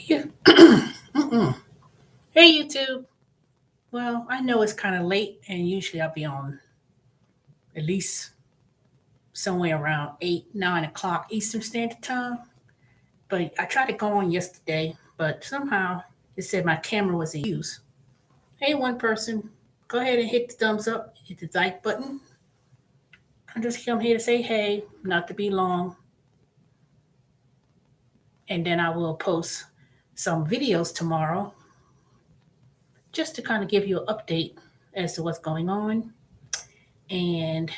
Yeah. Hey, YouTube. Well, I know it's kind of late, and usually I'll be on at least somewhere around 8, 9 o'clock Eastern Standard Time. But I tried to go on yesterday, but somehow it said my camera was in use. Hey, one person, go ahead and hit the thumbs up, hit the like button. I'm just come here to say hey, not to be long, and then I will post some videos tomorrow just to kind of give you an update as to what's going on and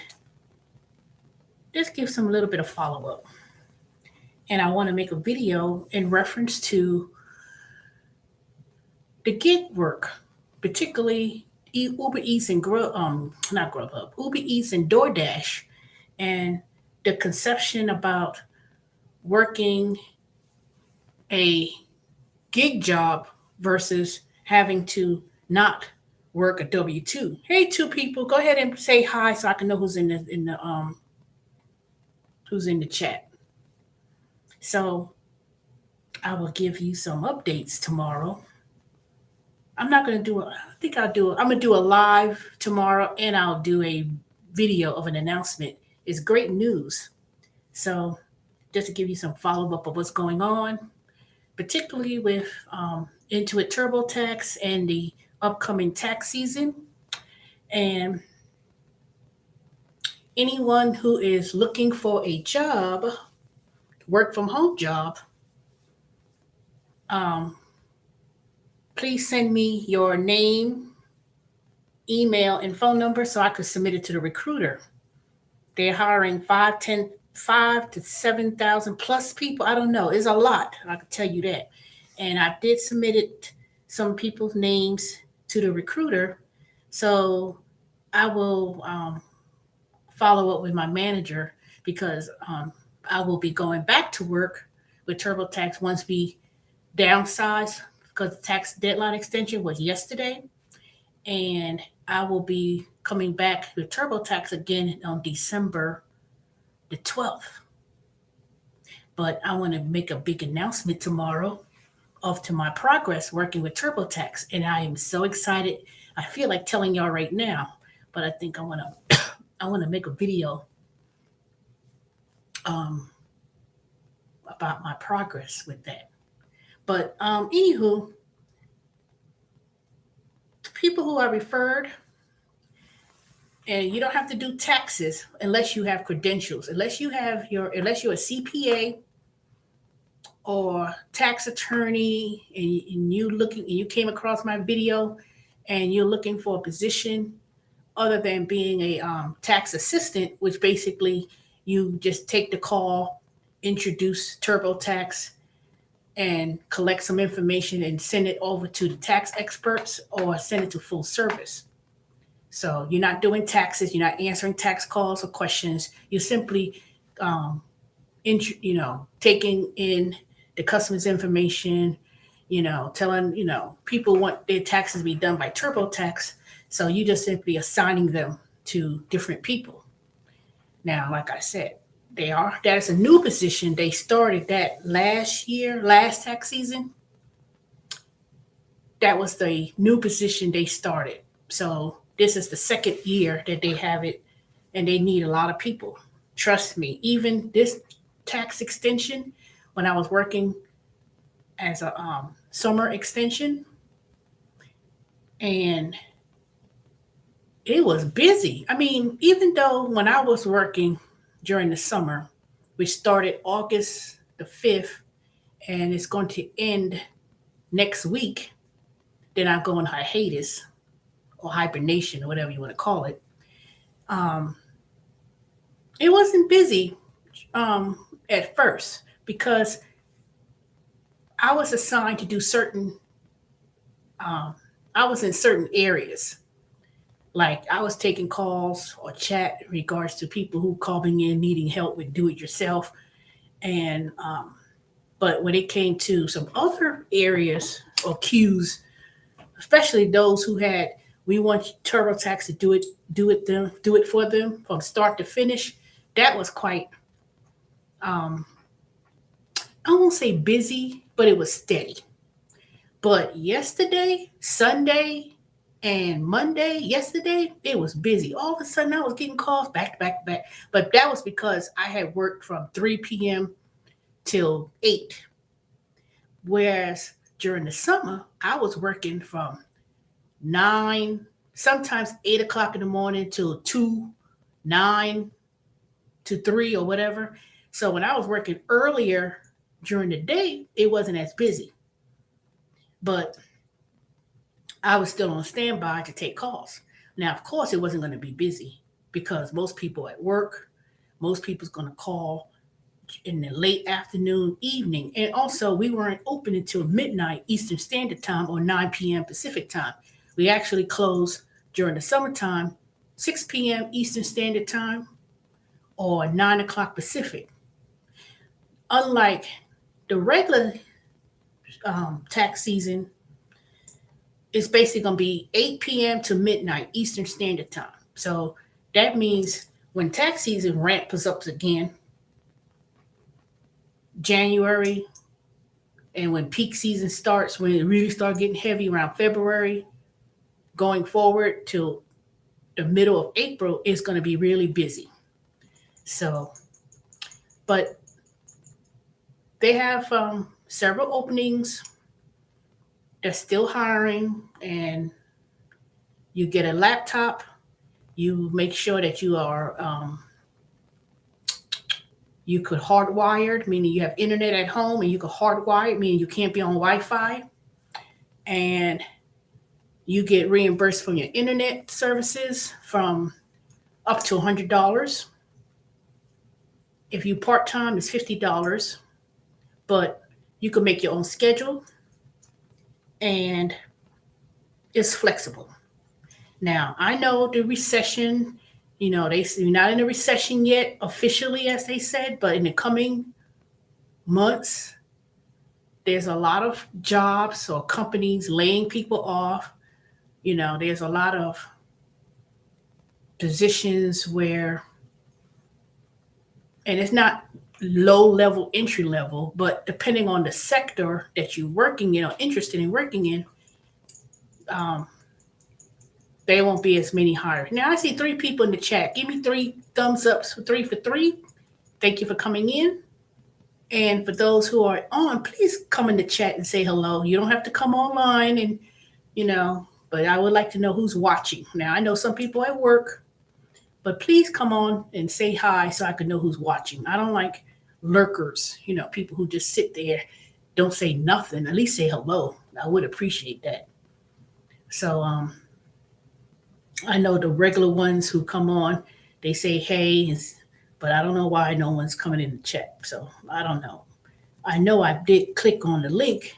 just give some little bit of follow up. And I want to make a video in reference to the gig work, particularly Uber Eats and not Grubhub, Uber Eats and DoorDash, and the conception about working a gig job versus having to not work a W-2. Hey, two people, go ahead and say hi so I can know who's in the chat. So I will give you some updates tomorrow. I'm not going to do it. I think I'm going to do a live tomorrow and I'll do a video of an announcement. It's great news. So just to give you some follow up of what's going on, particularly with Intuit TurboTax and the upcoming tax season. And anyone who is looking for a job, work from home job, um, please send me your name, email, and phone number so I could submit it to the recruiter. They're hiring 5 to 7,000 plus people. I don't know. It's a lot. I can tell you that. And I did submit it, some people's names to the recruiter. So I will follow up with my manager because I will be going back to work with TurboTax once we downsize because the tax deadline extension was yesterday. And I will be coming back with TurboTax again on December the 12th. But I want to make a big announcement tomorrow of to my progress working with TurboTax. And I am so excited. I feel like telling y'all right now, but I think I want to make a video um, about my progress with that. But anywho, the people who are referred, and you don't have to do taxes unless you have credentials, unless you're a CPA or tax attorney, and you came across my video and you're looking for a position other than being a tax assistant, which basically you just take the call, introduce TurboTax, and collect some information and send it over to the tax experts or send it to full service. So you're not doing taxes, you're not answering tax calls or questions. You're simply, um, taking in the customer's information. Telling people want their taxes to be done by TurboTax. So you just simply assigning them to different people. Now, like I said, that is a new position. They started that last tax season. That was the new position they started. So this is the second year that they have it, and they need a lot of people. Trust me, even this tax extension, when I was working as a summer extension, and it was busy. I mean, even though when I was working during the summer, which started August the 5th, and it's going to end next week, then I go in hiatus or hibernation or whatever you want to call it. Um, it wasn't busy at first because I was assigned to do um, I was in certain areas. Like I was taking calls or chat in regards to people who calling in needing help with do it yourself. And but when it came to some other areas or queues, especially those who had, we want TurboTax to do it for them from start to finish. That was quite, um, I won't say busy, but it was steady. But yesterday, Sunday, and Monday, yesterday, it was busy. All of a sudden, I was getting calls back to back to back. But that was because I had worked from 3 p.m. till 8. Whereas during the summer, I was working from 9, sometimes 8 o'clock in the morning till 2, 9 to 3 or whatever. So when I was working earlier during the day, it wasn't as busy. But I was still on standby to take calls. Now, of course, it wasn't going to be busy because most people at work, most people's going to call in the late afternoon, evening. And also, we weren't open until midnight Eastern Standard Time or 9 p.m. Pacific Time. We actually close during the summertime, 6 p.m. Eastern Standard Time or 9 o'clock Pacific. Unlike the regular tax season, it's basically going to be 8 p.m. to midnight Eastern Standard Time. So that means when tax season ramps up again, January, and when peak season starts, when it really starts getting heavy around February, going forward to the middle of April, it's going to be really busy. So, but they have several openings. They're still hiring, and you get a laptop. You make sure that you could hardwired, meaning you have internet at home, and you could hardwire, meaning you can't be on Wi-Fi, and you get reimbursed from your internet services from up to $100. If you part-time, it's $50, but you can make your own schedule, and it's flexible. Now, I know the recession, they're not in a recession yet, officially, as they said, but in the coming months, there's a lot of jobs or companies laying people off. There's a lot of positions where, and it's not low level, entry level, but depending on the sector that you're working in or interested in working in, there won't be as many hired. Now I see 3 people in the chat. Give me 3 thumbs ups for 3 for 3. Thank you for coming in. And for those who are on, please come in the chat and say hello. You don't have to come online and, but I would like to know who's watching. Now I know some people at work, but please come on and say hi so I can know who's watching. I don't like lurkers, people who just sit there, don't say nothing. At least say hello. I would appreciate that. So, I know the regular ones who come on, they say hey, but I don't know why no one's coming in the chat. So I don't know. I know I did click on the link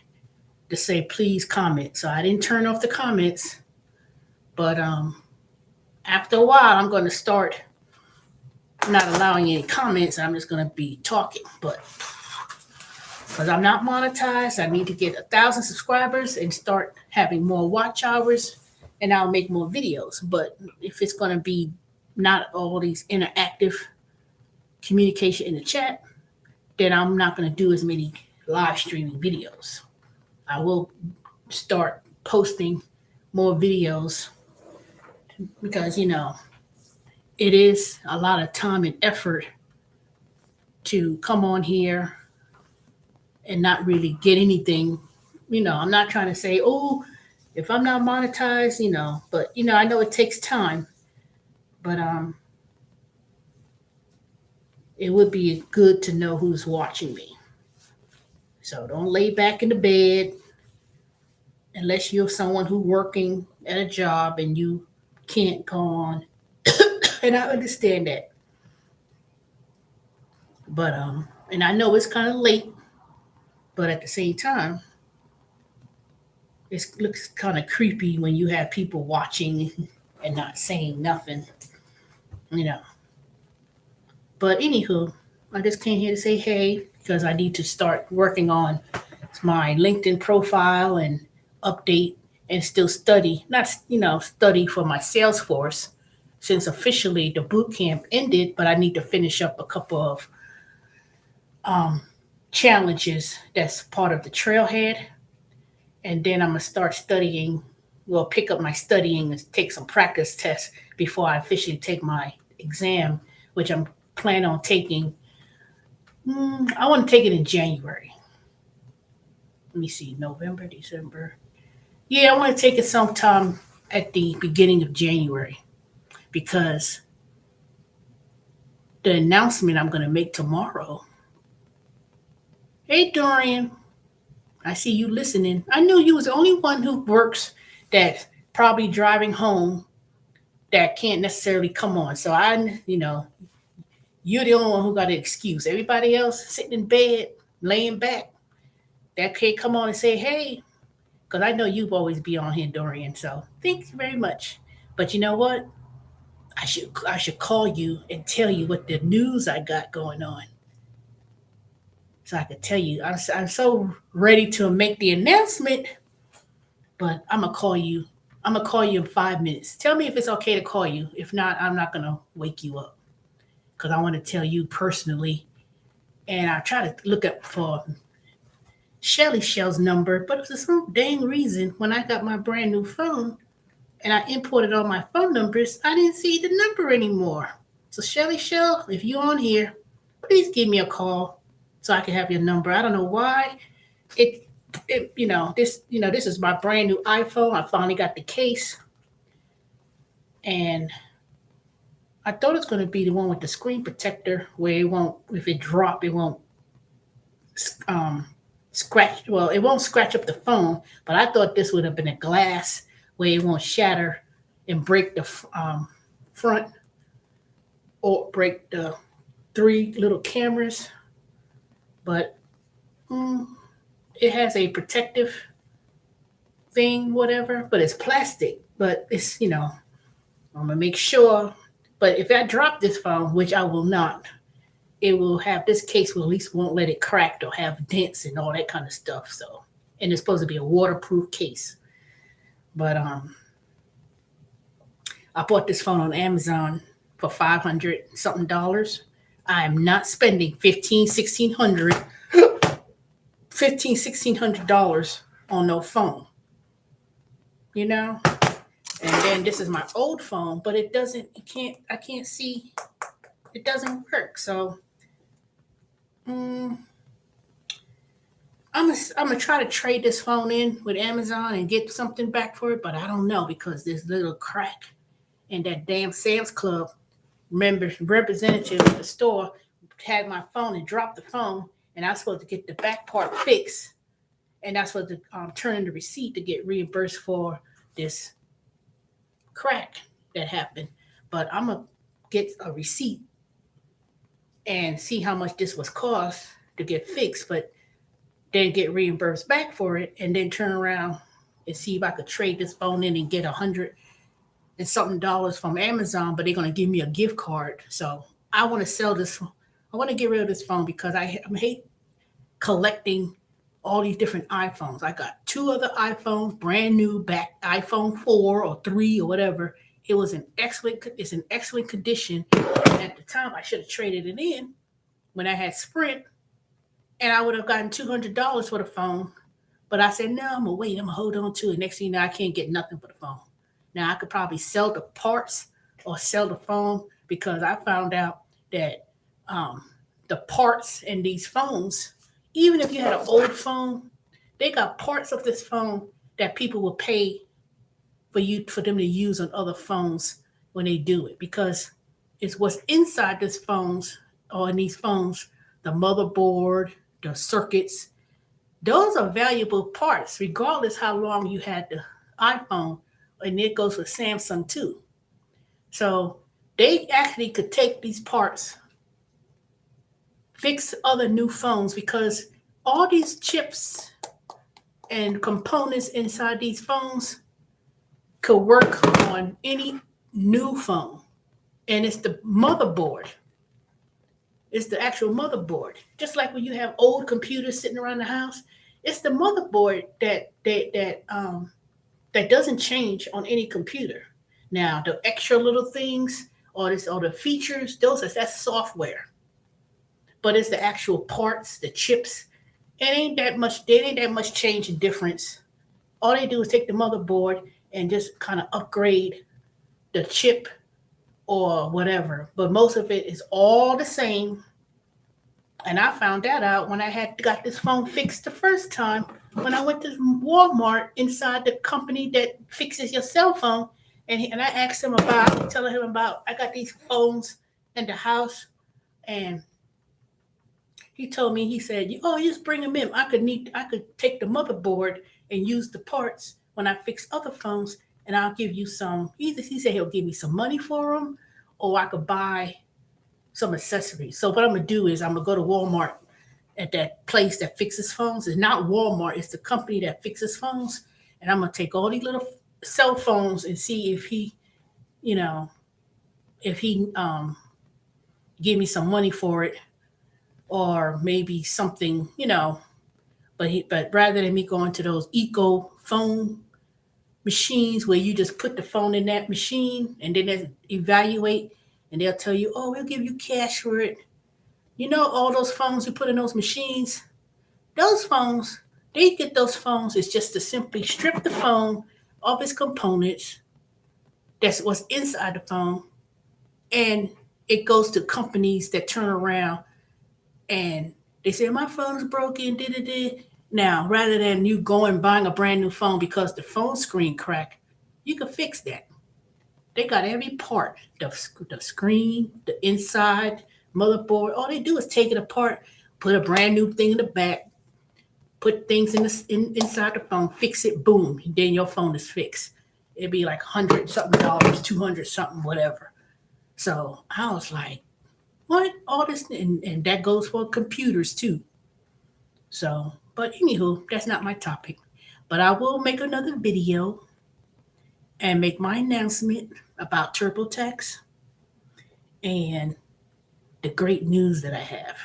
to say please comment. So I didn't turn off the comments, but after a while I'm going to start not allowing any comments. I'm just going to be talking, but because I'm not monetized, I need to get 1,000 subscribers and start having more watch hours, and I'll make more videos. But if it's going to be not all these interactive communication in the chat, then I'm not going to do as many live streaming videos. I will start posting more videos because, it is a lot of time and effort to come on here and not really get anything. I'm not trying to say, oh, if I'm not monetized, but I know it takes time, but it would be good to know who's watching me. So don't lay back in the bed unless you're someone who's working at a job and you can't go on. And I understand that. But and I know it's kind of late, but at the same time, it looks kind of creepy when you have people watching and not saying nothing, you know. But anywho, I just came here to say hey because I need to start working on my LinkedIn profile and update and still study, not study for my Salesforce since officially the boot camp ended, but I need to finish up a couple of challenges that's part of the trailhead. and then I'm gonna start studying. Well, pick up my studying and take some practice tests before I officially take my exam, which I'm planning on taking. I want to take it in January. Let me see, November, December. Yeah, I want to take it sometime at the beginning of January because the announcement I'm going to make tomorrow. Hey, Dorian, I see you listening. I knew you was the only one who works that probably driving home that can't necessarily come on. So you're the only one who got an excuse. Everybody else sitting in bed, laying back, that can't come on and say, hey, because I know you've always be on here, Dorian. So thanks very much. But you know what? I should call you and tell you what the news I got going on. So I could tell you. I'm so ready to make the announcement, but I'm gonna call you. I'm gonna call you in 5 minutes. Tell me if it's okay to call you. If not, I'm not gonna wake you up because I want to tell you personally. And I try to look up for Shelly Shell's number, but for some dang reason, when I got my brand new phone and I imported all my phone numbers, I didn't see the number anymore. So Shelly Shell, if you're on here, please give me a call so I can have your number. I don't know why it this is my brand new iPhone. I finally got the case, and I thought it's going to be the one with the screen protector where it won't, if it drop, it won't um, scratch. Well, it won't scratch up the phone, but I thought this would have been a glass where it won't shatter and break the front or break the three little cameras. But it has a protective thing, whatever, but it's plastic. But I'm gonna make sure. But if I drop this phone, which I will not, it will have this case will at least won't let it crack or have dents and all that kind of stuff. So, and it's supposed to be a waterproof case. But I bought this phone on Amazon for 500 something dollars. I am not spending 1600 on no phone. You know? And then this is my old phone, but I can't see, it doesn't work. So I'm gonna try to trade this phone in with Amazon and get something back for it, but I don't know because this little crack in that damn Sam's Club representative at the store had my phone and dropped the phone, and I was supposed to get the back part fixed, and I was supposed to turn in the receipt to get reimbursed for this crack that happened. But I'm gonna get a receipt and see how much this was cost to get fixed, but then get reimbursed back for it, and then turn around and see if I could trade this phone in and get $100 from Amazon, but they're gonna give me a gift card. So I want to sell this. I want to get rid of this phone because I hate collecting all these different iPhones. I got two other iPhones, brand new, back iPhone 4 or 3 or whatever. It's in excellent condition. And at the time, I should have traded it in when I had Sprint, and I would have gotten $200 for the phone. But I said, no, I'm gonna wait. I'm gonna hold on to it. Next thing you know, I can't get nothing for the phone. Now I could probably sell the parts or sell the phone because I found out that the parts in these phones, even if you had an old phone, they got parts of this phone that people will pay for them to use on other phones when they do it because it's what's inside this phones or in these phones, the motherboard, the circuits. Those are valuable parts, regardless how long you had the iPhone, and it goes with Samsung too. So they actually could take these parts, fix other new phones because all these chips and components inside these phones could work on any new phone. And it's the motherboard. It's the actual motherboard. Just like when you have old computers sitting around the house, it's the motherboard that doesn't change on any computer. Now the extra little things or the features, that's software. But it's the actual parts, the chips. It ain't that much. There ain't that much change and difference All they do is take the motherboard and just kind of upgrade the chip or whatever. But most of it is all the same. And I found that out when I had got this phone fixed the first time when I went to Walmart inside the company that fixes your cell phone. And I asked him about, telling him about, I got these phones in the house. And he told me, he said, "Oh, you just bring them in. I could take the motherboard and use the parts when I fix other phones, and I'll give you some." He said he'll give me some money for them, or I could buy some accessories. So what I'm gonna do is I'm gonna go to Walmart at that place that fixes phones. It's not Walmart; it's the company that fixes phones, and I'm gonna take all these little cell phones and see if he, you know, if he give me some money for it, or maybe something, but rather than me going to those eco phone machines where you just put the phone in that machine and then they evaluate and they'll tell you, "Oh, we'll give you cash for it." All those phones you put in those machines, those phones, they get those phones is just to simply strip the phone of its components. That's what's inside the phone. And it goes to companies that turn around and they say, "My phone's broken, da da da." Now, rather than you going buying a brand new phone because the phone screen cracked, you can fix that. They got every part, the screen, the inside, motherboard. All they do is take it apart, put a brand new thing in the back, put things inside the phone, fix it, boom, then your phone is fixed. It'd be like 100 something dollars, 200 something, whatever. So I was like, what? All this, and that goes for computers too. So, but anywho, that's not my topic. But I will make another video and make my announcement about TurboTax and the great news that I have.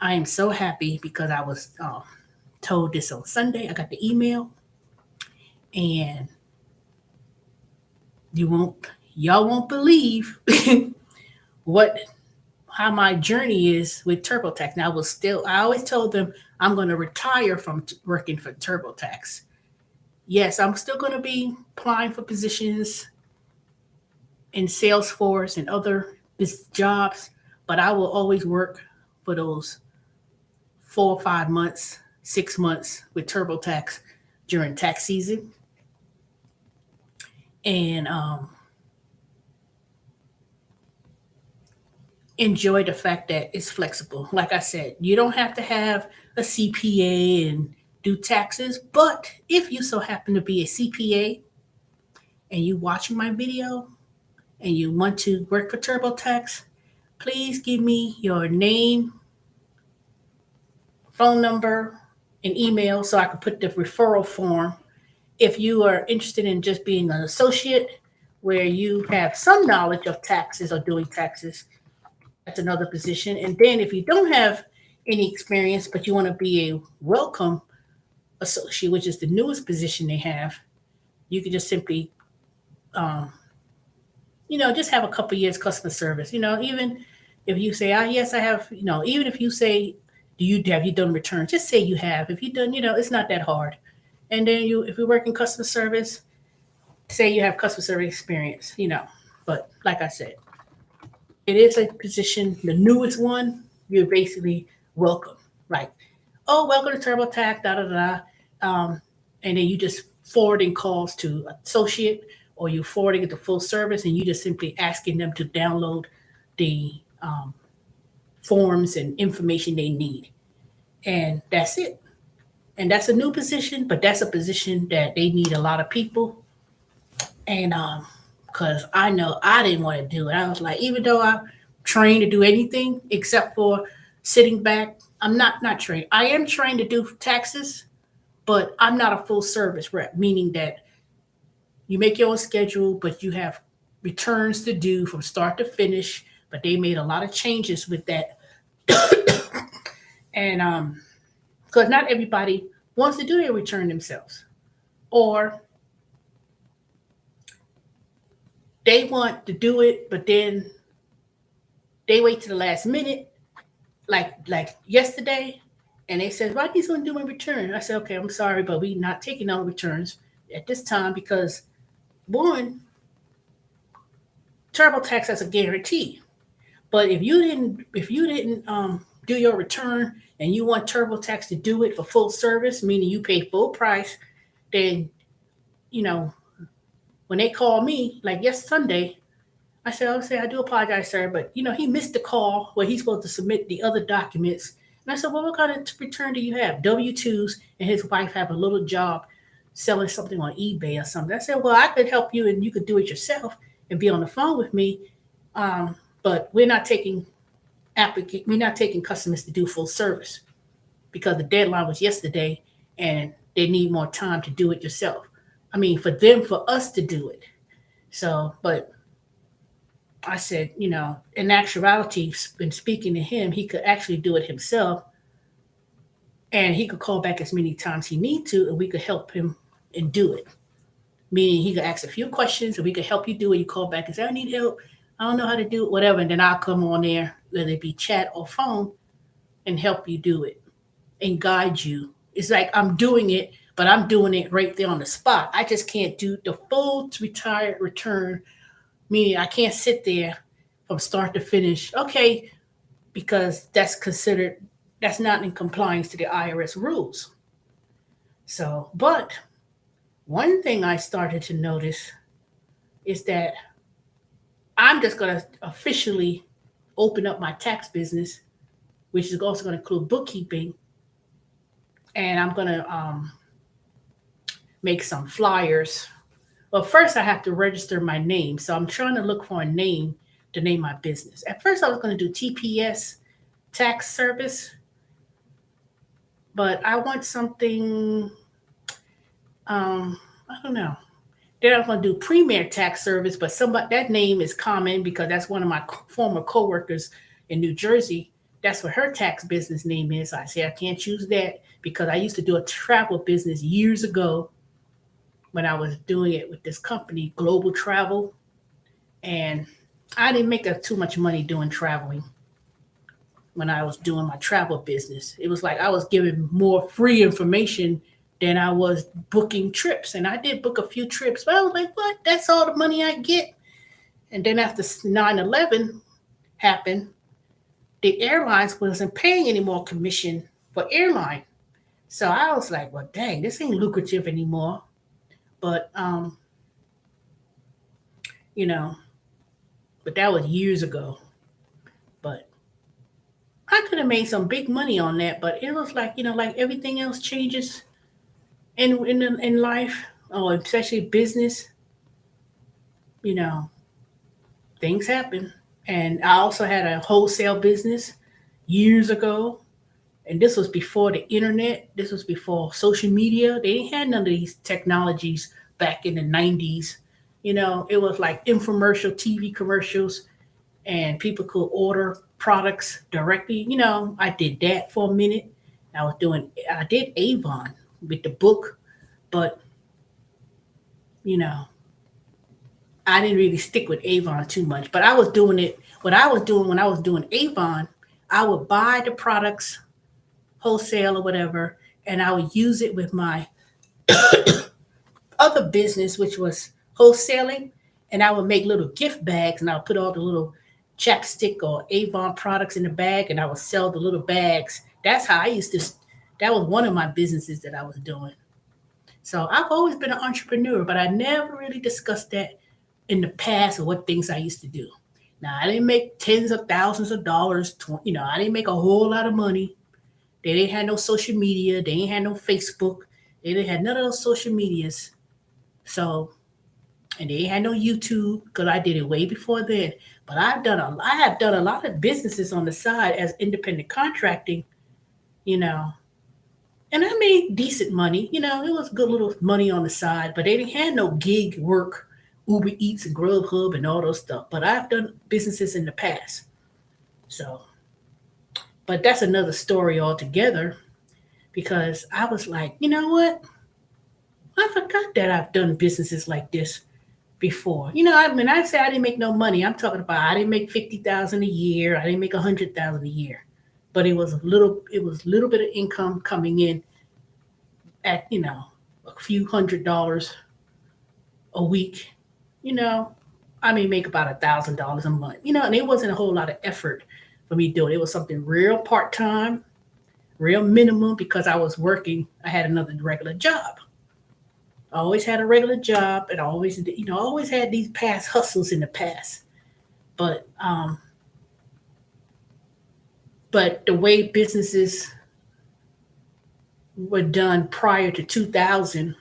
I am so happy because I was told this on Sunday. I got the email, and y'all won't believe what how my journey is with TurboTax. Now, I always told them I'm going to retire from working for TurboTax. Yes, I'm still going to be applying for positions in Salesforce and other jobs, but I will always work for those 4 or 5 months, 6 months with TurboTax during tax season. And enjoy the fact that it's flexible. Like I said, you don't have to have a CPA and do taxes, but if you so happen to be a CPA and you watching my video and you want to work for TurboTax, please give me your name, phone number, and email so I can put the referral form. If you are interested in just being an associate where you have some knowledge of taxes or doing taxes, that's another position. And then if you don't have any experience, but you want to be a welcome associate, which is the newest position they have, you can just simply, um, just have a couple years customer service. Even if you say, "Ah, yes, I have," even if you say, have you done returns? Just say you have. If you done, it's not that hard. And then if you work in customer service, say you have customer service experience. But like I said, it is a position, the newest one, you're basically welcome. Right. "Oh, welcome to TurboTax, da da da." And then you just forwarding calls to associate, or you forwarding it to full service, and you just simply asking them to download the forms and information they need. And that's it. And that's a new position, but that's a position that they need a lot of people. And because I know I didn't want to do it. I was like, even though I'm trained to do anything except for sitting back, I'm not trained. I am trained to do taxes, but I'm not a full service rep, meaning that you make your own schedule, but you have returns to do from start to finish. But they made a lot of changes with that. And because not everybody wants to do their return themselves, or they want to do it, but then they wait to the last minute, like yesterday, And they said, why he's going to do my return? I said, okay, I'm sorry, but we not taking no returns at this time because one, TurboTax has a guarantee. But if you didn't do your return and you want TurboTax to do it for full service, meaning you pay full price, then you know when they call me like yes Sunday, I do apologize, sir, but he missed the call where he's supposed to submit the other documents. And I said, well, what kind of return do you have? W-2s, and his wife have a little job selling something on eBay or something. I said, well, I could help you and you could do it yourself and be on the phone with me. But we're not taking customers to do full service because the deadline was yesterday and they need more time to do it yourself. I mean, for us to do it. So, but I said, in actuality, in speaking to him, he could actually do it himself and he could call back as many times he need to and we could help him and do it. Meaning he could ask a few questions and we could help you do it. You call back and say, I need help. I don't know how to do it, whatever. And then I'll come on there, whether it be chat or phone, and help you do it and guide you. It's like I'm doing it, but I'm doing it right there on the spot. I just can't do the full retired return, meaning I can't sit there from start to finish. Okay, because that's not in compliance to the IRS rules. So, but one thing I started to notice is that I'm just going to officially open up my tax business, which is also going to include bookkeeping, and I'm going to make some flyers. Well, first I have to register my name, so I'm trying to look for a name to name my business. At first, I was going to do TPS Tax Service, but I want something. I don't know. Then I'm going to do Premier Tax Service, but somebody that name is common because that's one of my former coworkers in New Jersey. That's what her tax business name is. I say I can't choose that because I used to do a travel business years ago when I was doing it with this company, Global Travel, and I didn't make too much money doing traveling when I was doing my travel business. It was like I was giving more free information than I was booking trips. And I did book a few trips, but I was like, what? That's all the money I get. And then after 9/11 happened, the airlines wasn't paying any more commission for airline. So I was like, well, dang, this ain't lucrative anymore. But, you know, but that was years ago. But I could have made some big money on that. But it was like, like everything else changes in life, or especially business, you know, things happen. And I also had a wholesale business years ago. And this was before the internet. This was before social media. They didn't have none of these technologies back in the 90s. It was like infomercial TV commercials and people could order products directly. I did that for a minute. I did Avon with the book, but, you know, I didn't really stick with Avon too much. But I was doing it. What I was doing when I was doing Avon, I would buy the products wholesale or whatever, and I would use it with my other business, which was wholesaling, and I would make little gift bags, and I would put all the little chapstick or Avon products in the bag, and I would sell the little bags. That's how I used to. That was one of my businesses that I was doing. So I've always been an entrepreneur, but I never really discussed that in the past or what things I used to do. Now I didn't make tens of thousands of dollars. I didn't make a whole lot of money. They didn't have no social media. They didn't have no Facebook. They didn't have none of those social medias. So, and they had no YouTube because I did it way before then. But I have done a lot of businesses on the side as independent contracting, you know, and I made decent money. It was good little money on the side, but they didn't have no gig work, Uber Eats and Grubhub and all those stuff. But I've done businesses in the past. So, but that's another story altogether because I was like, you know what? I forgot that I've done businesses like this before. I mean, I say I didn't make no money. I'm talking about I didn't make 50,000 a year. I didn't make 100,000 a year. but it was little bit of income coming in at, a few $100s a week. You know, I mean, make about $1,000 a month. And it wasn't a whole lot of effort for me doing it. It was something real part time, real minimum because I was working. I had another regular job. I always had a regular job, and I always had these past hustles in the past. But but the way businesses were done prior to 2000,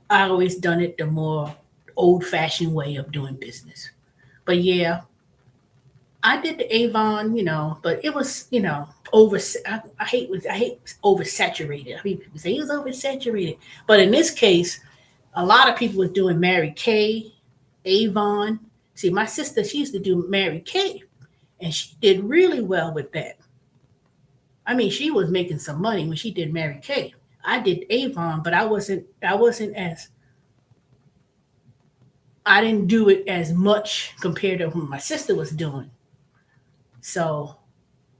I always done it the more old fashioned way of doing business. But yeah, I did the Avon, but it was, over. I hate oversaturated. I mean, people say it was oversaturated, but in this case, a lot of people was doing Mary Kay, Avon. See, my sister, she used to do Mary Kay, and she did really well with that. I mean, she was making some money when she did Mary Kay. I did Avon, but I didn't do it as much compared to what my sister was doing. So,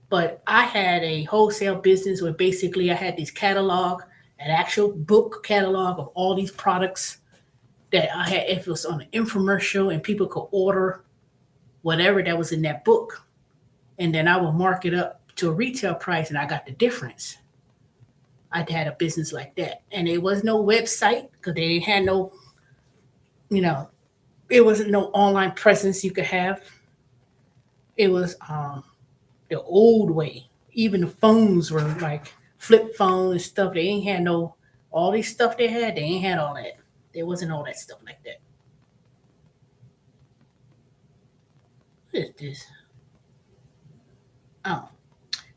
but I had a wholesale business where basically I had this catalog, an actual book catalog of all these products that I had. If it was on an infomercial and people could order whatever that was in that book, and then I would mark it up to a retail price, and I got the difference. I had a business like that, and it was no website because they didn't have no, you know, it wasn't no online presence you could have. It was the old way. Even the phones were like flip phone and stuff. They ain't had no all these stuff they had. They ain't had all that. There wasn't all that stuff like that. What is this? Oh,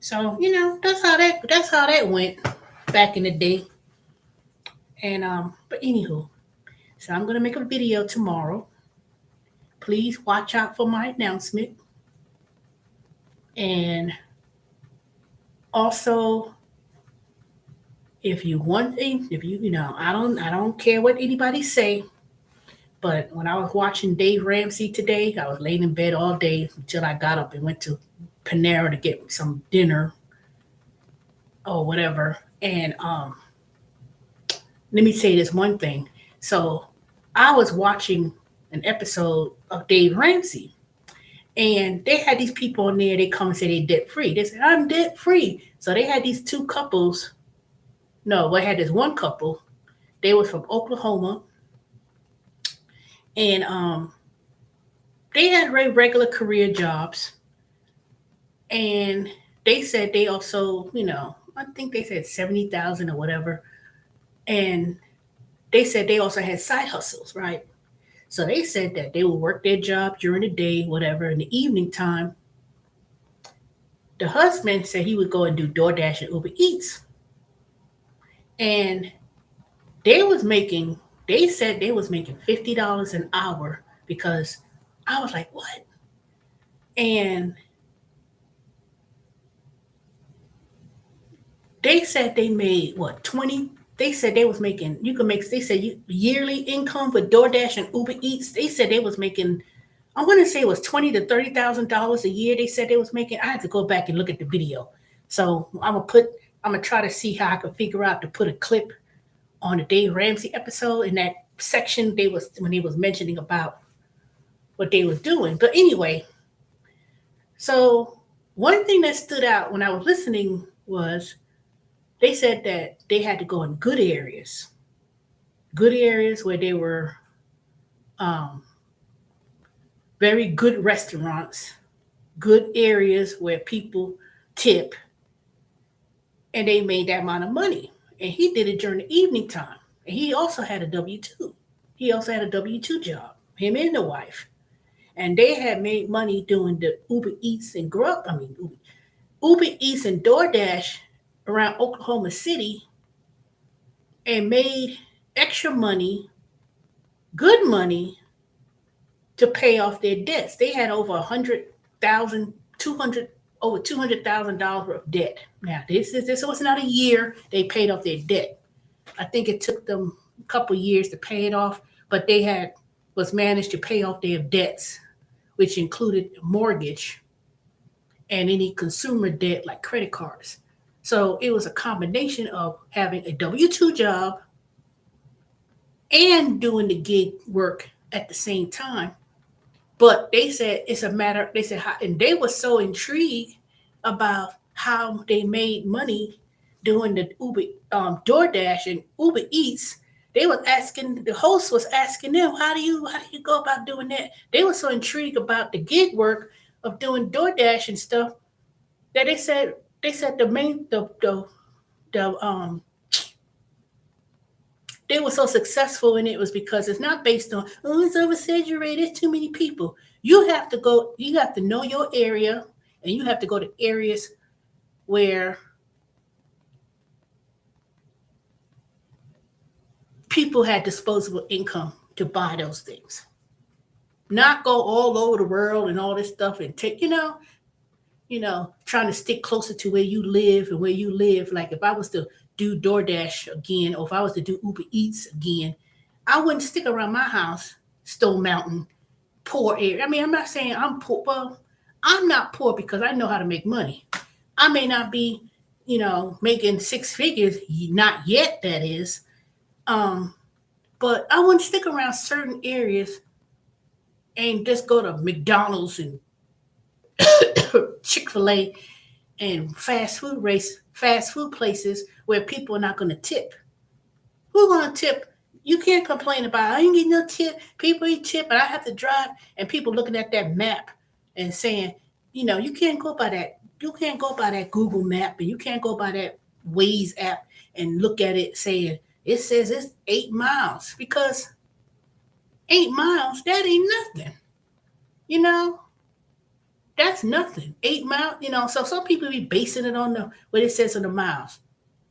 so that's how that went back in the day. And but anywho, so I'm gonna make a video tomorrow. Please watch out for my announcement. And also, if you want things, if I don't care what anybody say. But when I was watching Dave Ramsey today, I was laying in bed all day until I got up and went to Panera to get some dinner or whatever. And let me say this one thing. So I was watching an episode of Dave Ramsey, and they had these people on there. They come and say they debt free. They said I'm debt free. So they had these two couples. No, we had this one couple. They was from Oklahoma, and they had regular career jobs, and they said they also, I think they said 70,000 or whatever, and they said they also had side hustles, right? So they said that they would work their job during the day, whatever. In the evening time, the husband said he would go and do DoorDash and Uber Eats, and they was making. They said they was making $50 an hour because I was like, what? And they said they made what 20. They said they was making. You can make. They said yearly income for DoorDash and Uber Eats. They said they was making. I want to say it was $20,000 to $30,000 a year. They said they was making. I had to go back and look at the video. So I'm gonna put. I'm gonna try to see how I can figure out to put a clip on the Dave Ramsey episode in that section. They was when he was mentioning about what they was doing. But anyway, so one thing that stood out when I was listening was they said that they had to go in good areas where they were um, very good restaurants, good areas where people tip, and they made that amount of money. And he did it during the evening time. And he also had a W 2. He also had a W 2 job, him and the wife. And they had made money doing the Uber Eats and Grub. I mean, Uber Eats and DoorDash around Oklahoma City and made extra money, good money to pay off their debts. They had over 100,000, 200, over $200,000 of debt. Now this was not a year they paid off their debt. I think it took them a couple years to pay it off, but they had was managed to pay off their debts, which included mortgage and any consumer debt like credit cards. So it was a combination of having a W 2 job and doing the gig work at the same time. But they said it's a matter, they said, and they were so intrigued about how they made money doing the Uber, DoorDash and Uber Eats. They was asking, the host was asking them, how do you go about doing that? They were so intrigued about the gig work of doing DoorDash and stuff that they said the they were so successful in it was because it's not based on, oh, it's oversaturated, there's too many people. You have to know your area, and you have to go to areas where people had disposable income to buy those things. Not go all over the world and all this stuff and take, trying to stick closer to where you live and where you live. Like if I was to do DoorDash again, or if I was to do Uber Eats again, I wouldn't stick around my house, Stone Mountain, poor area. I mean, I'm not saying I'm poor. Well, I'm not poor because I know how to make money. I may not be, making six figures, not yet, that is. Um, but I wouldn't stick around certain areas and just go to McDonald's and Chick-fil-A and fast food places where people are not going to tip. Who's going to tip? You can't complain about I ain't getting no tip. People eat tip, and I have to drive, and people looking at that map and saying, you can't go by that. You can't go by that Google map, and you can't go by that Waze app and look at it saying it says it's 8 miles, because 8 miles, that ain't nothing. You know, that's nothing. 8 miles, so some people be basing it on the what it says on the miles.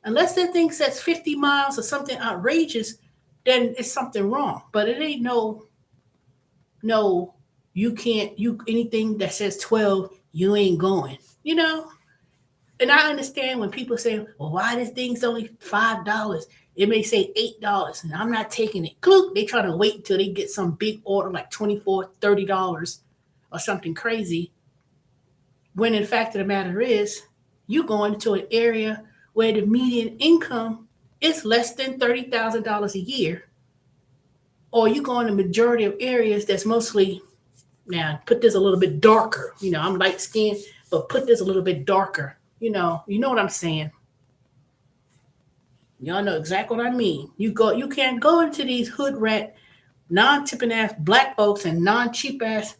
Unless that thing says 50 miles or something outrageous, then it's something wrong. But it ain't no, you can't, anything that says 12, you ain't going, And I understand when people say, well, why this thing's only $5? It may say $8, and I'm not taking it. Clook, they try to wait until they get some big order like $24, $30 or something crazy. When in fact of the matter is, you going to an area where the median income is less than $30,000 a year, or you go in the majority of areas that's mostly, now put this a little bit darker. I'm light skinned, but put this a little bit darker. You know what I'm saying. Y'all know exactly what I mean. You can't go into these hood rat, non-tipping ass black folks and non-cheap ass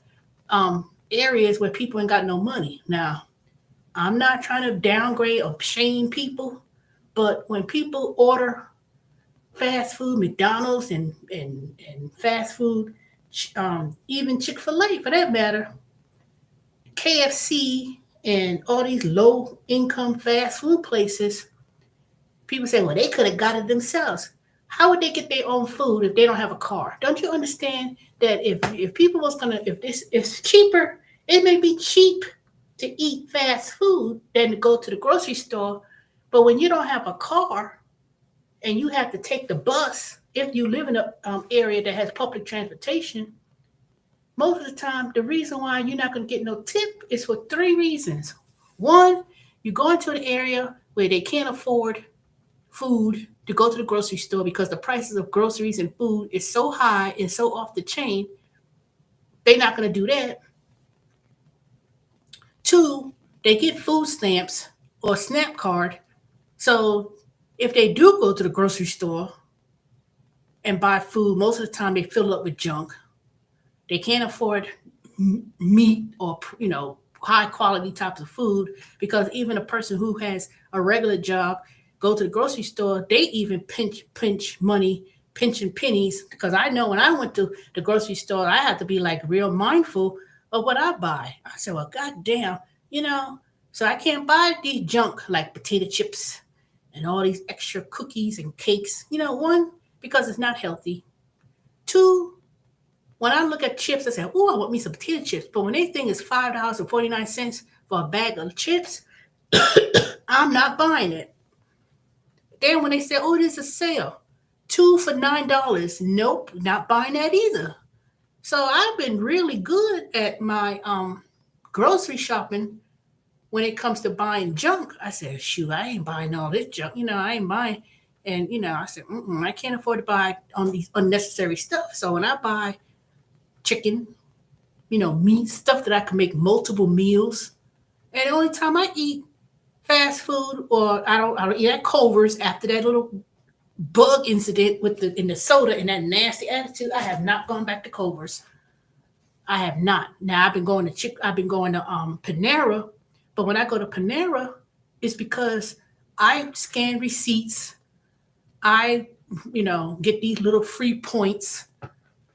areas where people ain't got no money. Now, I'm not trying to downgrade or shame people, but when people order fast food, McDonald's and fast food, even Chick-fil-A for that matter, KFC and all these low income fast food places, people say, well, they could have got it themselves. How would they get their own food if they don't have a car? Don't you understand that if people was gonna, if this is cheaper, it may be cheap to eat fast food than to go to the grocery store. But when you don't have a car and you have to take the bus, if you live in an area that has public transportation, most of the time, the reason why you're not going to get no tip is for three reasons. One, you go into an area where they can't afford food to go to the grocery store because the prices of groceries and food is so high and so off the chain, they're not going to do that. Two, they get food stamps or SNAP card. So if they do go to the grocery store and buy food, most of the time they fill up with junk. They can't afford meat or high quality types of food, because even a person who has a regular job go to the grocery store, they even pinch money, pinching pennies. Because I know when I went to the grocery store, I had to be like real mindful of what I buy. I said, well, goddamn, so I can't buy these junk like potato chips and all these extra cookies and cakes. One, because it's not healthy. Two, when I look at chips, I say, oh, I want me some potato chips. But when they think it's $5.49 for a bag of chips, I'm not buying it. Then when they say, oh, there's a sale, 2 for $9. Nope, not buying that either. So I've been really good at my grocery shopping when it comes to buying junk, I said, shoot, I ain't buying all this junk. I ain't buying. And, I said, I can't afford to buy on these unnecessary stuff. So when I buy chicken, meat, stuff that I can make multiple meals. And the only time I eat fast food, or I don't eat at Culver's after that little bug incident with the soda and that nasty attitude, I have not gone back to Culver's. I have not. Now I've been going to Panera, but when I go to Panera, it's because I scan receipts. I, get these little free points.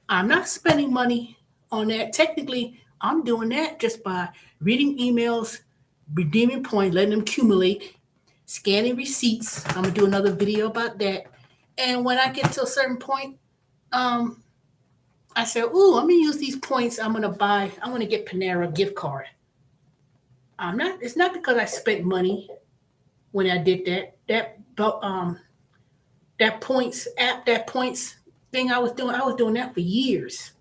I'm not spending money on that. Technically, I'm doing that just by reading emails, redeeming points, letting them accumulate, scanning receipts. I'm gonna do another video about that. And when I get to a certain point, um, I said, "Ooh, I'm gonna use these points. I'm gonna get Panera gift card." I'm not. It's not because I spent money when I did that. That points app, that points thing I was doing. I was doing that for years,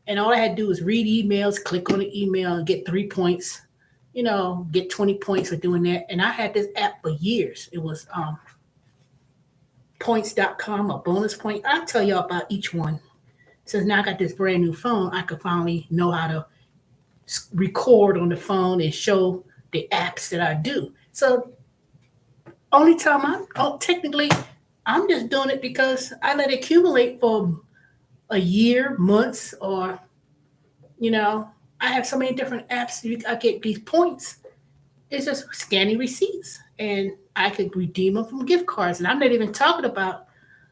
and all I had to do was read emails, click on the email, and get 3 points. Get 20 points for doing that. And I had this app for years. It was points.com or bonus point. I'll tell y'all about each one. Since now I got this brand new phone, I could finally know how to record on the phone and show the apps that I do. So only time technically I'm just doing it because I let it accumulate for a year, months, or I have so many different apps. I get these points. It's just scanning receipts, and I could redeem them from gift cards. And I'm not even talking about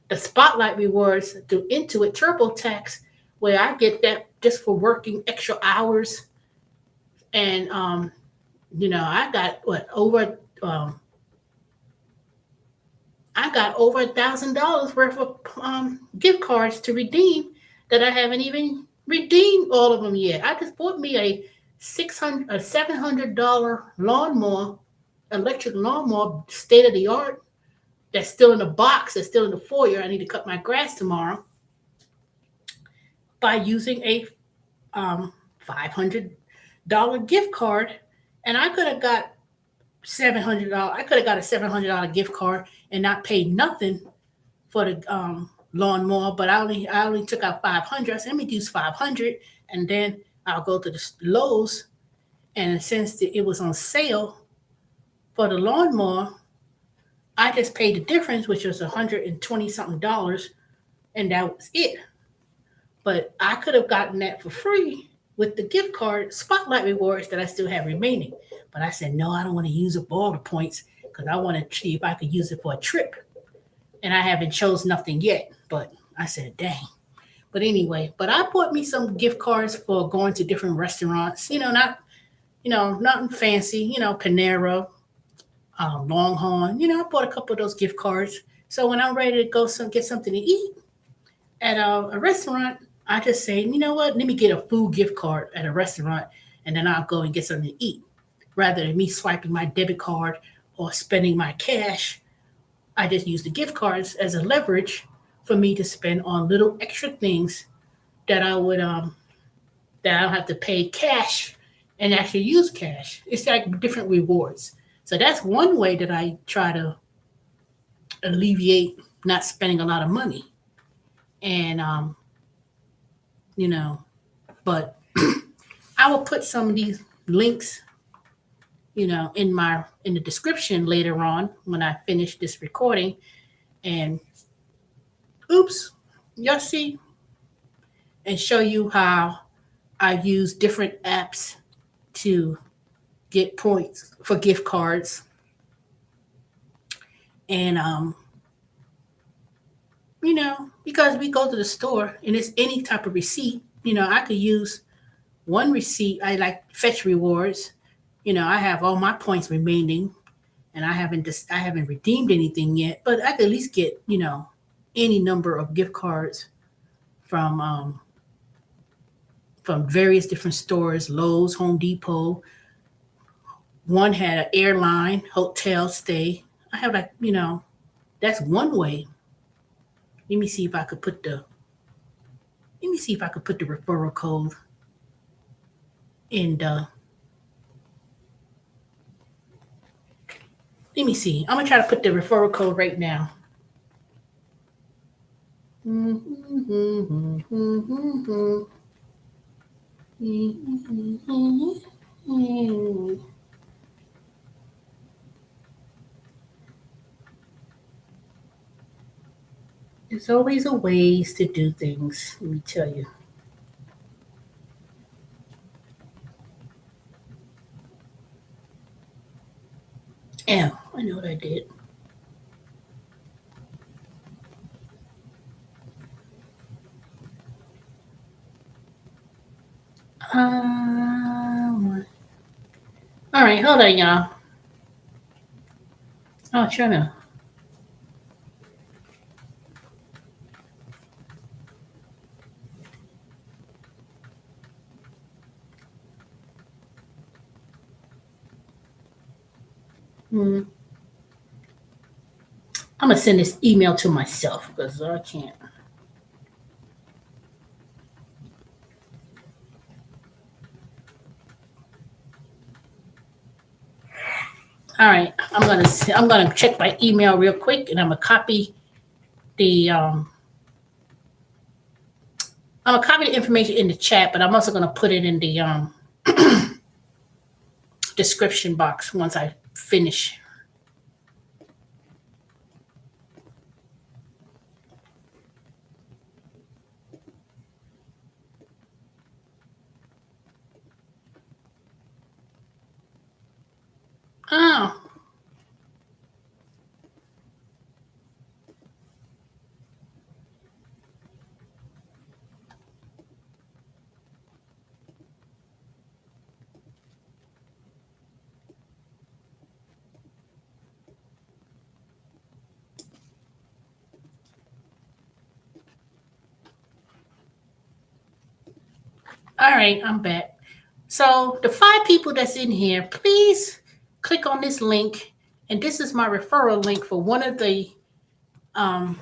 the Spotlight rewards through Intuit TurboTax, where I get that just for working extra hours. And I got I got over $1,000 worth of gift cards to redeem that I haven't even redeemed all of them yet. I just bought me a $700 lawnmower, electric lawnmower, state of the art. That's still in the box. That's still in the foyer. I need to cut my grass tomorrow by using a $500 gift card, and I could have got $700. I could have got a $700 gift card and not paid nothing for the lawnmower. But I only took out 500. I said, let me use 500, and then I'll go to the Lowe's, and since it was on sale for the lawnmower, I just paid the difference, which was $120 something, and that was it. But I could have gotten that for free with the gift card Spotlight rewards that I still have remaining. But I said, no, I don't want to use up all the points because I want to see if I could use it for a trip. And I haven't chose nothing yet, but I said, dang. But anyway, I bought me some gift cards for going to different restaurants, nothing fancy, Panera, Longhorn. I bought a couple of those gift cards. So when I'm ready to go get something to eat at a restaurant, I just say, you know what, let me get a food gift card at a restaurant, and then I'll go and get something to eat. Rather than me swiping my debit card or spending my cash, I just use the gift cards as a leverage for me to spend on little extra things that I would that I don't have to pay cash and actually use cash. It's like different rewards. So that's one way that I try to alleviate not spending a lot of money. And but I will put some of these links, in the description later on when I finish this recording. And oops, y'all see, and show you how I use different apps to get points for gift cards. And because we go to the store and it's any type of receipt, I could use one receipt. I like Fetch Rewards. I have all my points remaining, and I haven't redeemed anything yet, but I could at least get, any number of gift cards from various different stores, Lowe's, Home Depot. One had an airline, hotel stay. I have that's one way. Let me see if I could put the referral code in the Let me see. I'm gonna try to put the referral code right now. There's always a ways to do things, let me tell you. Yeah, I know what I did. All right, hold on, y'all. Oh, trying to. I'm gonna send this email to myself because I can't. All right, I'm gonna check my email real quick, and I'm gonna copy the I'm gonna copy the information in the chat, but I'm also gonna put it in the description box once I finish. Oh, all right, I'm back. So the 5 people that's in here, please click on this link, and this is my referral link for one of the um,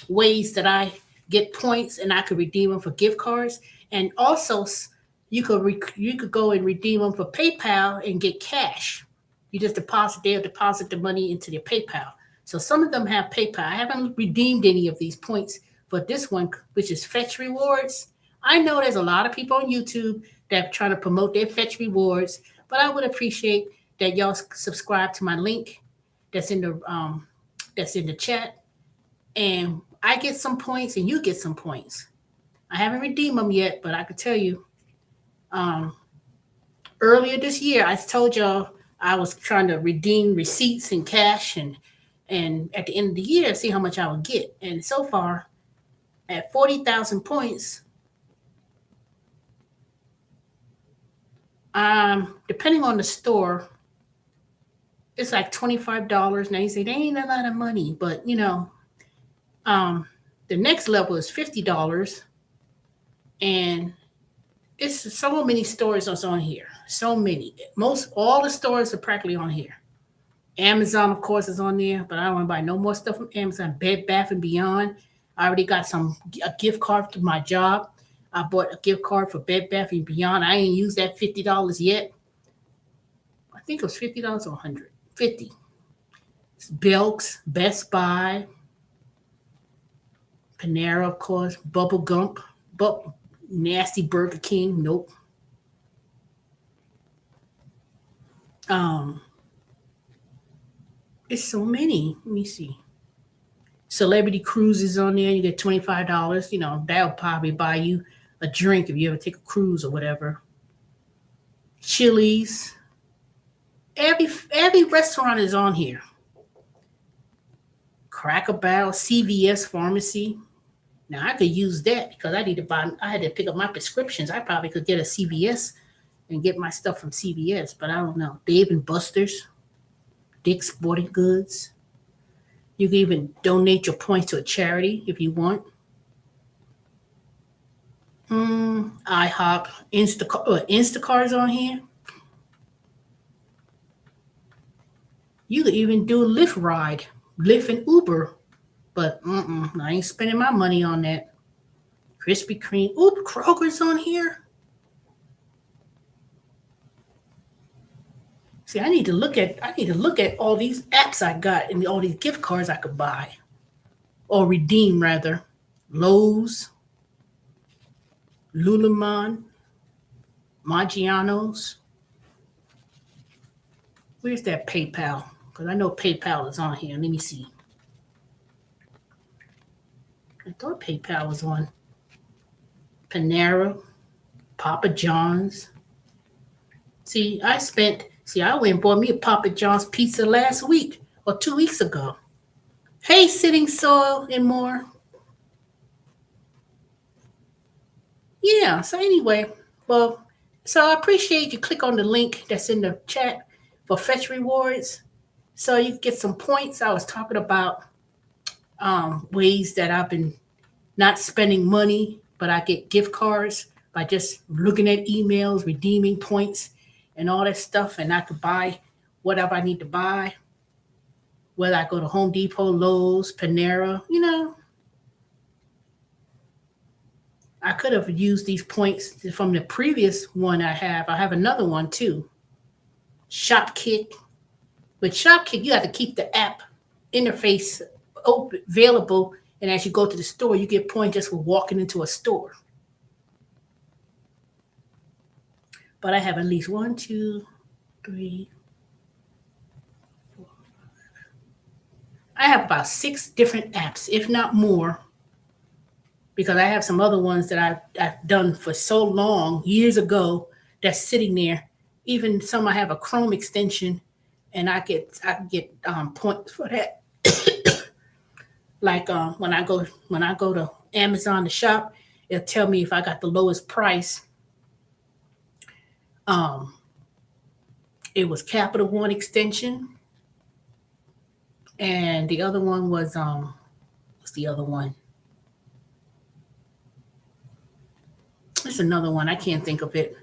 ways that I get points, and I could redeem them for gift cards. And also, you could go and redeem them for PayPal and get cash. You just they'll deposit the money into their PayPal. So some of them have PayPal. I haven't redeemed any of these points for this one, which is Fetch Rewards. I know there's a lot of people on YouTube that are trying to promote their Fetch Rewards, but I would appreciate that y'all subscribe to my link that's in the chat, and I get some points and you get some points. I haven't redeemed them yet, but I could tell you, um, earlier this year, I told y'all I was trying to redeem receipts and cash, and at the end of the year, see how much I would get. And so far, at 40,000 points, depending on the store, it's like $25. Now you say they ain't a lot of money, but um, the next level is $50, and it's so many stores that's on here. So many. Most all the stores are practically on here. Amazon, of course, is on there, but I don't want to buy no more stuff from Amazon. Bed Bath and Beyond. I already got a gift card to my job. I bought a gift card for Bed Bath and Beyond. I ain't used that $50 yet. I think it was $50 or 100. 50. Belks, Best Buy, Panera, of course, Bubble Gump, Nasty Burger King. Nope. Um, it's so many. Let me see. Celebrity Cruises on there. You get $25. That'll probably buy you a drink if you ever take a cruise or whatever. Chili's. Every restaurant is on here. Cracker Barrel, CVS Pharmacy. Now I could use that because I had to pick up my prescriptions. I probably could get a CVS and get my stuff from CVS, but I don't know. Dave and Buster's, Dick's Sporting Goods. You can even donate your points to a charity if you want. IHOP, Instacart's on here. You could even do a Lyft ride, Lyft and Uber. But I ain't spending my money on that. Krispy Kreme. Ooh, Kroger's on here. See, I need to look at all these apps I got and all these gift cards I could buy or redeem rather. Lowe's, Lululemon, Maggiano's. Where's that PayPal? Because I know PayPal is on here. Let me see. I thought PayPal was on. Panera, Papa John's. I went and bought me a Papa John's pizza last week or 2 weeks ago. Hey, Sitting Soil and more. Yeah, so anyway, well, so I appreciate you click on the link that's in the chat for Fetch Rewards. So you get some points. I was talking about ways that I've been not spending money, but I get gift cards by just looking at emails, redeeming points, and all that stuff. And I could buy whatever I need to buy, whether I go to Home Depot, Lowe's, Panera. I could have used these points from the previous one I have. I have another one too, Shopkick. With Shopkick, you have to keep the app interface open, available, and as you go to the store, you get points just for walking into a store. But I have at least one, two, three. I have about 6 different apps, if not more, because I have some other ones that I've done for so long, years ago, that's sitting there. Even some I have a Chrome extension, and I get points for that. Like when I go to Amazon to shop, it'll tell me if I got the lowest price. Um, it was Capital One extension, and the other one was what's the other one? There's another one I can't think of it,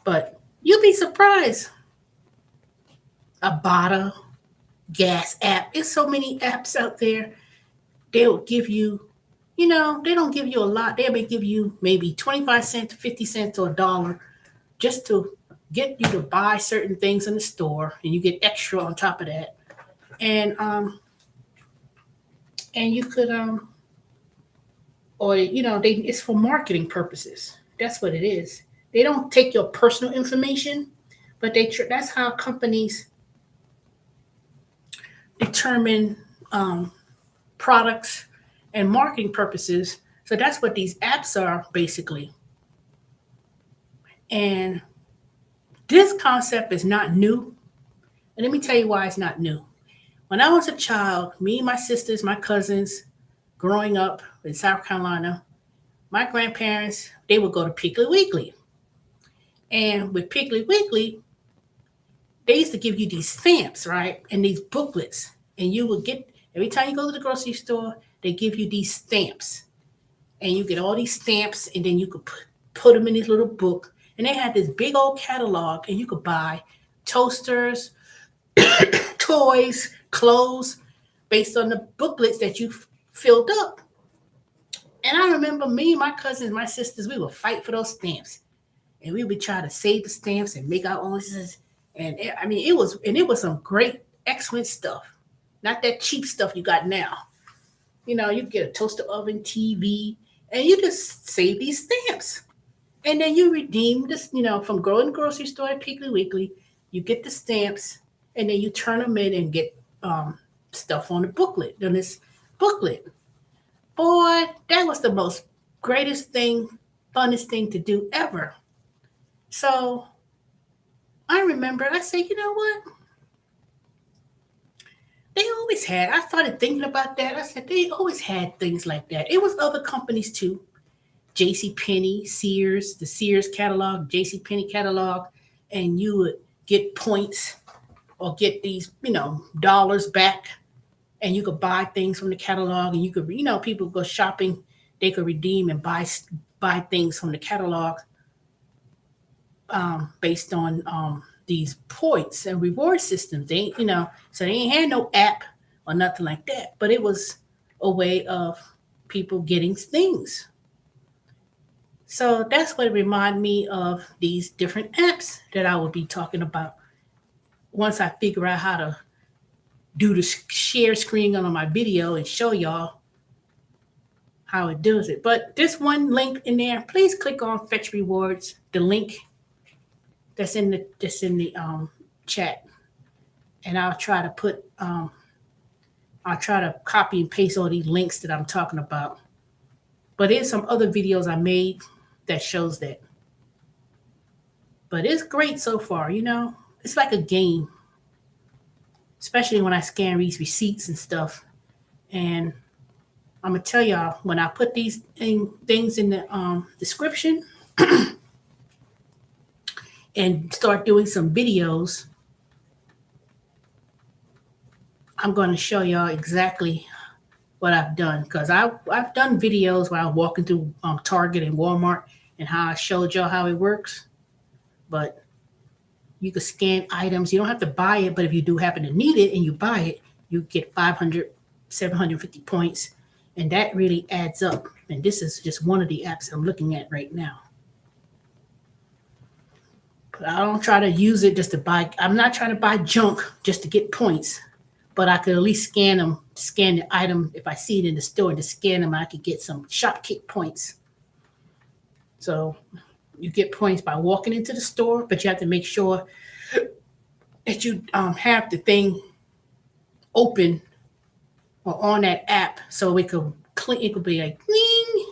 but you'll be surprised. A Bada gas app. There's so many apps out there. They'll give you, they don't give you a lot. They may give you maybe 25 cents, 50 cents, or a dollar just to get you to buy certain things in the store, and you get extra on top of that. And you could or it's for marketing purposes. That's what it is. They don't take your personal information, but that's how companies determine products and marketing purposes. So that's what these apps are basically. And this concept is not new. And let me tell you why it's not new. When I was a child, me and my sisters, my cousins, growing up in South Carolina, my grandparents, they would go to Piggly Wiggly. And with Piggly Wiggly, they used to give you these stamps, right? And these booklets. And you would get, every time you go to the grocery store, they give you these stamps. And you get all these stamps, and then you could put them in this little book. And they had this big old catalog, and you could buy toasters, toys, clothes, based on the booklets that you filled up. And I remember me, my cousins, my sisters, we would fight for those stamps. And we would try to save the stamps and make our own. And it was some great, excellent stuff. Not that cheap stuff you got now. You get a toaster oven, TV, and you just save these stamps. And then you redeem this, from going to the grocery store at Piggly Wiggly, you get the stamps, and then you turn them in and get stuff on the booklet, on this booklet. Boy, that was the most greatest thing, funnest thing to do ever. So I remember, I said, you know what? They always had, I started thinking about that. I said, they always had things like that. It was other companies too. J.C. Penney, Sears, the Sears catalog, J.C. Penney catalog, and you would get points or get these, dollars back, and you could buy things from the catalog, and you could, people go shopping, they could redeem and buy things from the catalog based on these points and reward systems. So they ain't had no app or nothing like that, but it was a way of people getting things. So that's what reminded me of these different apps that I will be talking about. once I figure out how to do the share screen on my video and show y'all how it does it. But this one link in there, please click on Fetch Rewards, the link that's in the chat, and I'll try to copy and paste all these links that I'm talking about. But there's some other videos I made that shows that. But it's great so far, you know. It's like a game, especially when I scan these receipts and stuff. And I'm gonna tell y'all, when I put these things in the description and start doing some videos, I'm going to show y'all exactly what I've done, because I've done videos where I'm walking through Target and Walmart and how I showed y'all how it works. But you can scan items. You don't have to buy it, but if you do happen to need it and you buy it, you get 500, 750 points, and that really adds up. And this is just one of the apps I'm looking at right now. But I don't try to use it just to buy. I'm not trying to buy junk just to get points, but I could at least scan the item. If I see it in the store and just scan them, I could get some Shopkick points. So you get points by walking into the store, but you have to make sure that you have the thing open or on that app, so it could be like ding,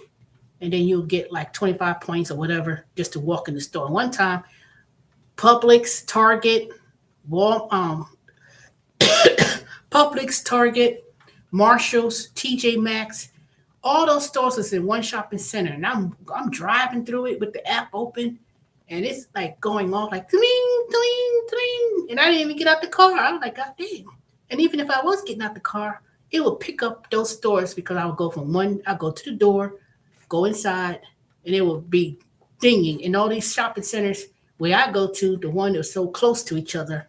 and then you'll get like 25 points or whatever just to walk in the store. One time, Publix, Target, Publix, Target, Marshalls, TJ Maxx, all those stores is in one shopping center, and I'm driving through it with the app open, and it's like going off like ding, ding, ding, and I didn't even get out the car. I was like, God damn! And even if I was getting out the car, it would pick up those stores, because I would go from one. I go to the door, go inside, and it would be dinging. And all these shopping centers where I go to, the one that's so close to each other,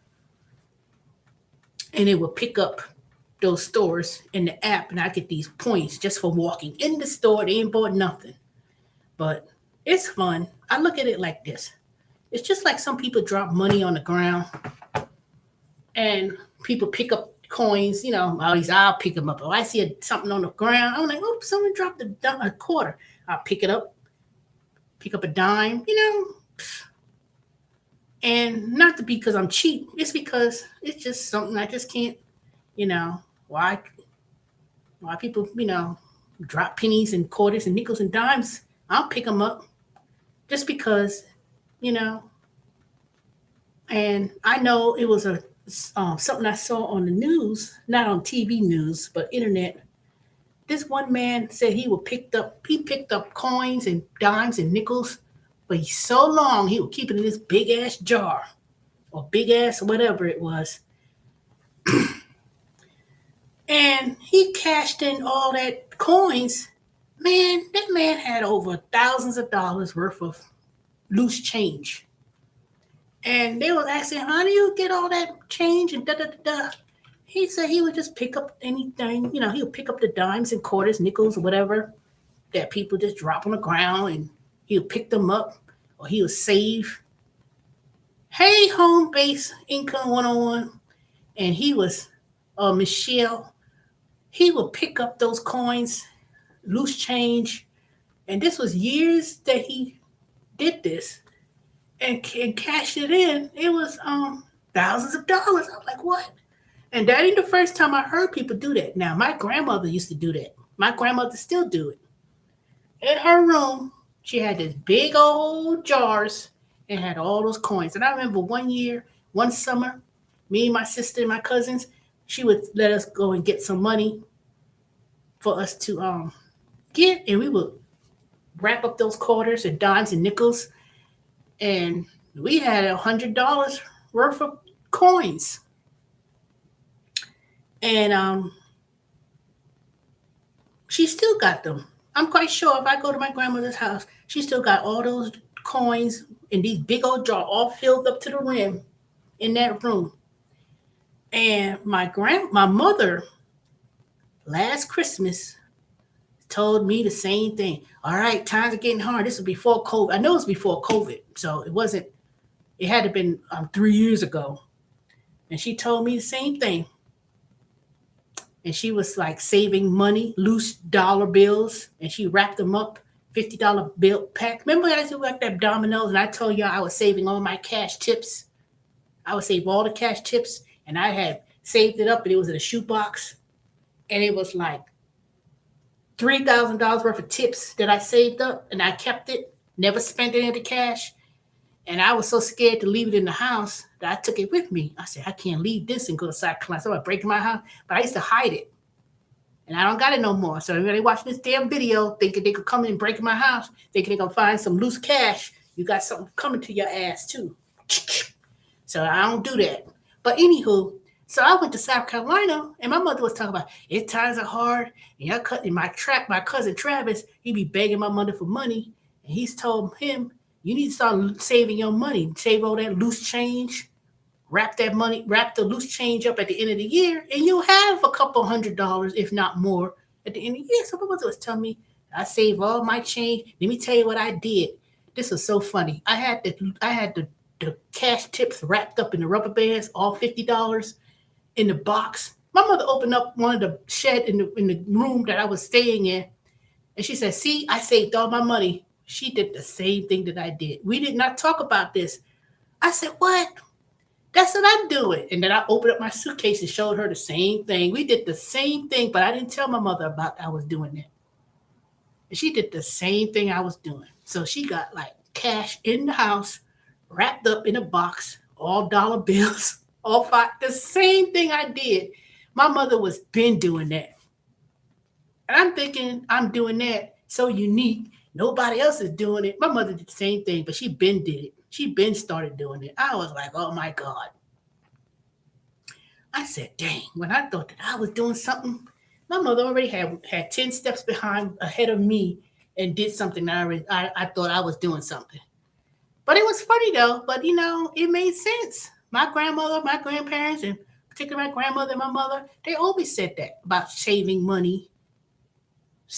and it would pick up those stores in the app, and I get these points just for walking in the store. They ain't bought nothing, but it's fun. I look at it like this. It's just like some people drop money on the ground and people pick up coins, you know, at least I'll pick them up. If I see something on the ground, I'm like, oh, someone dropped a quarter. I'll pick it up, pick up a dime, you know. And not because I'm cheap, it's because it's just something I just can't, you know, why people, you know, drop pennies and quarters and nickels and dimes. I'll pick them up just because, you know. And I know it was something I saw on the news, not on TV news, but internet. This one man said he picked up coins and dimes and nickels, but so long he would keep it in this big ass jar or big ass whatever it was. And he cashed in all that coins. Man, that man had over thousands of dollars worth of loose change. And they were asking, how do you get all that change and da-da-da-da? He said he would just pick up anything, you know, he would pick up the dimes and quarters, nickels, whatever that people just drop on the ground, and he would pick them up, or he would save. Hey, Home Base Income 101. And he was Michelle. He would pick up those coins, loose change. And this was years that he did this and cashed it in. It was thousands of dollars. I was like, what? And that ain't the first time I heard people do that. Now, my grandmother used to do that. My grandmother still do it. In her room, she had these big old jars and had all those coins. And I remember one summer, me and my sister and my cousins, she would let us go and get some money for us to get, and we would wrap up those quarters and dimes and nickels, and we had $100 worth of coins. And she still got them. I'm quite sure if I go to my grandmother's house, she still got all those coins in these big old jars, all filled up to the rim in that room. And my mother last Christmas told me the same thing. All right, times are getting hard. This was before COVID. I know it was before COVID, so it had to have been 3 years ago. And she told me the same thing. And she was like saving money, loose dollar bills, and she wrapped them up, $50 bill pack. Remember I used to work at Domino's and I told y'all I was saving all my cash tips? I would save all the cash tips and I had saved it up and it was in a shoebox. And it was like $3,000 worth of tips that I saved up and I kept it, never spent any of the cash. And I was so scared to leave it in the house that I took it with me. I said, I can't leave this and go to South Carolina. So I break my house. But I used to hide it. And I don't got it no more. So everybody watching this damn video thinking they could come in and break my house, thinking they're going to find some loose cash. You got something coming to your ass too. So I don't do that. But anywho, so I went to South Carolina and my mother was talking about it times are hard. And my cousin Travis, he be begging my mother for money. And he's told him, you need to start saving your money. Save all that loose change. Wrap the loose change up at the end of the year, and you'll have a couple $100, if not more, at the end of the year. So my mother was telling me, I save all my change. Let me tell you what I did. This was so funny. I had the cash tips wrapped up in the rubber bands, all $50 in the box. My mother opened up one of the shed in the room that I was staying in, and she said, see, I saved all my money. She did the same thing that I did. We did not talk about this. I said, what? That's what I'm doing. And then I opened up my suitcase and showed her the same thing. We did the same thing, but I didn't tell my mother about I was doing that. And she did the same thing I was doing. So she got like cash in the house, wrapped up in a box, all dollar bills, all five. The same thing I did. My mother was been doing that. And I'm thinking I'm doing that so unique. Nobody else is doing it. My mother did the same thing, but she been did it. She been started doing it. I was like, oh my God. I said, dang, when I thought that I was doing something, my mother already had 10 steps ahead of me and did something that I thought I was doing something. But it was funny though, but it made sense. My grandmother, my grandparents, and particularly my grandmother and my mother, they always said that about saving money.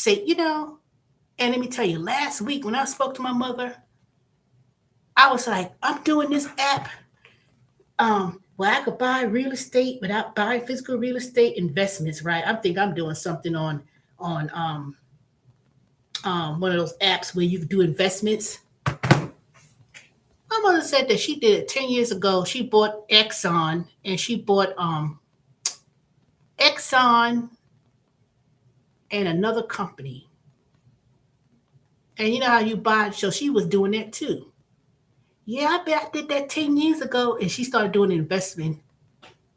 And let me tell you, last week when I spoke to my mother, I was like, I'm doing this app where I could buy real estate without buying physical real estate investments, right? I think I'm doing something on one of those apps where you do investments. My mother said that she did it 10 years ago. She bought Exxon and she bought Exxon and another company. And you know how you buy, so she was doing that too. Yeah, I bet I did that 10 years ago. And she started doing investment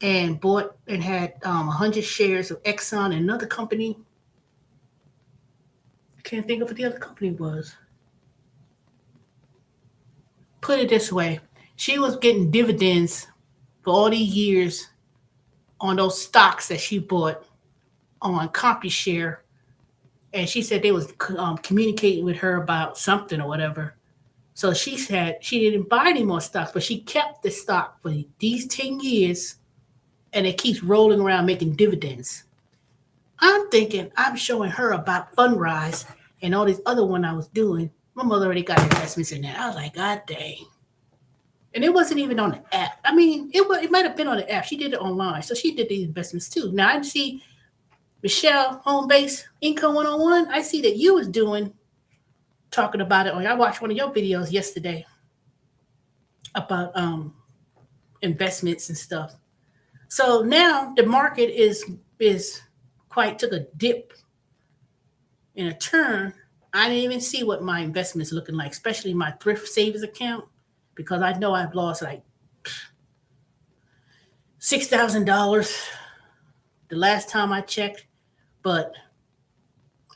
and bought and had 100 shares of Exxon and another company. I can't think of what the other company was. Put it this way. She was getting dividends for all these years on those stocks that she bought on CompuShare. And she said they was communicating with her about something or whatever. So she said she didn't buy any more stocks, but she kept the stock for these 10 years and it keeps rolling around making dividends. I'm thinking I'm showing her about Fundrise and all this other one I was doing. My mother already got investments in that. I was like, God dang. And it wasn't even on the app. I mean, it might have been on the app. She did it online. So she did the investments too. Now I see Michelle Homebase Income 101. I see that you was talking about it. I watched one of your videos yesterday about investments and stuff. So now the market is took a dip in a turn. I didn't even see what my investments looking like, especially my thrift savings account, because I know I've lost like $6,000 the last time I checked. But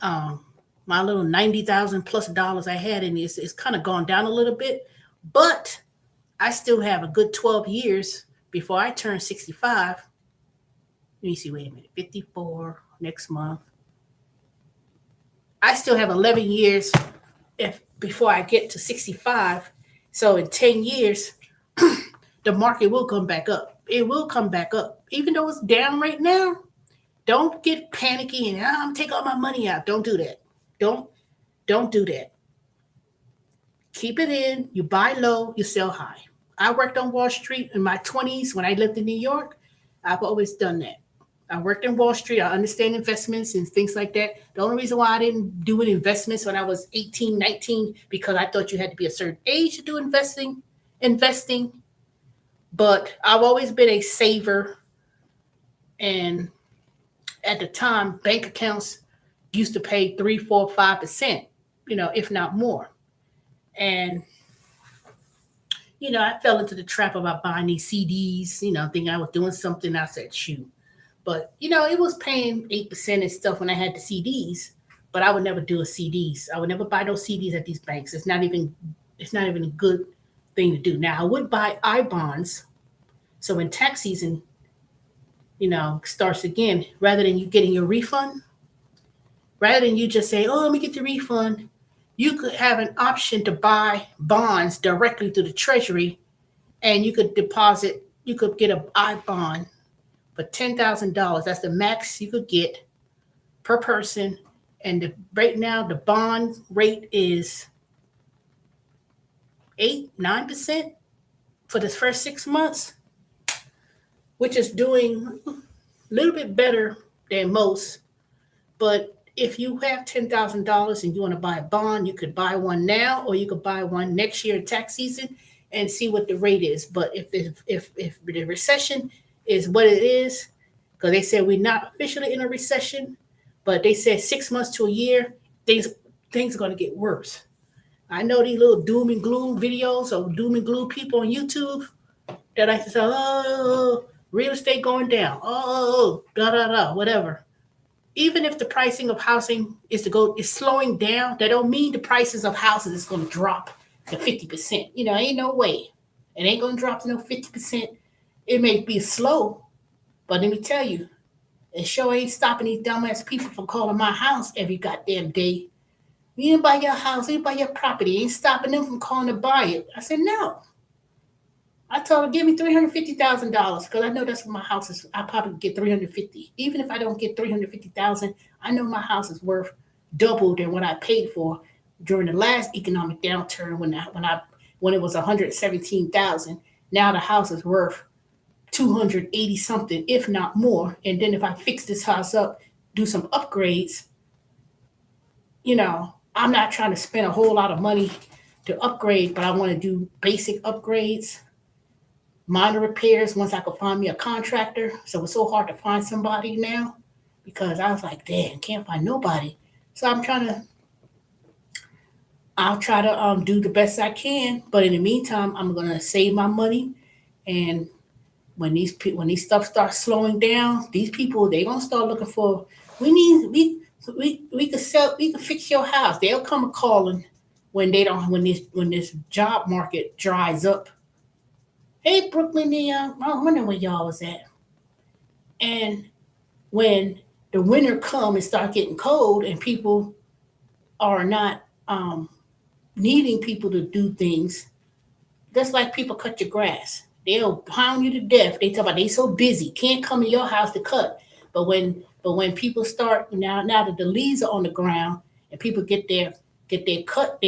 my little 90,000 plus dollars I had in this is kind of gone down a little bit, but I still have a good 12 years before I turn 65. Let me see, wait a minute, 54 next month. I still have 11 years before I get to 65. So in 10 years, the market will come back up. It will come back up. Even though it's down right now, don't get panicky and I'm take all my money out. Don't do that. Don't do that. Keep it in. You buy low, you sell high. I worked on Wall Street in my 20s when I lived in New York. I've always done that. I worked in Wall Street. I understand investments and things like that. The only reason why I didn't do any investments when I was 18, 19, because I thought you had to be a certain age to do investing. But I've always been a saver. And at the time, bank accounts used to pay 3, 4, 5%, if not more. And I fell into the trap about buying these CDs, thinking I was doing something. I said, shoot. But, it was paying 8% and stuff when I had the CDs, but I would never do a CDs. I would never buy those CDs at these banks. It's not even a good thing to do. Now, I would buy I bonds. So when tax season, starts again, rather than you getting your refund, rather than you just say, oh, let me get the refund, you could have an option to buy bonds directly through the Treasury, and you could get an I bond for $10,000. That's the max you could get per person. And right now, the bond rate is 8-9% for this first 6 months, which is doing a little bit better than most. But if you have $10,000 and you want to buy a bond, you could buy one now, or you could buy one next year tax season and see what the rate is. But if the recession is what it is, because they said we're not officially in a recession, but they said 6 months to a year, things are going to get worse. I know these little doom and gloom videos of doom and gloom people on YouTube that like to say, oh, real estate going down, oh, da da da, whatever. Even if the pricing of housing is slowing down, that don't mean the prices of houses is going to drop to 50%. Ain't no way. It ain't going to drop to no 50%. It may be slow, but let me tell you, it sure ain't stopping these dumbass people from calling my house every goddamn day. You didn't buy your house, you didn't buy your property. It ain't stopping them from calling to buy it. I said, no. I told her, give me $350,000 because I know that's what my house is. I probably get $350,000. Even if I don't get $350,000, I know my house is worth double than what I paid for during the last economic downturn when it was $117,000. Now the house is worth 280 something, if not more. And then if I fix this house up, do some upgrades, I'm not trying to spend a whole lot of money to upgrade, but I want to do basic upgrades, minor repairs once I could find me a contractor. So it's so hard to find somebody now because I was like, damn, can't find nobody. So I'll try to do the best I can. But in the meantime, I'm going to save my money. And when these stuff starts slowing down, these people, they going to start looking for, we could fix your house. They'll come calling when this job market dries up. Hey, Brooklyn, I wonder where y'all was at. And when the winter come and start getting cold and people are not needing people to do things, just like people cut your grass. They'll pound you to death. They talk about they so busy, can't come in your house to cut. But when people start now that the leaves are on the ground and people get their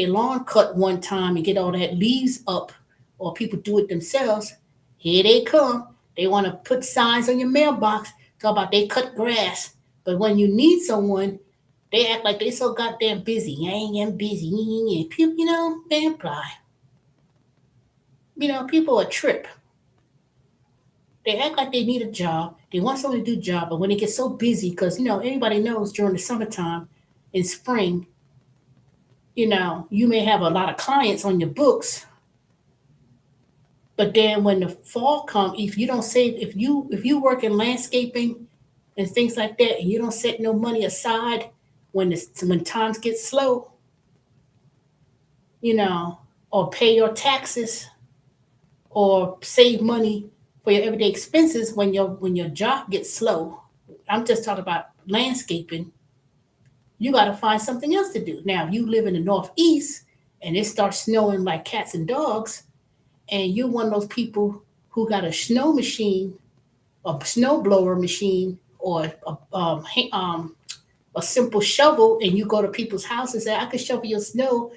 lawn cut one time and get all that leaves up, or people do it themselves, here they come. They want to put signs on your mailbox, talk about they cut grass. But when you need someone, they act like they so goddamn busy. I ain't busy. People, they apply. People are trip. They act like they need a job. They want someone to do a job, but when they get so busy, because everybody knows during the summertime, in spring, you may have a lot of clients on your books, but then when the fall comes, if you don't save, if you work in landscaping and things like that, and you don't set no money aside when times get slow, or pay your taxes, or save money for your everyday expenses when your job gets slow. I'm just talking about landscaping. You got to find something else to do. Now, if you live in the Northeast and it starts snowing like cats and dogs, and you're one of those people who got a snow machine, a snow blower machine, or a simple shovel, and you go to people's houses and say, I could shovel your snow,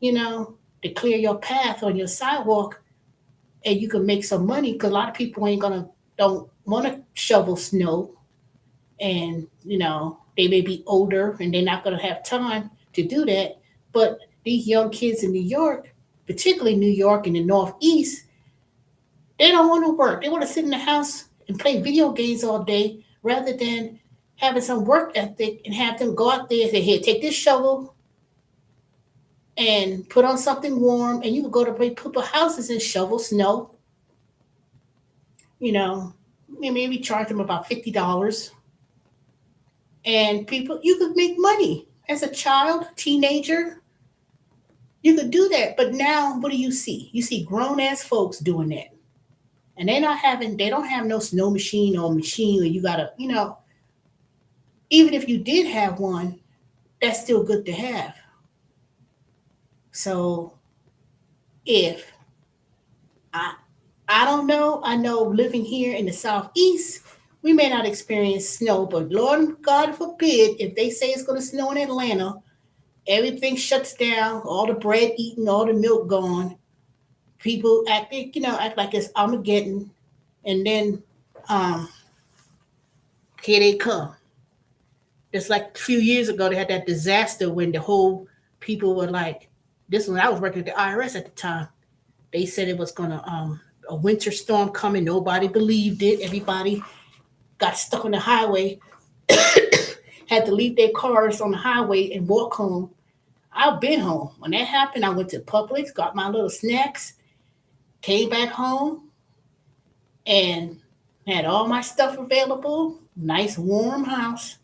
to clear your path on your sidewalk, and you can make some money because a lot of people don't want to shovel snow, and they may be older and they're not gonna have time to do that. But these young kids in New York, particularly New York and the Northeast, they don't want to work. They want to sit in the house and play video games all day rather than having some work ethic and have them go out there and say, "Here, take this shovel and put on something warm, and you can go to people houses and shovel snow." You know, maybe charge them about $50, and people, you could make money as a child, teenager. You could do that, but now what do you see? You see grown ass folks doing that, and they don't have no snow machine or machine where you gotta, even if you did have one, that's still good to have. So if I I don't know, I know living here in the southeast, we may not experience snow, but Lord God forbid if they say it's gonna snow in Atlanta, everything shuts down, all the bread eaten, all the milk gone. People act like it's Armageddon, and then um, here they come. Just like a few years ago, they had that disaster when the whole people were like, this one I was working at the IRS at the time. They said it was gonna a winter storm coming. Nobody believed it. Everybody got stuck on the highway, had to leave their cars on the highway and walk home. I've been home. When that happened, I went to Publix, got my little snacks, came back home, and had all my stuff available. Nice warm house,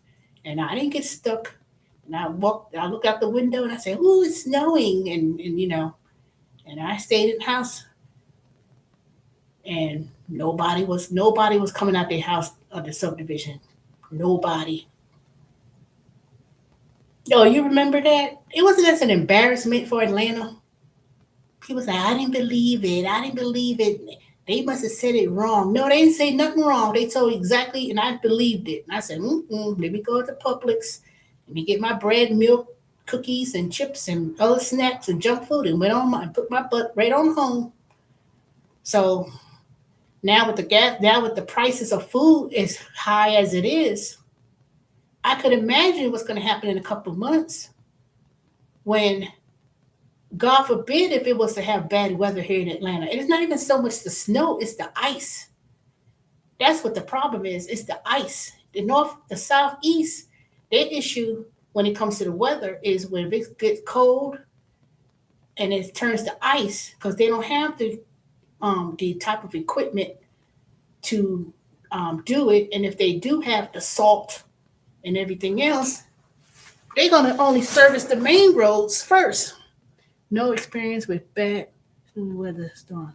and I didn't get stuck. And I looked out the window and I said, "Ooh, it's snowing," and I stayed in the house, and nobody was coming out their house of the subdivision. Nobody. Oh, you remember that? It wasn't as an embarrassment for Atlanta. People say, "I didn't believe it. I didn't believe it. They must have said it wrong." No, they didn't say nothing wrong. They told exactly, and I believed it. And I said, let me go to Publix. Let me get my bread, milk, cookies, and chips, and other snacks and junk food, and put my butt right on home. So now with the prices of food as high as it is, I could imagine what's going to happen in a couple of months when, God forbid, if it was to have bad weather here in Atlanta. It's not even so much the snow, it's the ice. That's what the problem is. It's the ice. The southeast, their issue when it comes to the weather is when it gets cold and it turns to ice because they don't have the type of equipment to do it. And if they do have the salt and everything else, they're gonna only service the main roads first. No experience with bad weather storm.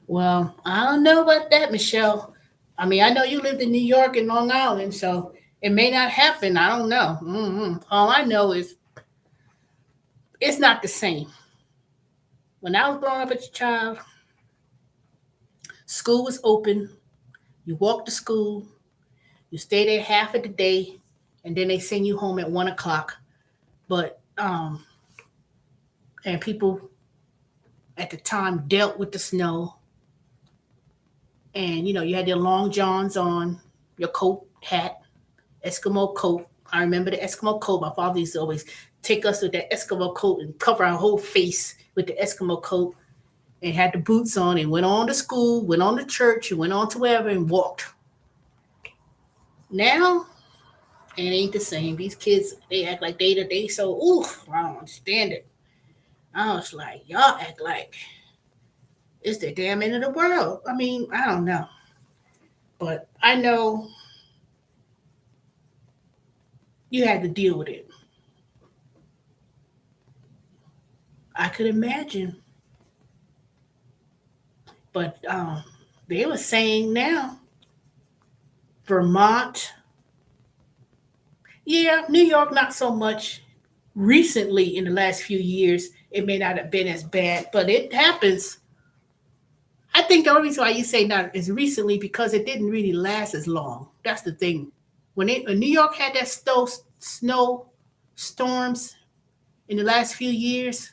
Well, I don't know about that, Michelle. I mean, I know you lived in New York and Long Island, so it may not happen. I don't know. All I know is it's not the same. When I was growing up as a child, school was open. You walked to school, you stay there half of the day, and then they send you home at 1 o'clock. But and people at the time dealt with the snow, and you had your long johns on, your coat, hat, Eskimo coat. I remember the Eskimo coat. My father used to always take us with that Eskimo coat and cover our whole face with the Eskimo coat, and had the boots on, and went on to school, went on to church, and went on to wherever and walked. Now it ain't the same. These kids, they act like they so I don't understand it. I was like, y'all act like it's the damn end of the world. I mean, I don't know. But I know you had to deal with it. I could imagine. But they were saying now, Vermont, yeah, New York, not so much. Recently, in the last few years, it may not have been as bad, but it happens. I think the only reason why you say not is recently because it didn't really last as long. That's the thing. When New York had that snow storms in the last few years,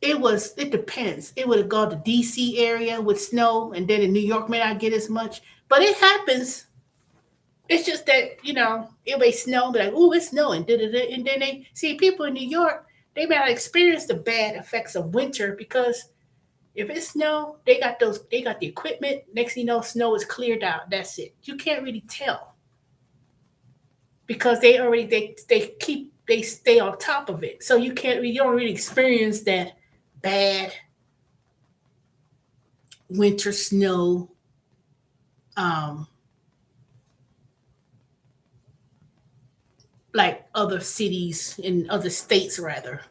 it depends. It would have gone to DC area with snow, and then in New York may not get as much. But it happens. It's just that, it may snow, be like, oh, it's snowing, and then they see people in New York, they may not experience the bad effects of winter because if it's snow, they got the equipment. Next thing you know, snow is cleared out. That's it. You can't really tell because they stay on top of it. So you don't really experience that bad winter snow um like other cities in other states rather.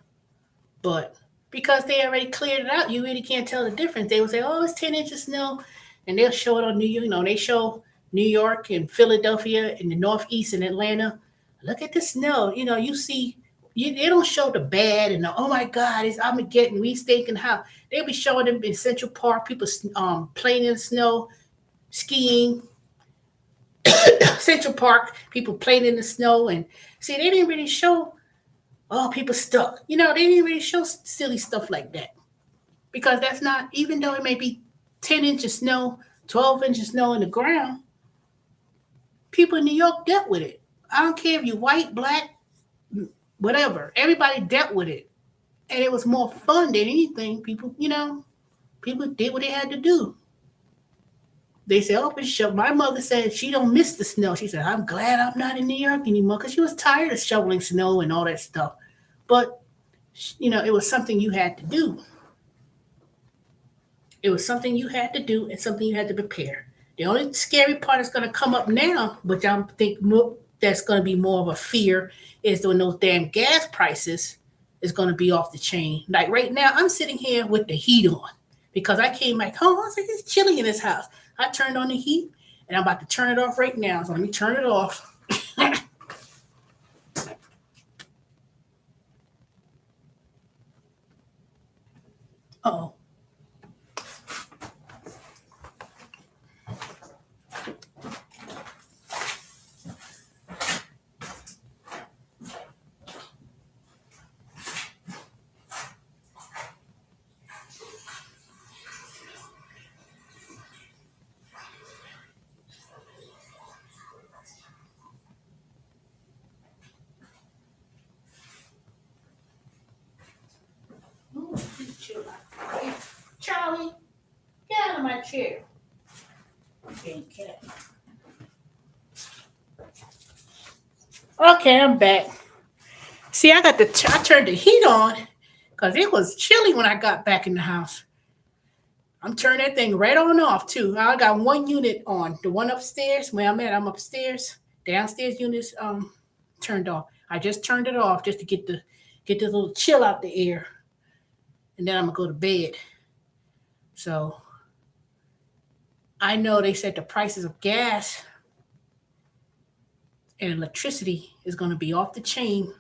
But because they already cleared it out, you really can't tell the difference. They will say, "Oh, it's 10 inches of snow," and they'll show it on New York. They show New York and Philadelphia and the Northeast and Atlanta. Look at the snow. You see, they don't show the bad and the, oh my God, I'm getting we stinking how they'll be showing them in Central Park, people playing in the snow, skiing. Central Park, people playing in the snow, and see, they didn't really show people stuck. They didn't really show silly stuff like that because that's not, even though it may be 10 inches snow, 12 inches snow in the ground, people in New York dealt with it. I don't care if you're white, black, whatever. Everybody dealt with it. And it was more fun than anything. People did what they had to do. They said, oh, it's shovel. My mother said she don't miss the snow. She said, I'm glad I'm not in New York anymore because she was tired of shoveling snow and all that stuff. But, it was something you had to do. It was something you had to do and something you had to prepare. The only scary part that's going to come up now, which I think that's going to be more of a fear, is when those damn gas prices is going to be off the chain. Like right now, I'm sitting here with the heat on because I came back home. I was like, it's chilly in this house. I turned on the heat and I'm about to turn it off right now. So let me turn it off. Oh. Charlie, get out of my chair. Okay, cat. Okay, I'm back. See, I turned the heat on because it was chilly when I got back in the house. I'm turning that thing right on off too. I got one unit on. The one upstairs, where I'm upstairs. Downstairs units turned off. I just turned it off just to get the little chill out the air. And then I'm gonna go to bed. So I know they said the prices of gas and electricity is gonna be off the chain.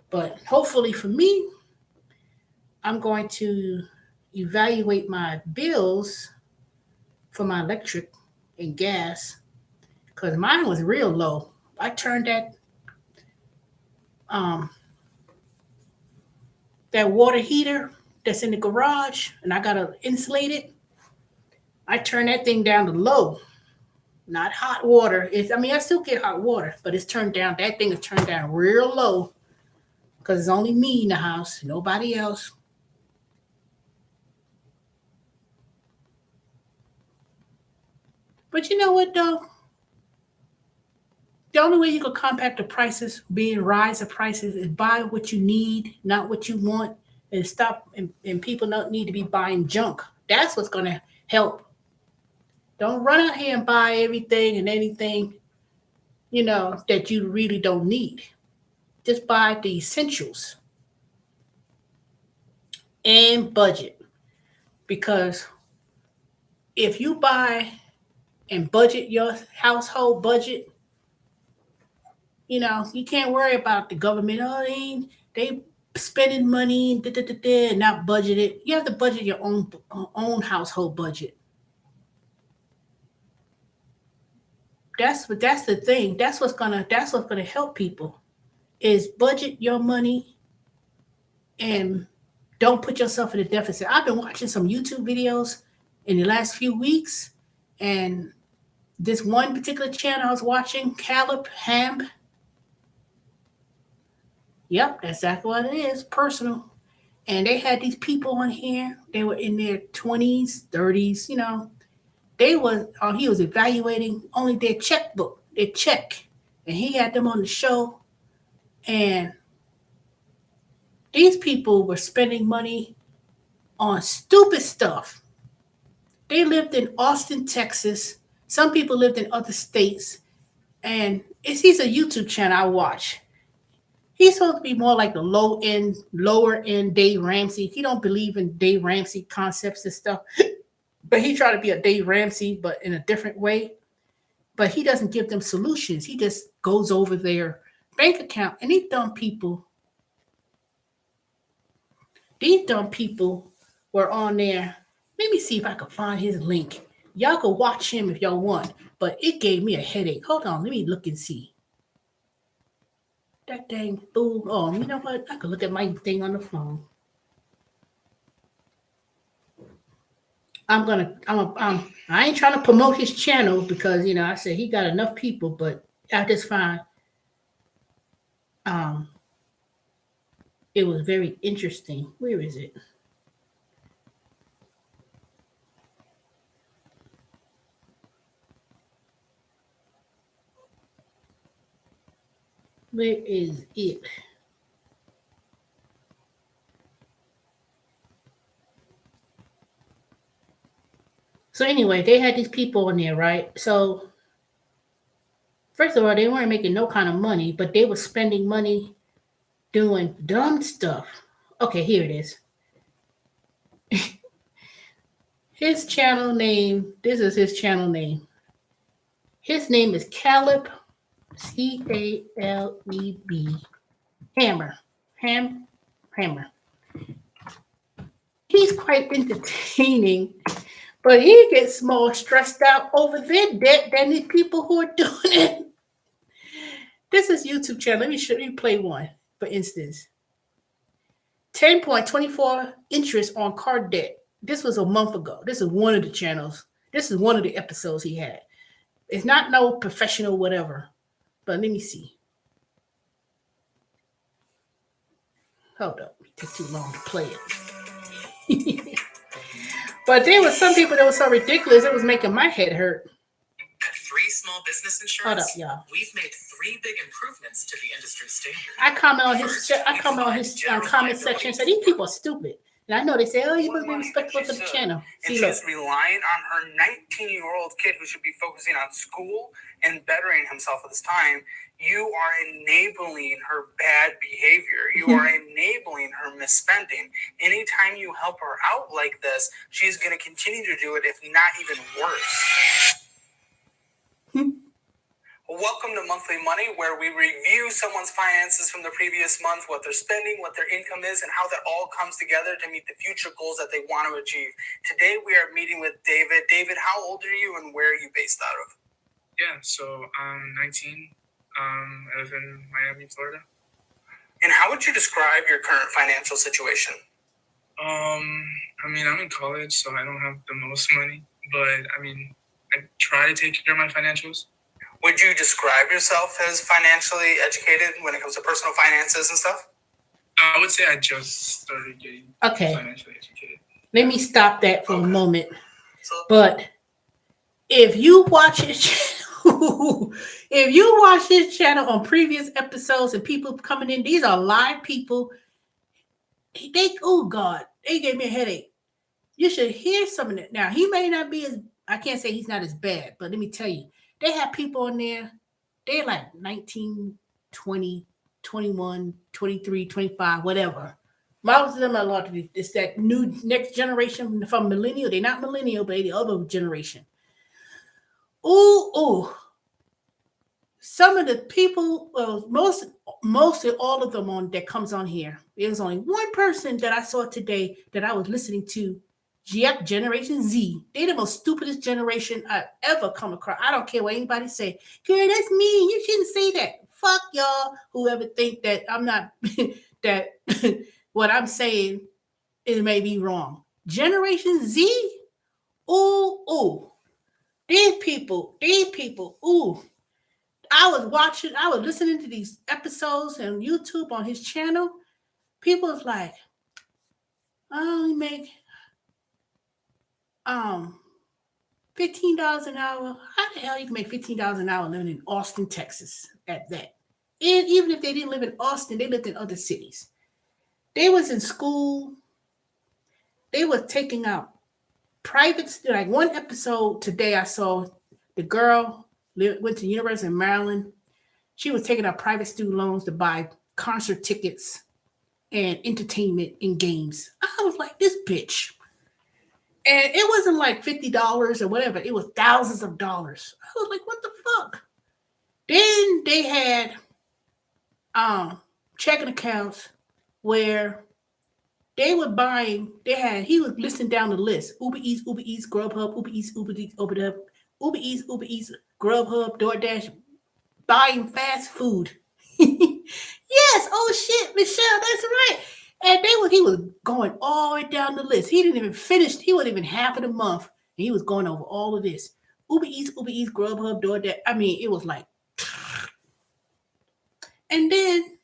But hopefully for me, I'm going to evaluate my bills for my electric and gas because mine was real low. I turned um that water heater that's in the garage and I gotta insulate it. I turned that thing down to low, not hot water. I still get hot water, but it's turned down. That thing is turned down real low because it's only me in the house, nobody else. But you know what though? The only way you can combat the prices, being rise of prices, is buy what you need, not what you want, and stop. And people don't need to be buying junk. That's what's going to help. Don't run out here and buy everything and anything, that you really don't need. Just buy the essentials and budget. Because if you buy and budget your household budget, you can't worry about the government. Oh, they spending money da, da, da, da, and not budgeted. You have to budget your own household budget. that's the thing. That's what's gonna help people is budget your money and don't put yourself in a deficit. I've been watching some YouTube videos in the last few weeks, and this one particular channel I was watching, Caleb Ham. Yep, that's exactly what it is. Personal. And they had these people on here. They were in their 20s, 30s, They was he was evaluating only their checkbook, their check. And he had them on the show. And these people were spending money on stupid stuff. They lived in Austin, Texas. Some people lived in other states. And he's a YouTube channel I watch. He's supposed to be more like the lower end Dave Ramsey. He don't believe in Dave Ramsey concepts and stuff, but he tried to be a Dave Ramsey, but in a different way. But he doesn't give them solutions. He just goes over their bank account. And these dumb people were on there. Let me see if I can find his link. Y'all can watch him if y'all want, but it gave me a headache. Hold on, let me look and see. That dang fool. Oh, you know what? I could look at my thing on the phone. I ain't trying to promote his channel because, I said he got enough people, but I just find it was very interesting. Where is it? Where is it? So anyway, they had these people in there, right? So first of all, they weren't making no kind of money, but they were spending money doing dumb stuff. Okay, here it is. His channel name, this is his channel name. His name is Caleb, Caleb, Hammer. Hammer. He's quite entertaining, but he gets more stressed out over their debt than the people who are doing it. This is YouTube channel. Let me play one, for instance. 10.24 interest on car debt. This was a month ago. This is one of the channels. This is one of the episodes he had. It's not no professional whatever. But let me see. Hold up. It took too long to play it. But there was some people that was so ridiculous, it was making my head hurt. At Free Small Business Hold Insurance, up, y'all. we've made 3 big improvements to the industry standard. I comment on his comment section and said, these people are stupid. And I know they say, oh, you must be respectful for the channel. And she's relying on her 19-year-old kid who should be focusing on school and bettering himself at this time. You are enabling her bad behavior. You are enabling her misspending. Anytime you help her out like this, she's going to continue to do it, if not even worse. Welcome to Monthly Money, where we review someone's finances from the previous month, what they're spending, what their income is, and how that all comes together to meet the future goals that they want to achieve. Today, we are meeting with David. David, how old are you and where are you based out of? Yeah, so I'm 19. I live in Miami, Florida. And how would you describe your current financial situation? I'm in college, so I don't have the most money, but I try to take care of my financials. Would you describe yourself as financially educated when it comes to personal finances and stuff? I would say I just started getting financially educated. Let me stop that for a moment. But if you watch his channel on previous episodes and people coming in, these are live people. They gave me a headache. You should hear some of it. Now, he may not be I can't say he's not as bad, but let me tell you, they have people in there, they're like 19, 20, 21, 23, 25, whatever. Most of them are a lot of it's that new next generation from millennial. They're not millennial, but they're the other generation. Ooh. Some of the people, well, mostly all of them that comes on here. There's only one person that I saw today that I was listening to Generation Z. They the most stupidest generation I ever come across. I don't care what anybody say. Girl, that's me. You shouldn't say that. Fuck y'all. Whoever think that I'm not that what I'm saying it may be wrong. Generation Z. Ooh, ooh. These people. Ooh. I was listening to these episodes on YouTube on his channel. People was like, I only make $15 an hour. How the hell you can make $15 an hour living in Austin, Texas at that? And even if they didn't live in Austin, they lived in other cities. They was in school. They were taking out private, like one episode today I saw the girl went to the University of Maryland. She was taking out private student loans to buy concert tickets and entertainment and games. I was like, this bitch. And it wasn't like $50 or whatever. It was thousands of dollars. I was like, what the fuck? Then they had checking accounts where they were buying, he was listing down the list. Uber Eats, Grubhub, Uber Eats, Grubhub, DoorDash, buying fast food. Yes, oh shit, Michelle, that's right. And he was going all the way down the list. He didn't even finish, he wasn't even half of the month. And he was going over all of this. Uber Eats, Grubhub, DoorDash. I mean, it was like, and then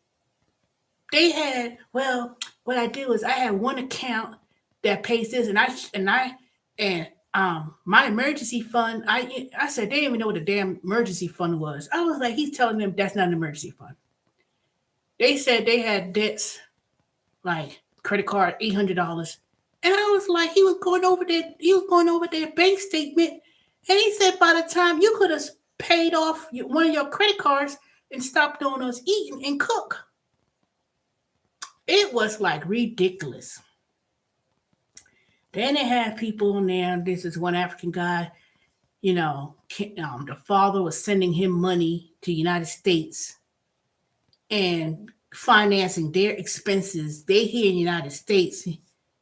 they had, well, what I do is I had one account that pays this, and my emergency fund. I said they didn't even know what the damn emergency fund was. I was like, he's telling them that's not an emergency fund. They said they had debts, like credit card, $800, and I was like, he was going over their bank statement, and he said by the time you could have paid off one of your credit cards and stopped doing us eating and cook. It was like ridiculous. Then they had people in there. This is one African guy, the father was sending him money to the United States and financing their expenses. They here in the United States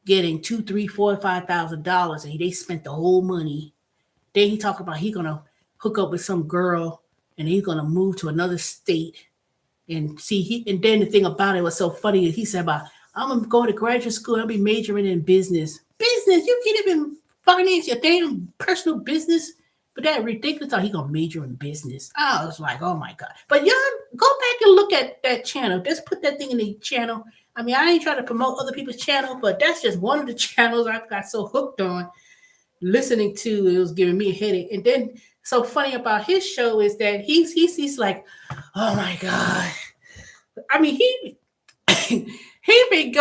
getting $2,000, $3,000, $4,000, $5,000, and they spent the whole money. Then he talked about he gonna hook up with some girl and he's gonna move to another state. And see, and then the thing about it was so funny. He said about, I'm going to go to graduate school. I'll be majoring in business. Business? You can't even finance your damn personal business. But that ridiculous thought he going to major in business. I was like, oh my God. But y'all go back and look at that channel. Just put that thing in the channel. I mean, I ain't trying to promote other people's channel, but that's just one of the channels I got so hooked on listening to. It was giving me a headache. And then so funny about his show is that he's like, oh my God. I mean, he be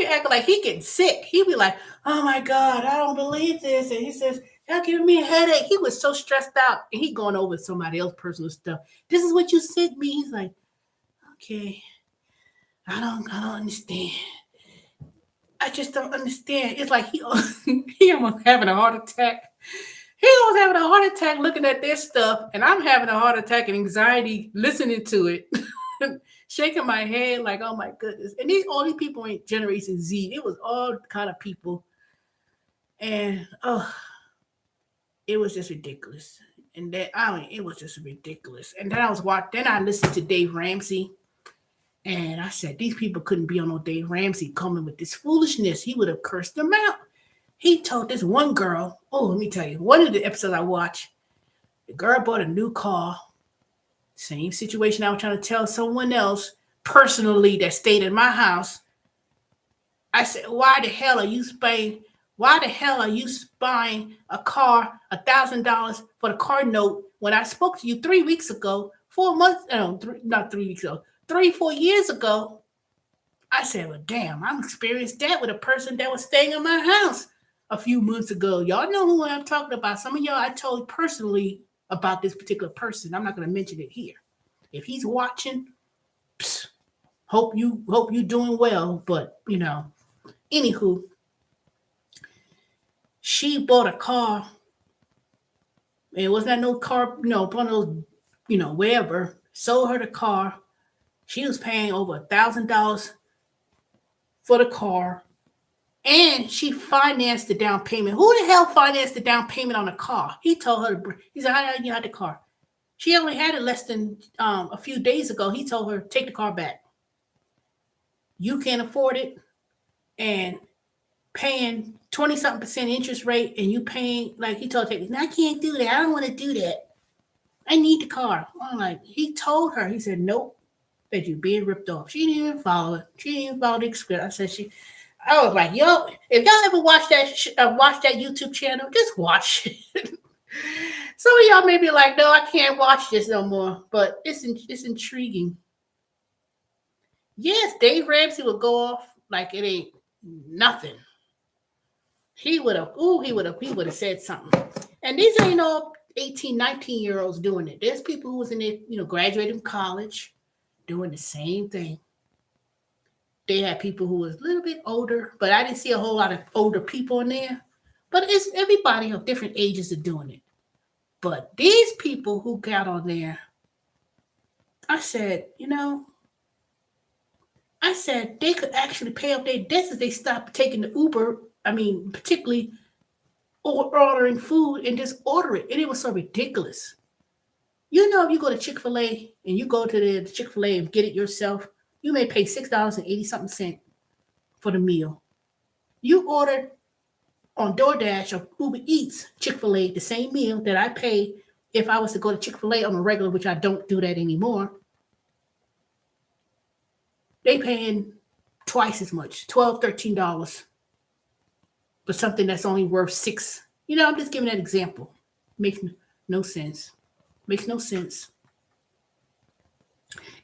acting like he getting sick. He be like, oh my God, I don't believe this. And he says, y'all giving me a headache. He was so stressed out. And he going over somebody else's personal stuff. This is what you sent me. He's like, okay, I don't understand. I just don't understand. It's like he almost having a heart attack. He was having a heart attack looking at this stuff, and I'm having a heart attack and anxiety listening to it, shaking my head like, oh my goodness. And all these people ain't Generation Z. It was all kind of people. And it was just ridiculous. And it was just ridiculous. And then I listened to Dave Ramsey. And I said, these people couldn't be on no Dave Ramsey coming with this foolishness. He would have cursed them out. He told this one girl, let me tell you, one of the episodes I watched, the girl bought a new car. Same situation I was trying to tell someone else personally that stayed in my house. I said, why the hell are you buying a car, $1,000 for the car note when I spoke to you 3 weeks ago, 4 months, not 3 weeks ago, 3-4 years ago? I said, well, damn, I'm experienced that with a person that was staying in my house a few months ago. Y'all know who I'm talking about. Some of y'all I told personally about this particular person. I'm not going to mention it here. If he's watching, hope you doing well. But anywho, she bought a car. And it was not no car, one of those, wherever. Sold her the car. She was paying over $1,000 for the car. And she financed the down payment. Who the hell financed the down payment on a car? He told her, he said, how you had the car? She only had it less than a few days ago. He told her, take the car back. You can't afford it. And paying 20-something% interest rate, and you paying, like he told her, I can't do that. I don't want to do that. I need the car. I'm like, he told her, he said, nope, that you're being ripped off. She didn't even follow it. She didn't even follow the script. I was like, yo, if y'all ever watch that YouTube channel, just watch it. Some of y'all may be like, no, I can't watch this no more, but it's intriguing. Yes, Dave Ramsey would go off like it ain't nothing. He would have said something. And these ain't no 18, 19-year-olds doing it. There's people who was in it, graduating from college, doing the same thing. They had people who was a little bit older, but I didn't see a whole lot of older people in there. But it's everybody of different ages are doing it. But these people who got on there, I said they could actually pay off their debts if they stopped taking the Uber. I mean, particularly ordering food and just order it. And it was so ridiculous. If you go to Chick-fil-A and you go to the Chick-fil-A and get it yourself, you may pay $6.80-something for the meal. You order on DoorDash or Uber Eats Chick-fil-A the same meal that I pay if I was to go to Chick-fil-A on a regular, which I don't do that anymore. They paying twice as much, $12, $13 for something that's only worth $6. I'm just giving that example. Makes no sense. Makes no sense.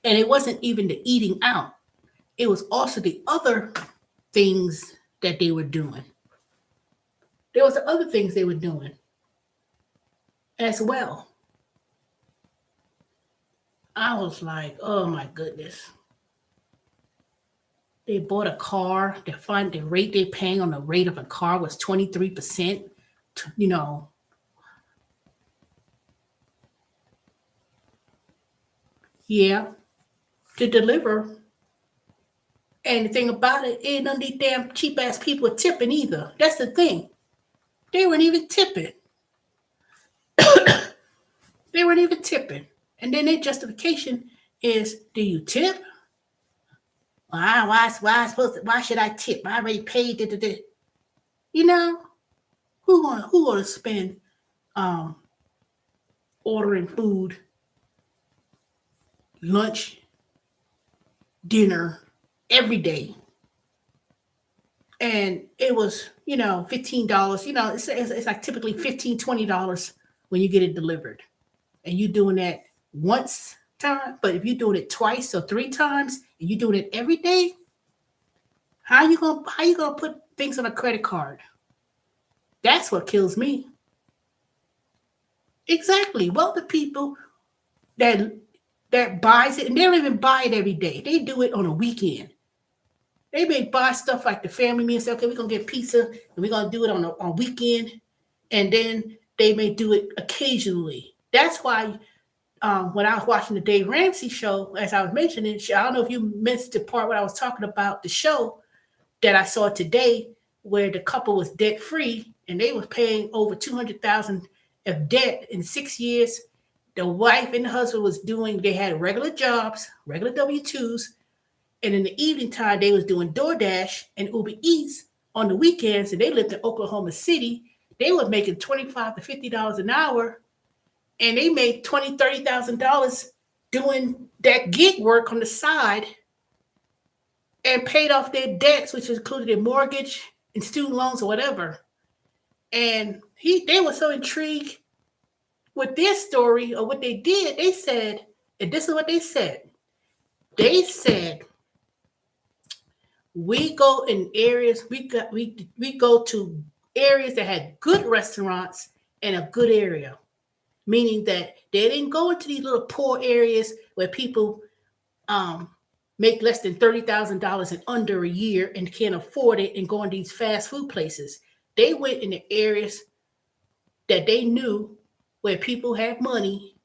And it wasn't even the eating out. It was also the other things that they were doing. There was the other things they were doing as well. I was like, oh my goodness. They bought a car. The rate they're paying on the rate of a car was 23%. Yeah, to deliver. And the thing about it, ain't none of these damn cheap ass people tipping either. That's the thing. They weren't even tipping. They weren't even tipping. And then their justification is, do you tip? Why should I tip? I already paid. Who gonna spend ordering food, lunch, dinner every day? And it was, $15. It's like typically $15, $20 when you get it delivered. And you're doing that once time, but if you're doing it twice or 3 times and you're doing it every day, how you gonna put things on a credit card? That's what kills me. Exactly. Well, the people that buys it, and they don't even buy it every day. They do it on a weekend. They may buy stuff like the family meal and say, okay, we're gonna get pizza and we're gonna do it on a weekend, and then they may do it occasionally. That's why when I was watching the Dave Ramsey show, as I was mentioning, I don't know if you missed the part where I was talking about the show that I saw today, where the couple was debt free and they was paying over $200,000 of debt in 6 years. The wife and the husband they had regular jobs, regular W-2s, and in the evening time they was doing DoorDash and Uber Eats on the weekends, and they lived in Oklahoma City. They were making $25 to $50 an hour. And they made $20,000, $30,000 doing that gig work on the side and paid off their debts, which included their mortgage and student loans or whatever. And they were so intrigued with their story or what they did. They said, and this is what they said. They said, we go in areas, we go to areas that had good restaurants and a good area. Meaning that they didn't go into these little poor areas where people make less than $30,000 in under a year and can't afford it and go in these fast food places. They went in the areas that they knew where people had money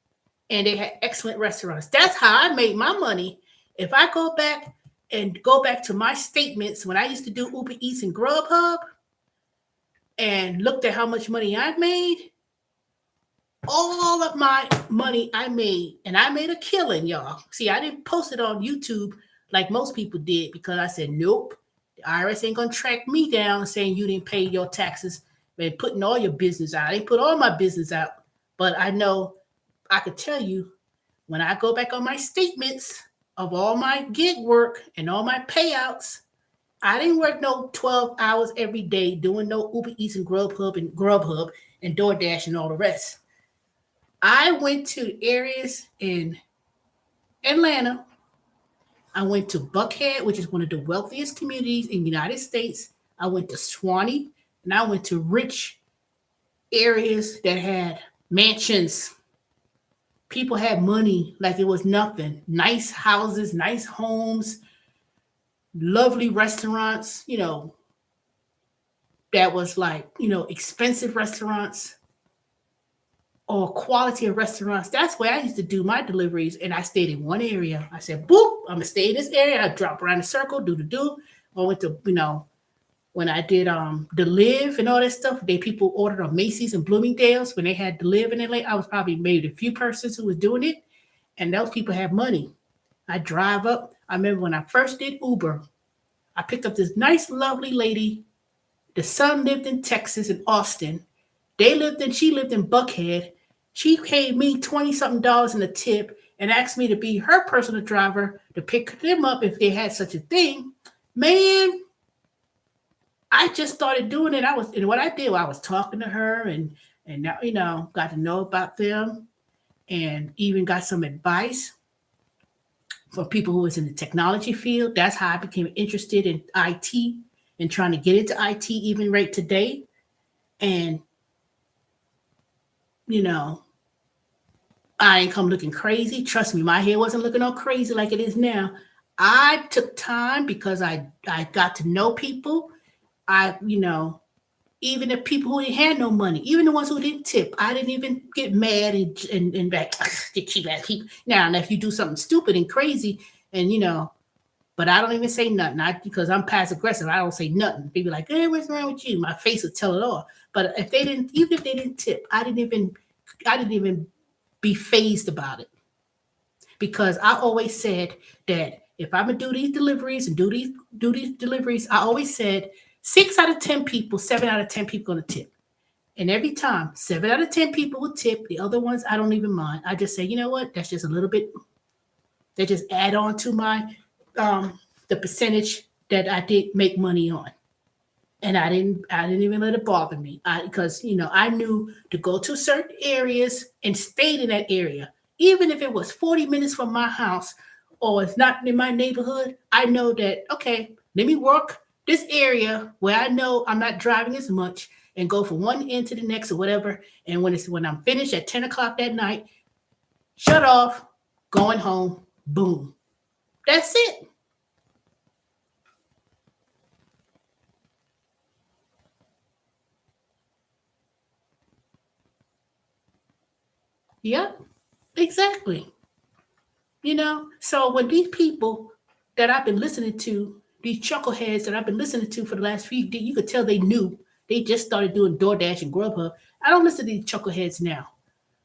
and they had excellent restaurants. That's how I made my money. If I go back and go back to my statements when I used to do Uber Eats and Grubhub and looked at how much money I made, all of my money I made, and I made a killing, y'all. See, I didn't post it on YouTube like most people did because I said, nope, the IRS ain't gonna track me down saying you didn't pay your taxes and putting all your business out. They put all my business out. But I know I could tell you when I go back on my statements of all my gig work and all my payouts, I didn't work no 12 hours every day doing no Uber Eats and Grubhub and DoorDash and all the rest. I went to areas in Atlanta. I went to Buckhead, which is one of the wealthiest communities in the United States. I went to Swanee, and I went to rich areas that had mansions. People had money like it was nothing. Nice houses, nice homes, lovely restaurants, that was like, expensive restaurants or quality of restaurants. That's where I used to do my deliveries. And I stayed in one area. I said, boop, I'm gonna stay in this area. I drop around the circle, do. I went to, when I did the Live and all that stuff, people ordered on Macy's and Bloomingdale's when they had the Live in LA. I was probably maybe a few persons who was doing it. And those people had money. I drive up. I remember when I first did Uber, I picked up this nice, lovely lady. The son lived in Texas, in Austin. She lived in Buckhead. She paid me $20-something in a tip and asked me to be her personal driver to pick them up if they had such a thing. Man, I just started doing it. And what I did, I was talking to her and now, got to know about them and even got some advice for people who was in the technology field. That's how I became interested in IT and trying to get into IT even right today. And, I ain't come looking crazy. Trust me, my hair wasn't looking all crazy like it is now. I took time because I got to know people. Even the people who didn't have no money, even the ones who didn't tip, I didn't even get mad and back. They cheap ass people. Now, if you do something stupid and crazy, and but I don't even say nothing. Because I'm passive aggressive, I don't say nothing. They be like, "Hey, what's wrong with you?" My face would tell it all. But even if they didn't tip, I didn't even be fazed about it, because I always said that if I'm gonna do these deliveries and do these deliveries, I always said 6 out of 10 people, 7 out of 10 people gonna tip. And every time 7 out of 10 people will tip, the other ones I don't even mind. I just say, you know what? That's just a little bit. They just add on to my the percentage that I did make money on. And I didn't even let it bother me. Because I knew to go to certain areas and stayed in that area. Even if it was 40 minutes from my house or it's not in my neighborhood, I know that, okay, let me work this area where I know I'm not driving as much and go from one end to the next or whatever. And when I'm finished at 10 o'clock that night, shut off, going home, boom. That's it. Yep, exactly. So when these people that I've been listening to, these chuckleheads that I've been listening to for the last few days, you could tell they knew. They just started doing DoorDash and Grubhub. I don't listen to these chuckleheads now.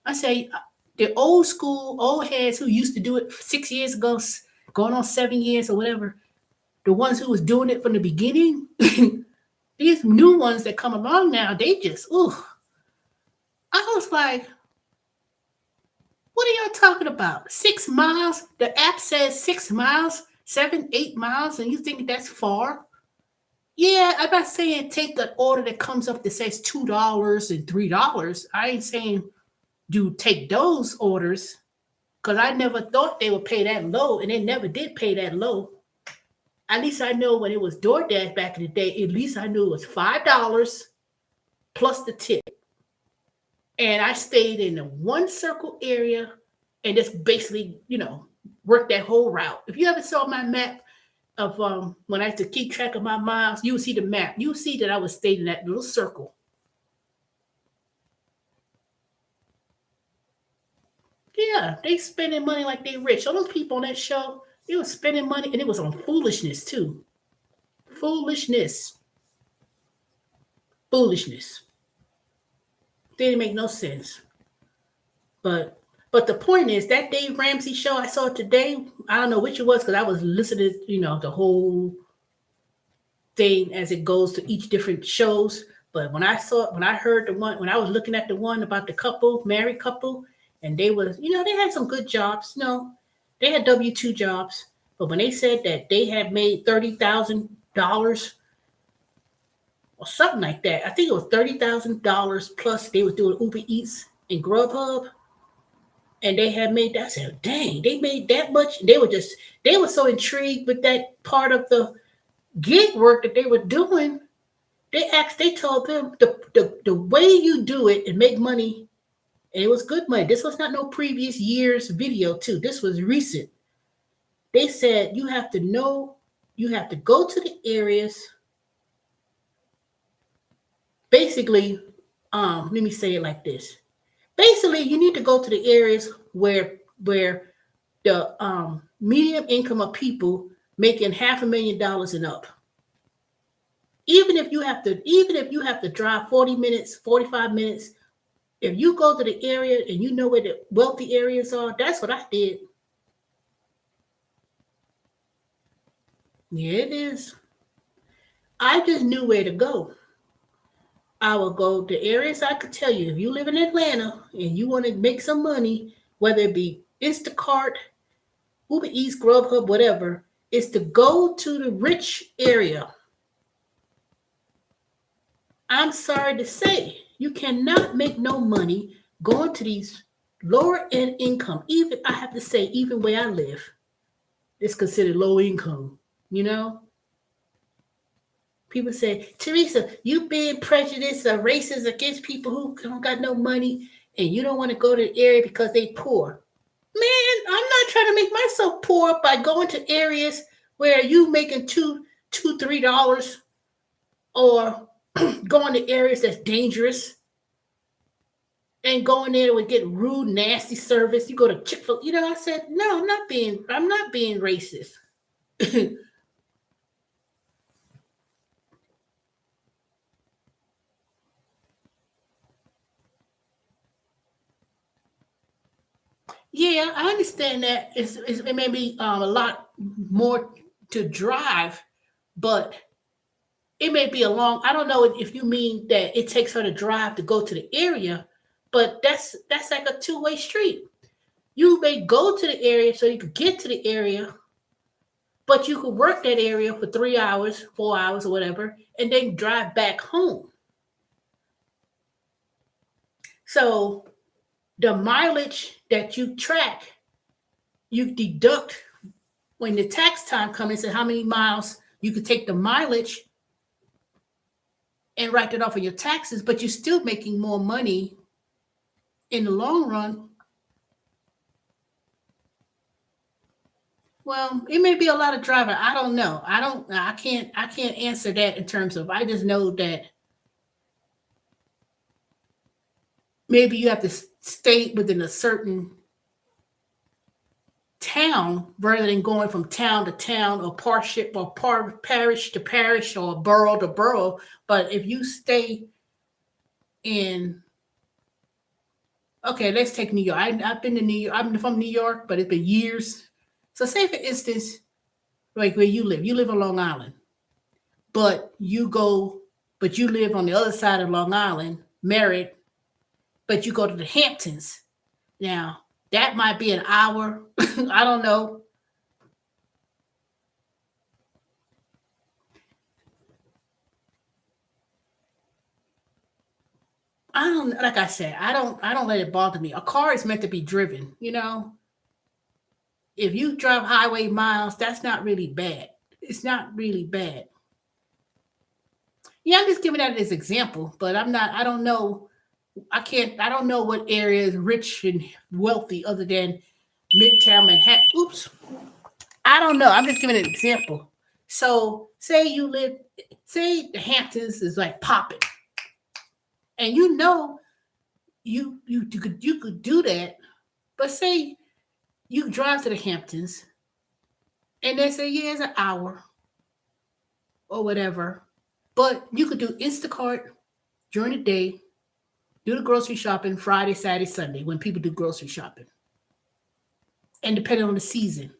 I say the old school, old heads who used to do it 6 years ago, going on 7 years or whatever, the ones who was doing it from the beginning, these new ones that come along now, they just, I was like, what are y'all talking about? 6 miles? The app says 6 miles, 7, 8 miles, and you think that's far? Yeah, I'm not saying take an order that comes up that says $2 and $3. I ain't saying do take those orders, because I never thought they would pay that low, and they never did pay that low. At least I know when it was DoorDash back in the day, at least I knew it was $5 plus the tip. And I stayed in the one circle area and just basically, worked that whole route. If you ever saw my map of when I had to keep track of my miles, you would see the map. You would see that I was staying in that little circle. Yeah, they spending money like they rich. All those people on that show, It was spending money, and it was on foolishness too. Foolishness. Foolishness. Didn't make no sense. But the point is that Dave Ramsey show I saw today, I don't know which it was because I was listening, the whole thing as it goes to each different shows. But when I heard the one, when I was looking at the one about the couple, married couple, and they was, they had some good jobs. They had W-2 jobs. But when they said that they had made $30,000 or something like that, I think it was $30,000 plus they was doing Uber Eats and Grubhub. And they had made that. I said, dang, they made that much. They were so intrigued with that part of the gig work that they were doing. They told them the way you do it and make money, and it was good money. This was not no previous year's video too. This was recent. They said you have to go to the areas. Basically, let me say it like this. Basically, you need to go to the areas where the medium income of people making $500,000 and up. Even if you have to drive 40 minutes, 45 minutes, if you go to the area and you know where the wealthy areas are, that's what I did. Yeah, it is. I just knew where to go. I will go to areas I could tell you. If you live in Atlanta and you want to make some money, whether it be Instacart, Uber Eats, Grubhub, whatever, is to go to the rich area. I'm sorry to say, you cannot make no money going to these lower end income. Even I have to say, even where I live, it's considered low income. People say, Teresa, you being prejudiced or racist against people who don't got no money and you don't want to go to the area because they poor. Man, I'm not trying to make myself poor by going to areas where you making $2-3 or going to areas that's dangerous and going there would get rude, nasty service. You go to Chick-fil-A. I said, no, I'm not being racist. Yeah, I understand that it may be a lot more to drive, but it may be I don't know if you mean that it takes her to drive to go to the area, but that's like a two-way street. You may go to the area so you could get to the area, but you could work that area for 3 hours, 4 hours, or whatever, and then drive back home. So the mileage that you track, you deduct when the tax time comes and how many miles you could take the mileage and write it off of your taxes, but you're still making more money in the long run. Well, it may be a lot of driving. I don't know. I can't answer that in terms of, I just know that maybe you have to stay within a certain town rather than going from town to town or parish to parish or borough to borough. But if you stay in, okay, let's take New York. I've been to New York. I'm from New York, but it's been years. So say, for instance, like where you live on Long Island, but you live on the other side of Long Island, married, but you go to the Hamptons. Now, that might be an hour. I don't know. Like I said, I don't let it bother me. A car is meant to be driven, If you drive highway miles, that's not really bad. It's not really bad. Yeah, I'm just giving that as an example, but I don't know. I don't know what area is rich and wealthy other than Midtown Manhattan. Oops. I don't know. I'm just giving an example. So say the Hamptons is like popping. And you could do that, but say you drive to the Hamptons And they say, yeah, it's an hour or whatever. But you could do Instacart during the day, do the grocery shopping Friday, Saturday, Sunday when people do grocery shopping. And depending on the season.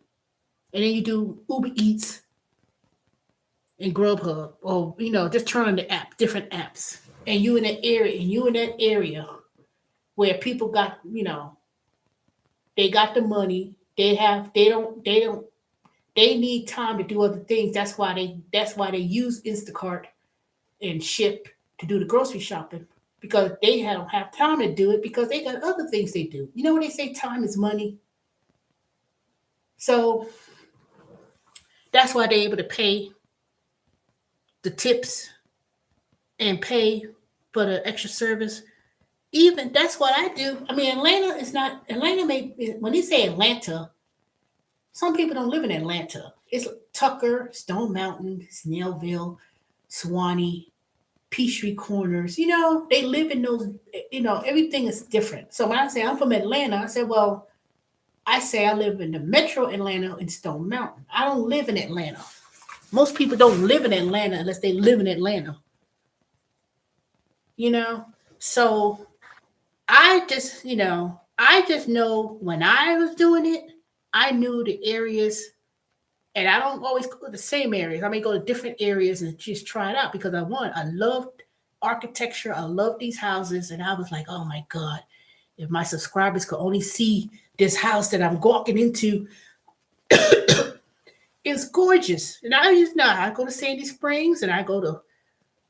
And then you do Uber Eats and Grubhub, or just turn on the app, different apps. And you in that area where people got, they got the money, they need time to do other things. That's why they use Instacart and Ship to do the grocery shopping, because they don't have time to do it because they got other things they do. You know when they say time is money? So that's why they're able to pay the tips and pay for the extra service. Even that's what I do. I mean, Atlanta when they say Atlanta, some people don't live in Atlanta. It's Tucker, Stone Mountain, Snellville, Swanee, Peachtree Corners. They live in those, everything is different. So when I say I'm from Atlanta, I say I live in the metro Atlanta in Stone Mountain. I don't live in Atlanta. Most people don't live in Atlanta unless they live in Atlanta. So I just know when I was doing it, I knew the areas, and I don't always go to the same areas. I may go to different areas and just try it out because I loved architecture. I love these houses. And I was like, oh my God, if my subscribers could only see this house that I'm walking into, it's gorgeous. And I go to Sandy Springs and I go to,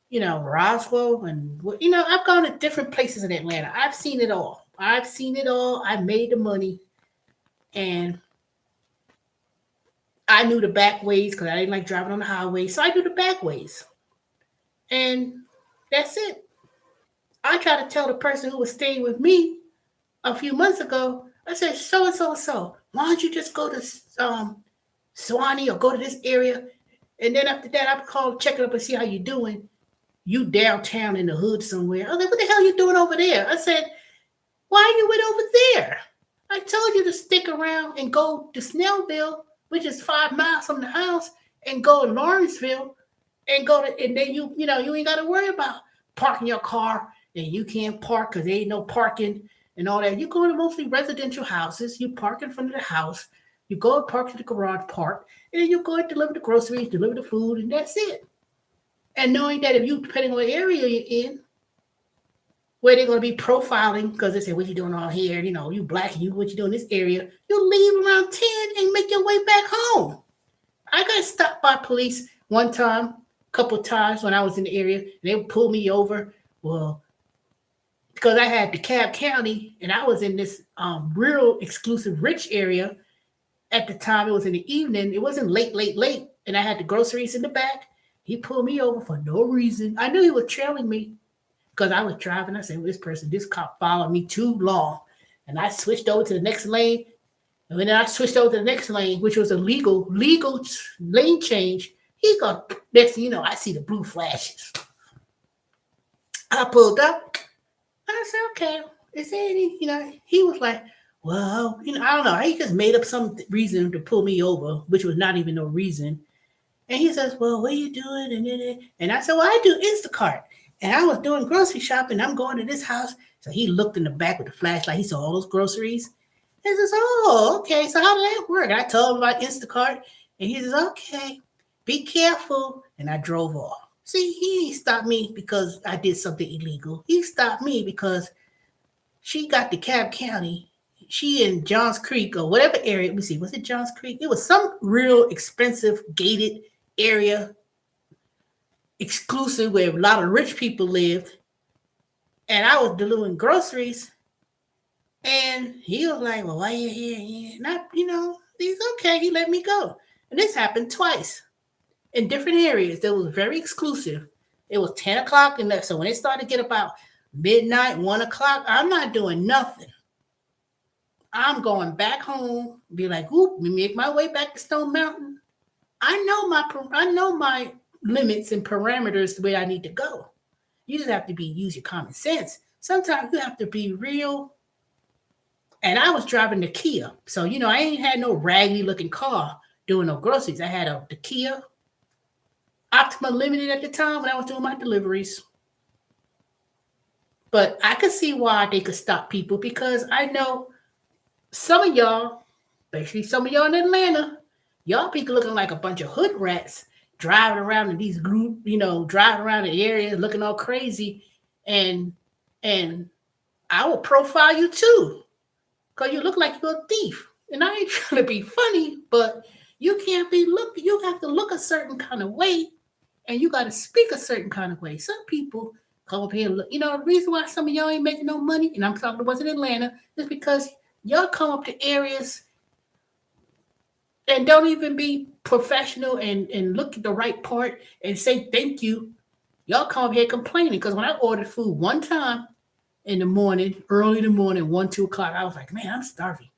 Roswell, and I've gone to different places in Atlanta. I've seen it all. I made the money, and I knew the back ways because I didn't like driving on the highway. So I knew the back ways. And that's it. I tried to tell the person who was staying with me a few months ago, I said, so and so and so, why don't you just go to Swanee or go to this area? And then after that, I call, check it up and see how you're doing. You downtown in the hood somewhere. I was like, what the hell are you doing over there? I said, why you went over there? I told you to stick around and go to Snellville, which is 5 miles from the house, and go to Lawrenceville and then you ain't got to worry about parking your car, and you can't park because there ain't no parking and all that. You go to mostly residential houses. You park in front of the house. You go and park to the garage park, and then you go and deliver the groceries, deliver the food, and that's it. And knowing that depending on what area you're in, where they're going to be profiling, because they say, what you doing out here? You black, and what you doing in this area? You leave around 10 and make your way back home. I got stopped by police one time, a couple of times when I was in the area, and they would pull me over. Well, because I had DeKalb County, and I was in this real exclusive rich area. At the time, it was in the evening. It wasn't late, and I had the groceries in the back. He pulled me over for no reason. I knew he was trailing me because I was driving. I said, well, this cop followed me too long. And I switched over to the next lane. And then I switched over to the next lane, which was a legal lane change. He got, next thing you know, I see the blue flashes. I pulled up. I said, okay, is there any, he was like, well, I don't know. He just made up some reason to pull me over, which was not even no reason. And he says, well, what are you doing? And I said, well, I do Instacart. And I was doing grocery shopping. I'm going to this house. So he looked in the back with the flashlight. He saw all those groceries. He says, oh, okay. So how did that work? I told him about Instacart. And he says, okay, be careful. And I drove off. See, he stopped me because I did something illegal. He stopped me because she got DeKalb County. She in Johns Creek or whatever area. Let me see. Was it Johns Creek? It was some real expensive gated area, exclusive, where a lot of rich people lived. And I was delivering groceries. And he was like, well, why are you here? Not, he's okay. He let me go. And this happened twice in different areas that was very exclusive. It was 10 o'clock. And so when it started to get about midnight, 1 o'clock, I'm not doing nothing. I'm going back home, be like, oop, me make my way back to Stone Mountain. I know my limits and parameters the way I need to go. You just have to use your common sense. Sometimes you have to be real. And I was driving the Kia. So, I ain't had no raggedy looking car. doing no groceries. I had the Kia Optima Limited at the time when I was doing my deliveries. But I could see why they could stop people because I know some of y'all, especially some of y'all in Atlanta, y'all people looking like a bunch of hood rats driving around in these group, driving around the area looking all crazy. And I will profile you too. Because you look like you're a thief. And I ain't trying to be funny, but you can't be you have to look a certain kind of way and you got to speak a certain kind of way. Some people come up here and look, the reason why some of y'all ain't making no money, and I'm talking about in Atlanta, is because y'all come up to areas and don't even be professional and look at the right part and say thank you. Y'all come up here complaining because when I ordered food one time in the morning, early in the morning, 1, 2 o'clock, I was like, man, I'm starving.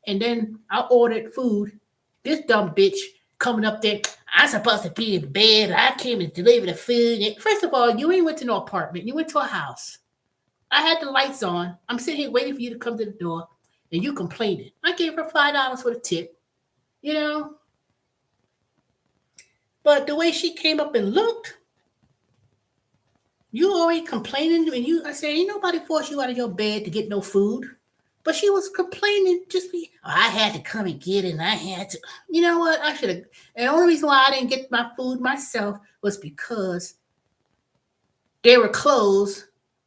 And then I ordered food. This dumb bitch coming up there, I'm supposed to be in bed. I came to deliver the food. And first of all, you ain't went to no apartment. You went to a house. I had the lights on. I'm sitting here waiting for you to come to the door, and you complaining. I gave her $5 for the tip, But the way she came up and looked, you already complaining. And I said, ain't nobody forced you out of your bed to get no food. But she was complaining, I had to come and get it, and I had to. You know what? I should have. And the only reason why I didn't get my food myself was because they were closed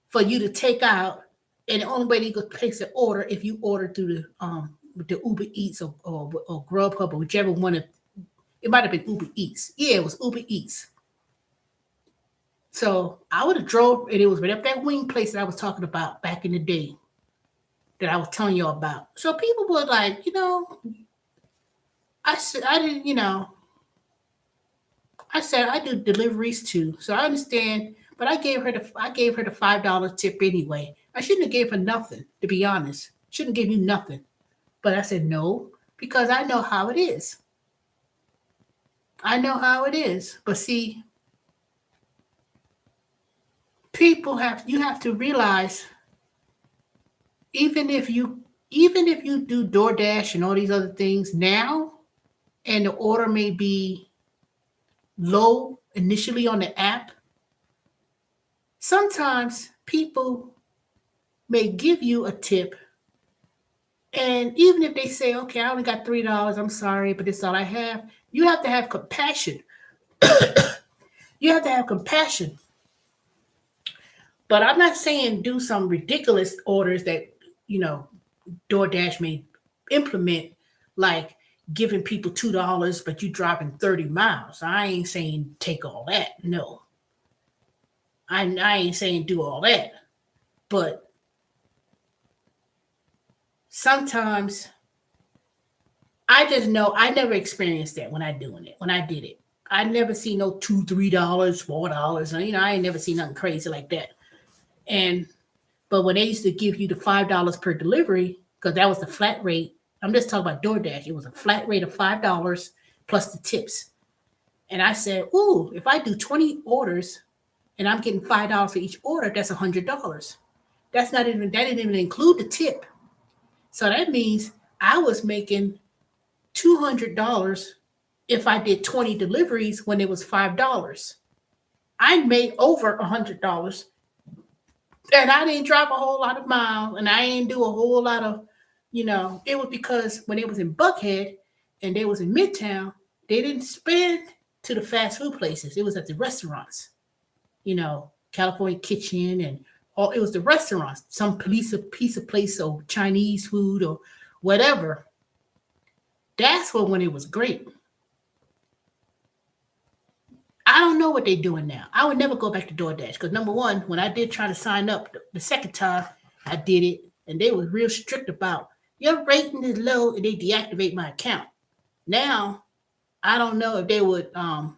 for you to take out, and the only way you could place an order if you order through the Uber Eats or Grubhub or whichever one. It might have been Uber Eats. Yeah, it was Uber Eats. So I would have drove, and it was right up that wing place that I was talking about back in the day that I was telling y'all about. So people were like, I said I do deliveries too, so I understand. But I gave her the $5 tip anyway. I shouldn't have gave her nothing, to be honest. Shouldn't give you nothing. But I said no because I know how it is. I know how it is. But see, you have to realize. Even if you do DoorDash and all these other things now, and the order may be low initially on the app, sometimes people may give you a tip. And even if they say, okay, I only got $3, I'm sorry, but this is all I have, you have to have compassion. You have to have compassion. But I'm not saying do some ridiculous orders that, DoorDash may implement, like giving people $2, but you driving 30 miles. I ain't saying take all that. No. I ain't saying do all that. But sometimes I just know I never experienced that when I did it. I never see no $2, $3, $4. I ain't never seen nothing crazy like that. But when they used to give you the $5 per delivery, because that was the flat rate, I'm just talking about DoorDash. It was a flat rate of $5 plus the tips. And I said, ooh, if I do 20 orders and I'm getting $5 for each order, that's $100. That didn't even include the tip. So that means I was making $200 if I did 20 deliveries when it was $5. I made over $100. And I didn't drive a whole lot of miles, and I didn't do a whole lot of, it was because when it was in Buckhead and they was in Midtown, they didn't spend to the fast food places. It was at the restaurants, California Kitchen and all. It was the restaurants, some piece of place or Chinese food or whatever. That's when it was great. I don't know what they're doing now. I would never go back to DoorDash because number one, when I did try to sign up the second time, I did it, and they were real strict about your rating is low, and they deactivate my account. Now, I don't know if they would. I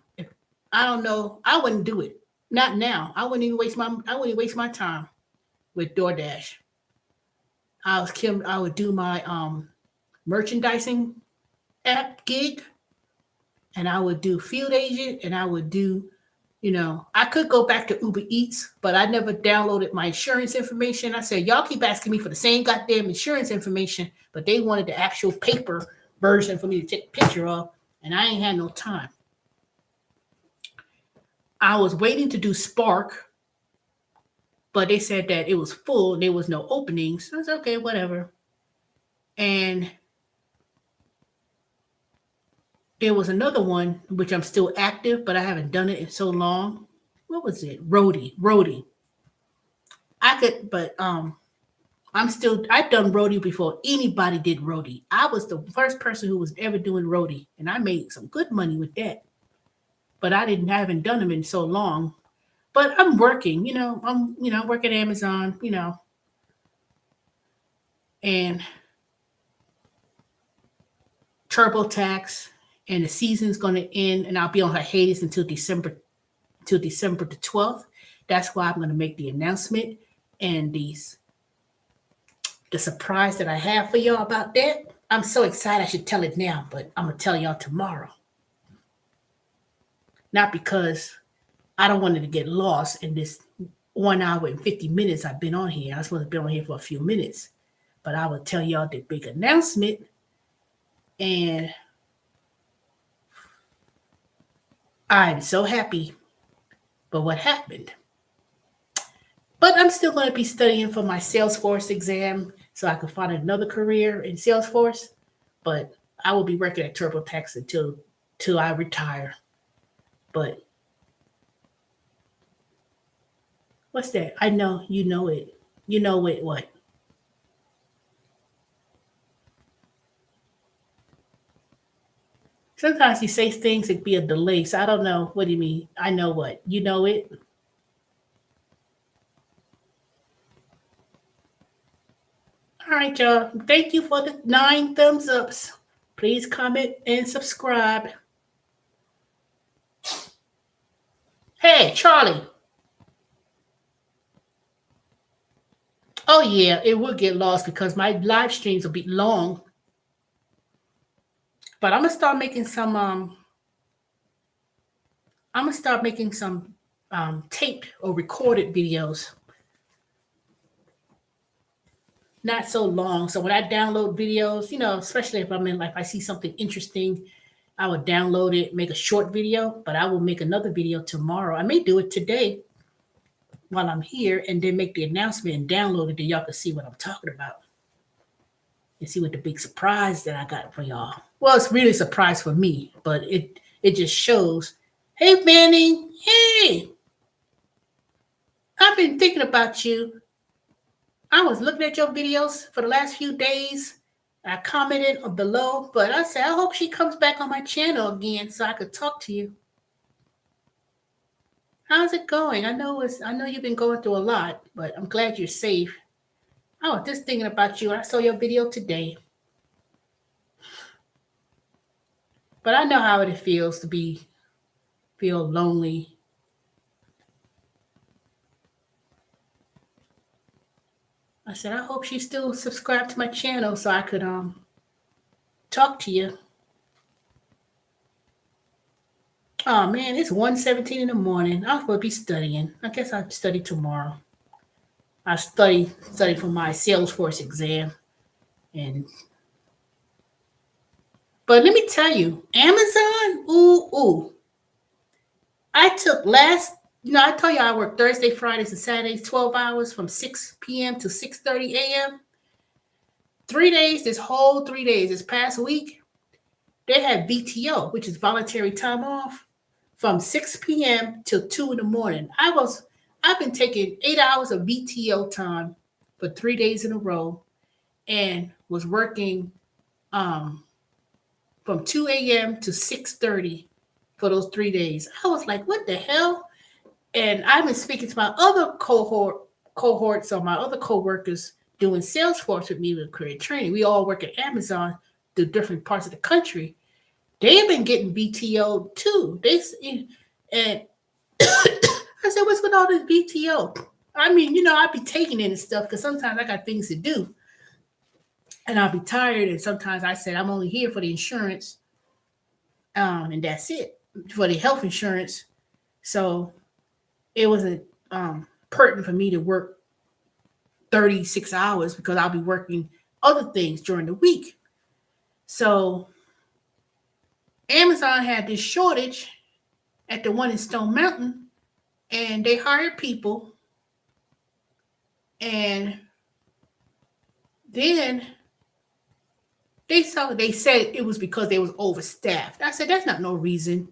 don't know. I wouldn't do it. Not now. I wouldn't even waste my time with DoorDash. I would do my merchandising app gig. And I would do field agent, and I would do, I could go back to Uber Eats, but I never downloaded my insurance information. I said, y'all keep asking me for the same goddamn insurance information, but they wanted the actual paper version for me to take a picture of. and I ain't had no time. I was waiting to do Spark, but they said that it was full. There was no openings. So I was okay, whatever. And there was another one, which I'm still active, but I haven't done it in so long. What was it? Roadie. I could, but I've done roadie before anybody did roadie. I was the first person who was ever doing roadie, and I made some good money with that. But I haven't done them in so long. But I'm working, I work at Amazon, and TurboTax, and the season's going to end, and I'll be on hiatus until December the 12th. That's why I'm going to make the announcement and the surprise that I have for y'all about that. I'm so excited I should tell it now, but I'm going to tell y'all tomorrow. Not because I don't want it to get lost in this 1 hour and 50 minutes I've been on here. I was supposed to be on here for a few minutes, but I will tell y'all the big announcement. And I'm so happy for what happened. But I'm still going to be studying for my Salesforce exam so I can find another career in Salesforce. But I will be working at TurboTax until I retire. But what's that? I know you know it. You know it what? Sometimes you say things that be a delay. So I don't know. What do you mean? I know what? You know it? All right, y'all. Thank you for the 9 thumbs ups. Please comment and subscribe. Hey, Charlie. Oh, yeah, it will get lost because my live streams will be long. But I'm gonna start making some. Taped or recorded videos. Not so long. So when I download videos, especially if if I see something interesting, I would download it, make a short video, but I will make another video tomorrow. I may do it today while I'm here and then make the announcement and download it so y'all can see what I'm talking about and see what the big surprise that I got for y'all. Well, it's really a surprise for me, but it just shows, hey, Manny, hey, I've been thinking about you. I was looking at your videos for the last few days. I commented below, but I said, I hope she comes back on my channel again so I could talk to you. How's it going? I know you've been going through a lot, but I'm glad you're safe. I was just thinking about you. I saw your video today. But I know how it feels to feel lonely. I said, I hope she's still subscribed to my channel so I could talk to you. Oh man, it's 1:17 in the morning. I was supposed to be studying. I guess I'll study tomorrow. I study for my Salesforce exam. But let me tell you, Amazon, ooh. I took I told you I work Thursday, Fridays, and Saturdays, 12 hours from 6 p.m. to 6:30 a.m. 3 days, this whole 3 days, this past week, they had VTO, which is voluntary time off, from 6 p.m. till 2 in the morning. I've been taking 8 hours of VTO time for 3 days in a row and was working from 2 a.m. to 6:30 for those 3 days. I was like, what the hell? And I've been speaking to my other cohorts or my other coworkers doing Salesforce with me with career training. We all work at Amazon through different parts of the country. They've been getting VTO too. And I said, what's with all this VTO? I mean, I'll be taking it and stuff because sometimes I got things to do. And I'll be tired. And sometimes I said, I'm only here for the insurance. And that's it, for the health insurance. So it wasn't pertinent for me to work 36 hours because I'll be working other things during the week. So Amazon had this shortage at the one in Stone Mountain, and they hired people, and then they said it was because they was overstaffed. I said, that's not no reason.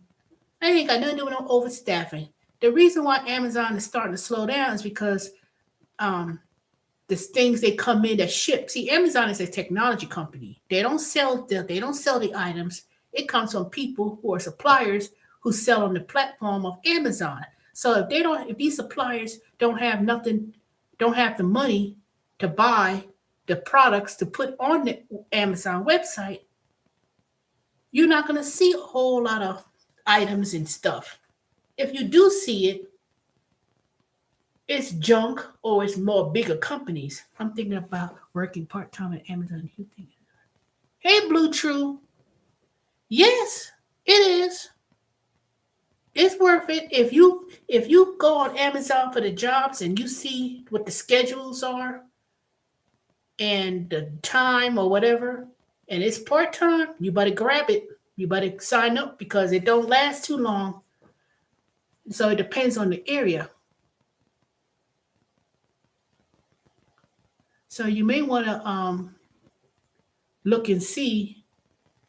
I ain't got nothing to do with no overstaffing. The reason why Amazon is starting to slow down is because the things they come in that ship. See, Amazon is a technology company. They don't sell the items. It comes from people who are suppliers who sell on the platform of Amazon. So if these suppliers don't have the money to buy the products to put on the Amazon website, you're not going to see a whole lot of items and stuff. If you do see it, it's junk or it's more bigger companies. I'm thinking about working part-time at Amazon. Hey, Blue True. Yes, it is. It's worth it. If you go on Amazon for the jobs and you see what the schedules are and the time or whatever, and it's part-time, you better grab it. You better sign up because it don't last too long. So it depends on the area. So you may want to look and see.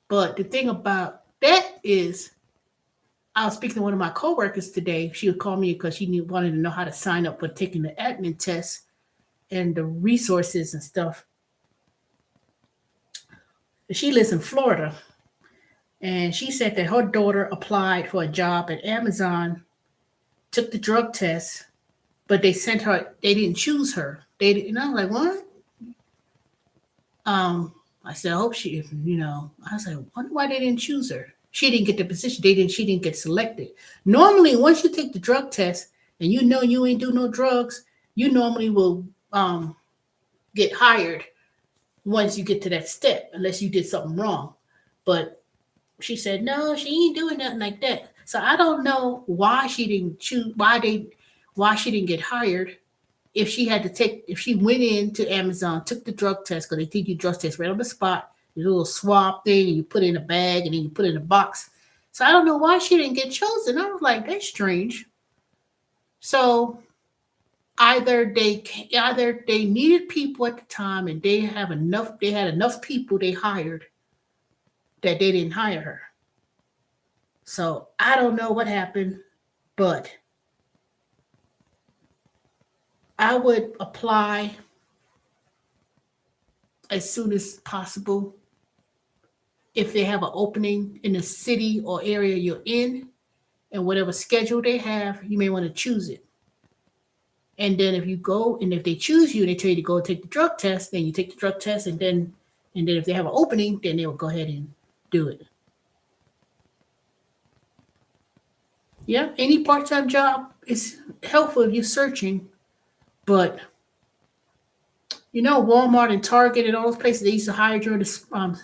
But the thing about that is, I was speaking to one of my coworkers today. She would call me because she wanted to know how to sign up for taking the admin test and the resources and stuff. She lives in Florida. And she said that her daughter applied for a job at Amazon, took the drug test, but they didn't choose her. And I was like, what? I said, I hope she, I was like, wonder why they didn't choose her. She didn't get the position. She didn't get selected. Normally, once you take the drug test and you ain't do no drugs, you normally will get hired once you get to that step, unless you did something wrong. But she said, no, she ain't doing nothing like that. So I don't know why she didn't choose, why she didn't get hired. If she went into Amazon, took the drug test, because they take you drug test right on the spot, the little swab thing, and you put it in a bag, and then you put it in a box. So I don't know why she didn't get chosen. I was like, that's strange. So either they needed people at the time, and they had enough people they hired that they didn't hire her. So I don't know what happened, but I would apply as soon as possible. If they have an opening in the city or area you're in, and whatever schedule they have, you may want to choose it. And then if you go, and if they choose you, they tell you to go take the drug test, then you take the drug test, and then if they have an opening, then they will go ahead and do it. Yeah, any part-time job is helpful if you're searching, but Walmart and Target and all those places, they used to hire during the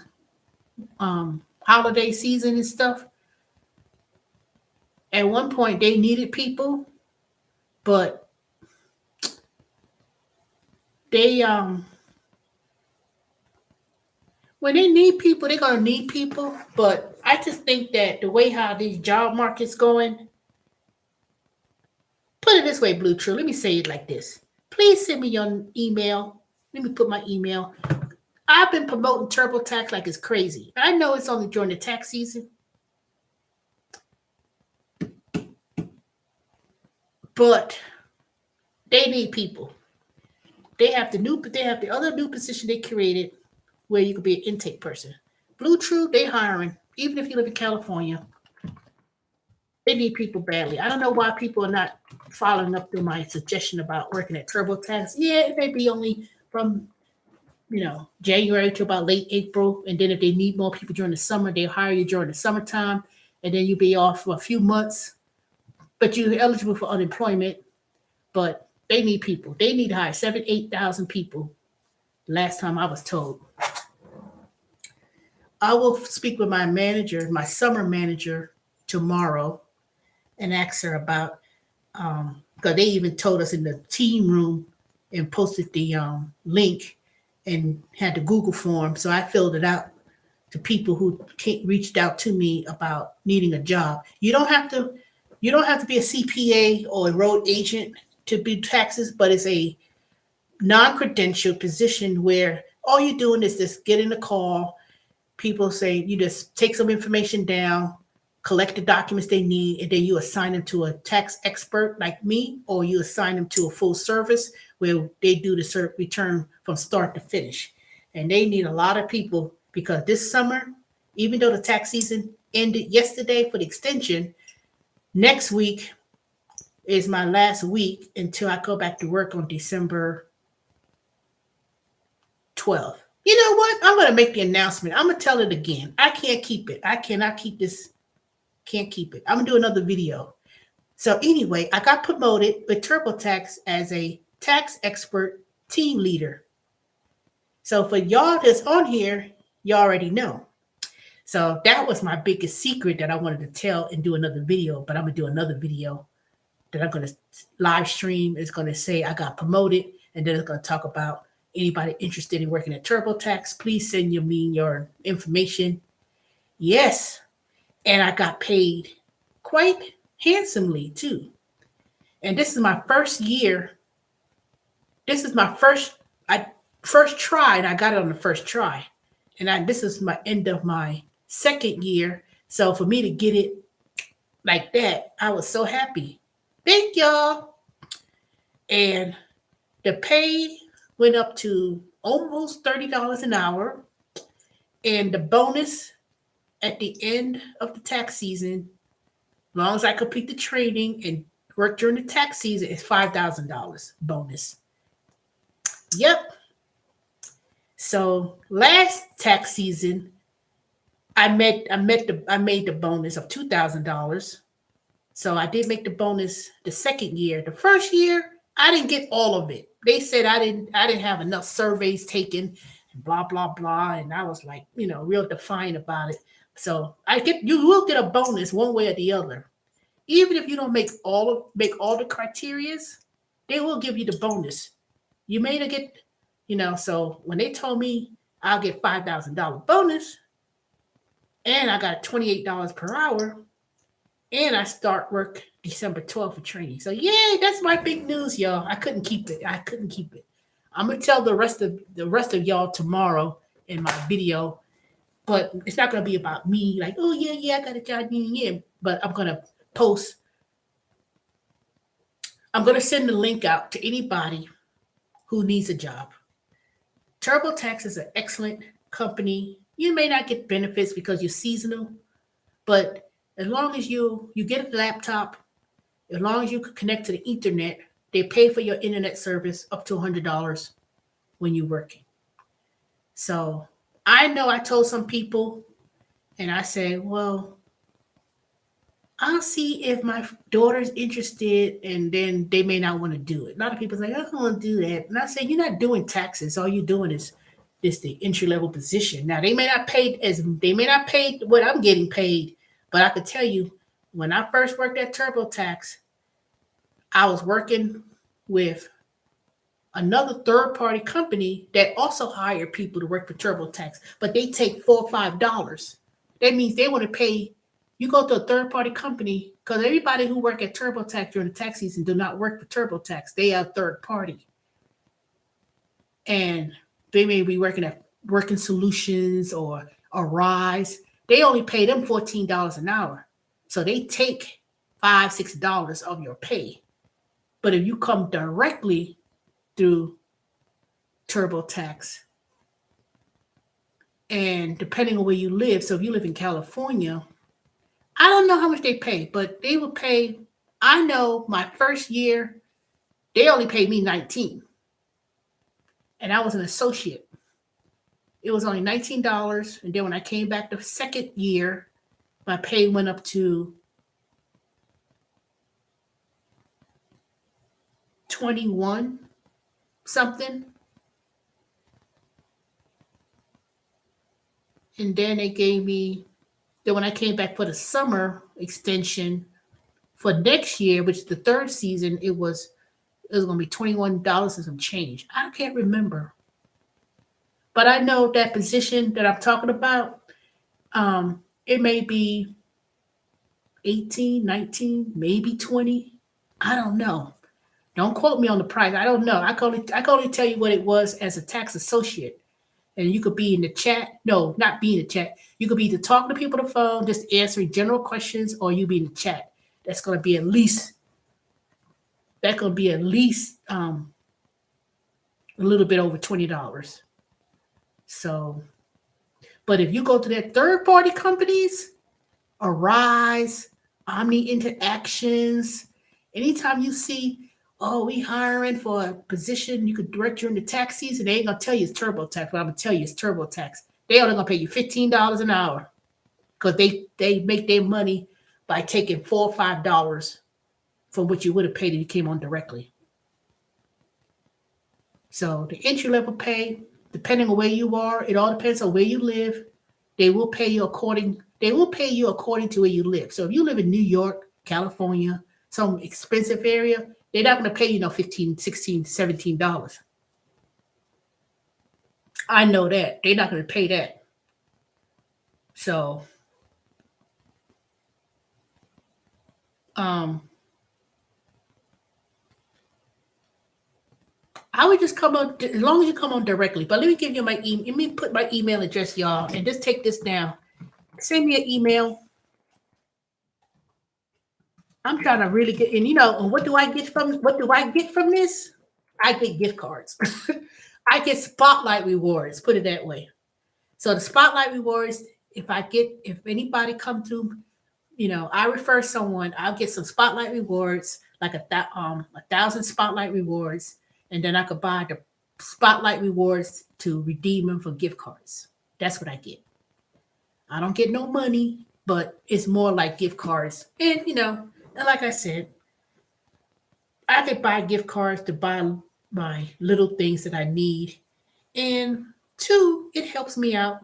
holiday season and stuff. At one point, they needed people, but they when they need people, they're gonna need people. But I just think that the way how these job market's going, put it this way, Blue True. Let me say it like this. Please send me your email. Let me put my email. I've been promoting TurboTax like it's crazy. I know it's only during the tax season, but they need people. They have the other new position they created where you could be an intake person. Blue True, they hiring. Even if you live in California, they need people badly. I don't know why people are not following up through my suggestion about working at TurboTax. Yeah, it may be only from January to about late April. And then if they need more people during the summer, they'll hire you during the summertime. And then you'll be off for a few months. But you're eligible for unemployment. But they need people. They need to hire 8,000 people. Last time I was told. I will speak with my summer manager tomorrow and ask her about, because they even told us in the team room and posted the link and had the Google form. So I filled it out to people who reached out to me about needing a job. You don't have to be a CPA or a road agent to do taxes, but it's a non-credentialed position where all you're doing is just getting a call. People say you just take some information down, collect the documents they need, and then you assign them to a tax expert like me, or you assign them to a full service where they do the return from start to finish. And they need a lot of people because this summer, even though the tax season ended yesterday for the extension, next week is my last week until I go back to work on December 12th. You know what? I'm going to make the announcement. I'm going to tell it again. I can't keep it. I cannot keep this. Can't keep it. I'm going to do another video. So anyway, I got promoted with TurboTax as a tax expert team leader. So for y'all that's on here, you already know. So that was my biggest secret that I wanted to tell and do another video, but I'm going to do another video that I'm going to live stream. It's going to say I got promoted, and then it's going to talk about anybody interested in working at TurboTax. Please send me your information. Yes. And I got paid quite handsomely too. And this is my first year. This is my first try, and I got it on the first try. And this is my end of my second year. So for me to get it like that, I was so happy. Thank y'all. And the pay went up to almost $30 an hour. And the bonus at the end of the tax season, as long as I complete the training and work during the tax season, is $5,000 bonus. Yep. So last tax season, I made the bonus of $2,000. So I did make the bonus the second year. The first year, I didn't get all of it. They said I didn't have enough surveys taken, and blah blah blah. And I was like, real defiant about it. So you will get a bonus one way or the other. Even if you don't make all the criterias, they will give you the bonus. You may not get, so when they told me I'll get $5,000 bonus, and I got $28 per hour, and I start work December 12th for training. So yay, that's my big news, y'all. I couldn't keep it. I'm gonna tell the rest of y'all tomorrow in my video, but it's not gonna be about me. Like, oh yeah, I got a job. Yeah. But I'm gonna post. I'm gonna send the link out to anybody who needs a job. TurboTax is an excellent company. You may not get benefits because you're seasonal, but as long as you get a laptop, as long as you can connect to the internet, they pay for your internet service up to $100 when you're working. So I know I told some people, and I said, well, I'll see if my daughter's interested, and then they may not want to do it. A lot of people say, I don't want to do that. And I say, you're not doing taxes. All you're doing is the entry-level position. Now, they may not pay what I'm getting paid, but I could tell you, when I first worked at TurboTax, I was working with another third-party company that also hired people to work for TurboTax, but they take $4 or $5. That means they want to pay. You go to a third-party company, because everybody who work at TurboTax during the tax season do not work for TurboTax. They are third party. And they may be working at Working Solutions or Rise. They only pay them $14 an hour. So they take $5, $6 of your pay. But if you come directly through TurboTax, and depending on where you live, so if you live in California, I don't know how much they pay, but they will pay. I know my first year, they only paid me $19. And I was an associate. It was only $19. And then when I came back the second year, my pay went up to $21 something. And then they gave me, then when I came back for the summer extension for next year, which is the third season, it was going to be $21 and some change. I can't remember. But I know that position that I'm talking about, It may be 18, 19, maybe 20. I don't know. Don't quote me on the price. I don't know. I can only tell you what it was as a tax associate. And you could be in the chat. No, not be in the chat. You could be either talking to people on the phone, just answering general questions, or you be in the chat. That's gonna be at least a little bit over $20. So, but if you go to their third party companies, Arise, Omni Interactions, anytime you see, oh, we hiring for a position, you could direct you into tax season, they ain't gonna tell you it's TurboTax, but I'm gonna tell you it's TurboTax. They only gonna pay you $15 an hour because they make their money by taking $4 or $5 from what you would have paid if you came on directly. So the entry level pay, depending on where you are, it all depends on where you live. They will pay you according to where you live. So if you live in New York, California, some expensive area, they're not going to pay you no $15, $16, $17. I know that. They're not going to pay that. So I would just come on as long as you come on directly. But let me give you my email. Let me put my email address, y'all, and just take this down. Send me an email. I'm trying to really get, and and what do I get from this? I get gift cards. I get spotlight rewards, put it that way. So the spotlight rewards, if anybody come through, I refer someone, I'll get some spotlight rewards, like 1,000 spotlight rewards, and then I could buy the spotlight rewards to redeem them for gift cards. That's what I get. I don't get no money, but it's more like gift cards. And and like I said, I could buy gift cards to buy my little things that I need. And two, it helps me out.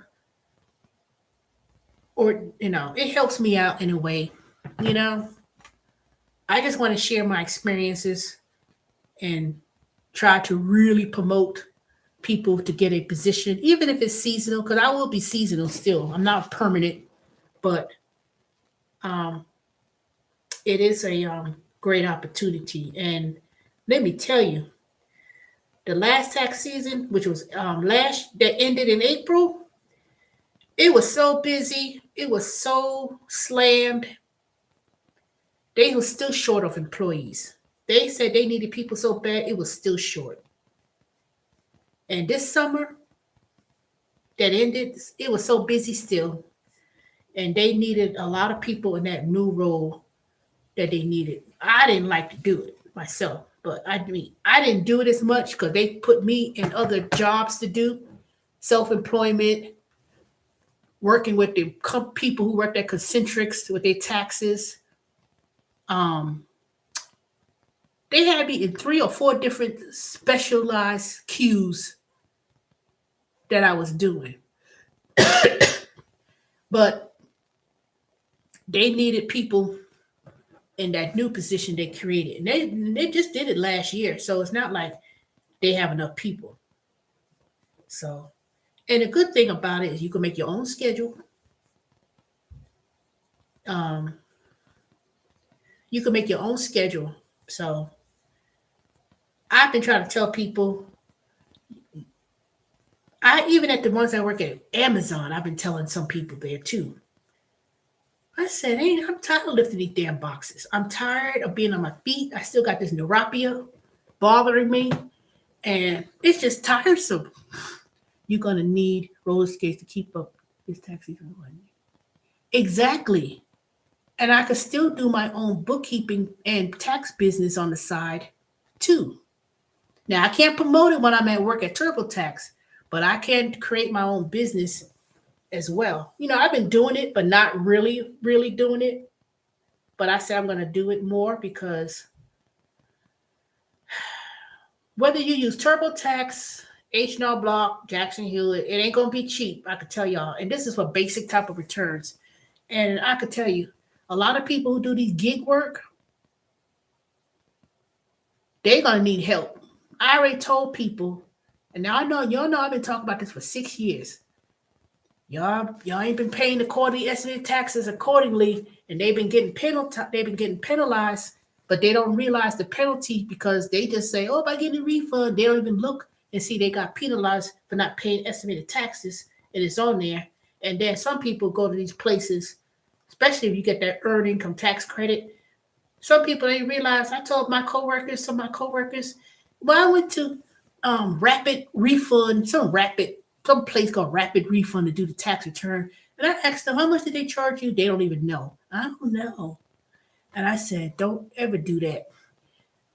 Or, it helps me out in a way. I just want to share my experiences and try to really promote people to get a position, even if it's seasonal, because I will be seasonal still. I'm not permanent, but it is a great opportunity. And let me tell you, the last tax season, which was that ended in April, it was so busy. It was so slammed. They were still short of employees. They said they needed people so bad, it was still short. And this summer that ended, it was so busy still. And they needed a lot of people in that new role that they needed. I didn't like to do it myself, but I didn't do it as much because they put me in other jobs to do, self-employment, working with the people who worked at Concentrics with their taxes. They had me in 3 or 4 different specialized queues that I was doing. But they needed people in that new position they created. And they just did it last year. So it's not like they have enough people. So, and the good thing about it is you can make your own schedule. You can make your own schedule. So I've been trying to tell people, even at the ones I work at Amazon, I've been telling some people there too. I said, hey, I'm tired of lifting these damn boxes. I'm tired of being on my feet. I still got this neuropathy bothering me. And it's just tiresome. You're going to need roller skates to keep up this tax season. Exactly. And I could still do my own bookkeeping and tax business on the side too. Now, I can't promote it when I'm at work at TurboTax, but I can create my own business as well. I've been doing it, but not really, really doing it. But I said I'm going to do it more because whether you use TurboTax, H&R Block, Jackson Hewitt, it ain't going to be cheap, I could tell y'all. And this is for basic type of returns. And I could tell you, a lot of people who do these gig work, they're going to need help. I already told people, and now y'all know I've been talking about this for 6 years. y'all ain't been paying the quarterly estimated taxes accordingly, and they've been getting penalized, but they don't realize the penalty because they just say, oh, if I get a refund, they don't even look and see they got penalized for not paying estimated taxes, and it's on there. And then some people go to these places, especially if you get that earned income tax credit. Some people ain't realize. I told some of my coworkers, well, I went to Rapid Refund, some place called Rapid Refund to do the tax return. And I asked them, how much did they charge you? They don't even know. I don't know. And I said, don't ever do that.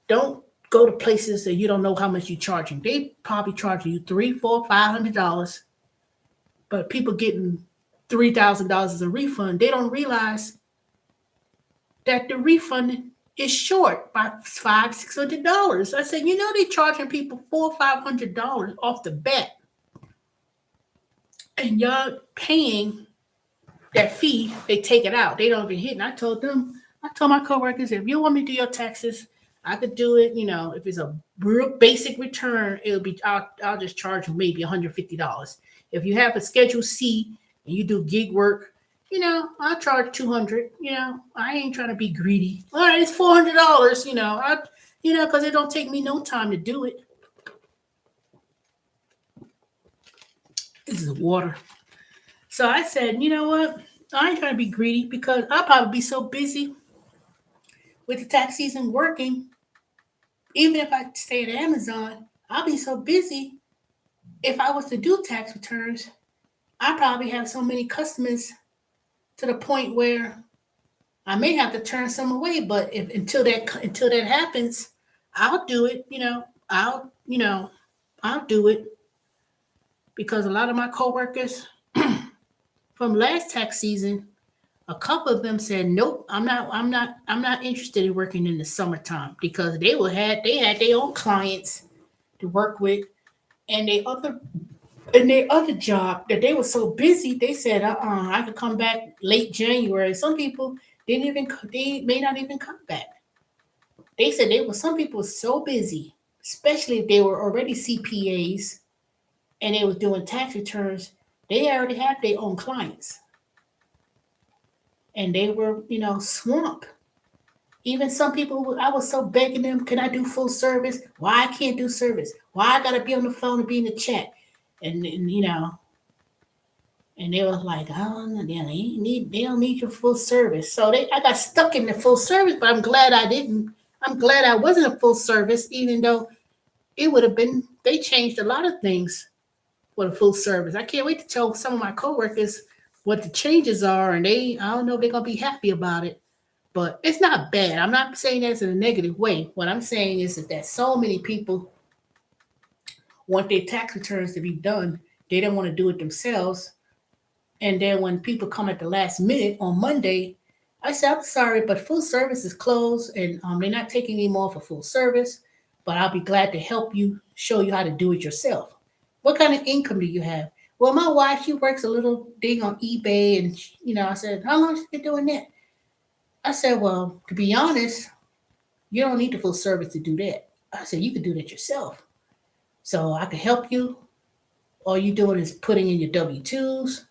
Don't go to places that you don't know how much you're charging. They probably charging you $300, $400, $500, but people getting $3,000 as a refund. They don't realize that the refund is short by $500, $600. I said, they charging people $400, $500 off the bat, and y'all paying that fee. They take it out. They don't even hit. And I told my coworkers, if you want me to do your taxes, I could do it. If it's a real basic return, I'll just charge you maybe $150. If you have a Schedule C and you do gig work, I'll charge $200. I ain't trying to be greedy. All right, it's $400. Because it don't take me no time to do it. This is water. So I said, you know what? I ain't trying to be greedy because I'll probably be so busy with the tax season working. Even if I stay at Amazon, I'll be so busy. If I was to do tax returns, I probably have so many customers to the point where I may have to turn some away. But until that happens, I'll do it. I'll do it because a lot of my coworkers from last tax season, a couple of them said, "Nope, I'm not interested in working in the summertime," because they had their own clients to work with, and their other job that they were so busy. They said, I could come back late January. Some people they may not even come back. They said some people were so busy, especially if they were already CPAs and they was doing tax returns. They already had their own clients. And they were, swamped. Even some people, I was so begging them, can I do full service? Why I can't do service? Why I gotta be on the phone and be in the chat? And and they was like, oh, they don't need your full service. So I got stuck in the full service, but I'm glad I didn't. I'm glad I wasn't a full service, even though it would have been, they changed a lot of things with a full service. I can't wait to tell some of my coworkers what the changes are, and I don't know if they're gonna be happy about it, but it's not bad. I'm not saying that in a negative way. What I'm saying is that so many people want their tax returns to be done. They don't want to do it themselves. And then when people come at the last minute on Monday, I said, I'm sorry, but full service is closed, and they're not taking any more for full service, but I'll be glad to help you, show you how to do it yourself. What kind of income do you have? Well, my wife, she works a little thing on eBay, and, I said, how long has she been doing that? I said, well, to be honest, you don't need the full service to do that. I said, you can do that yourself. So I can help you. All you're doing is putting in your W-2s.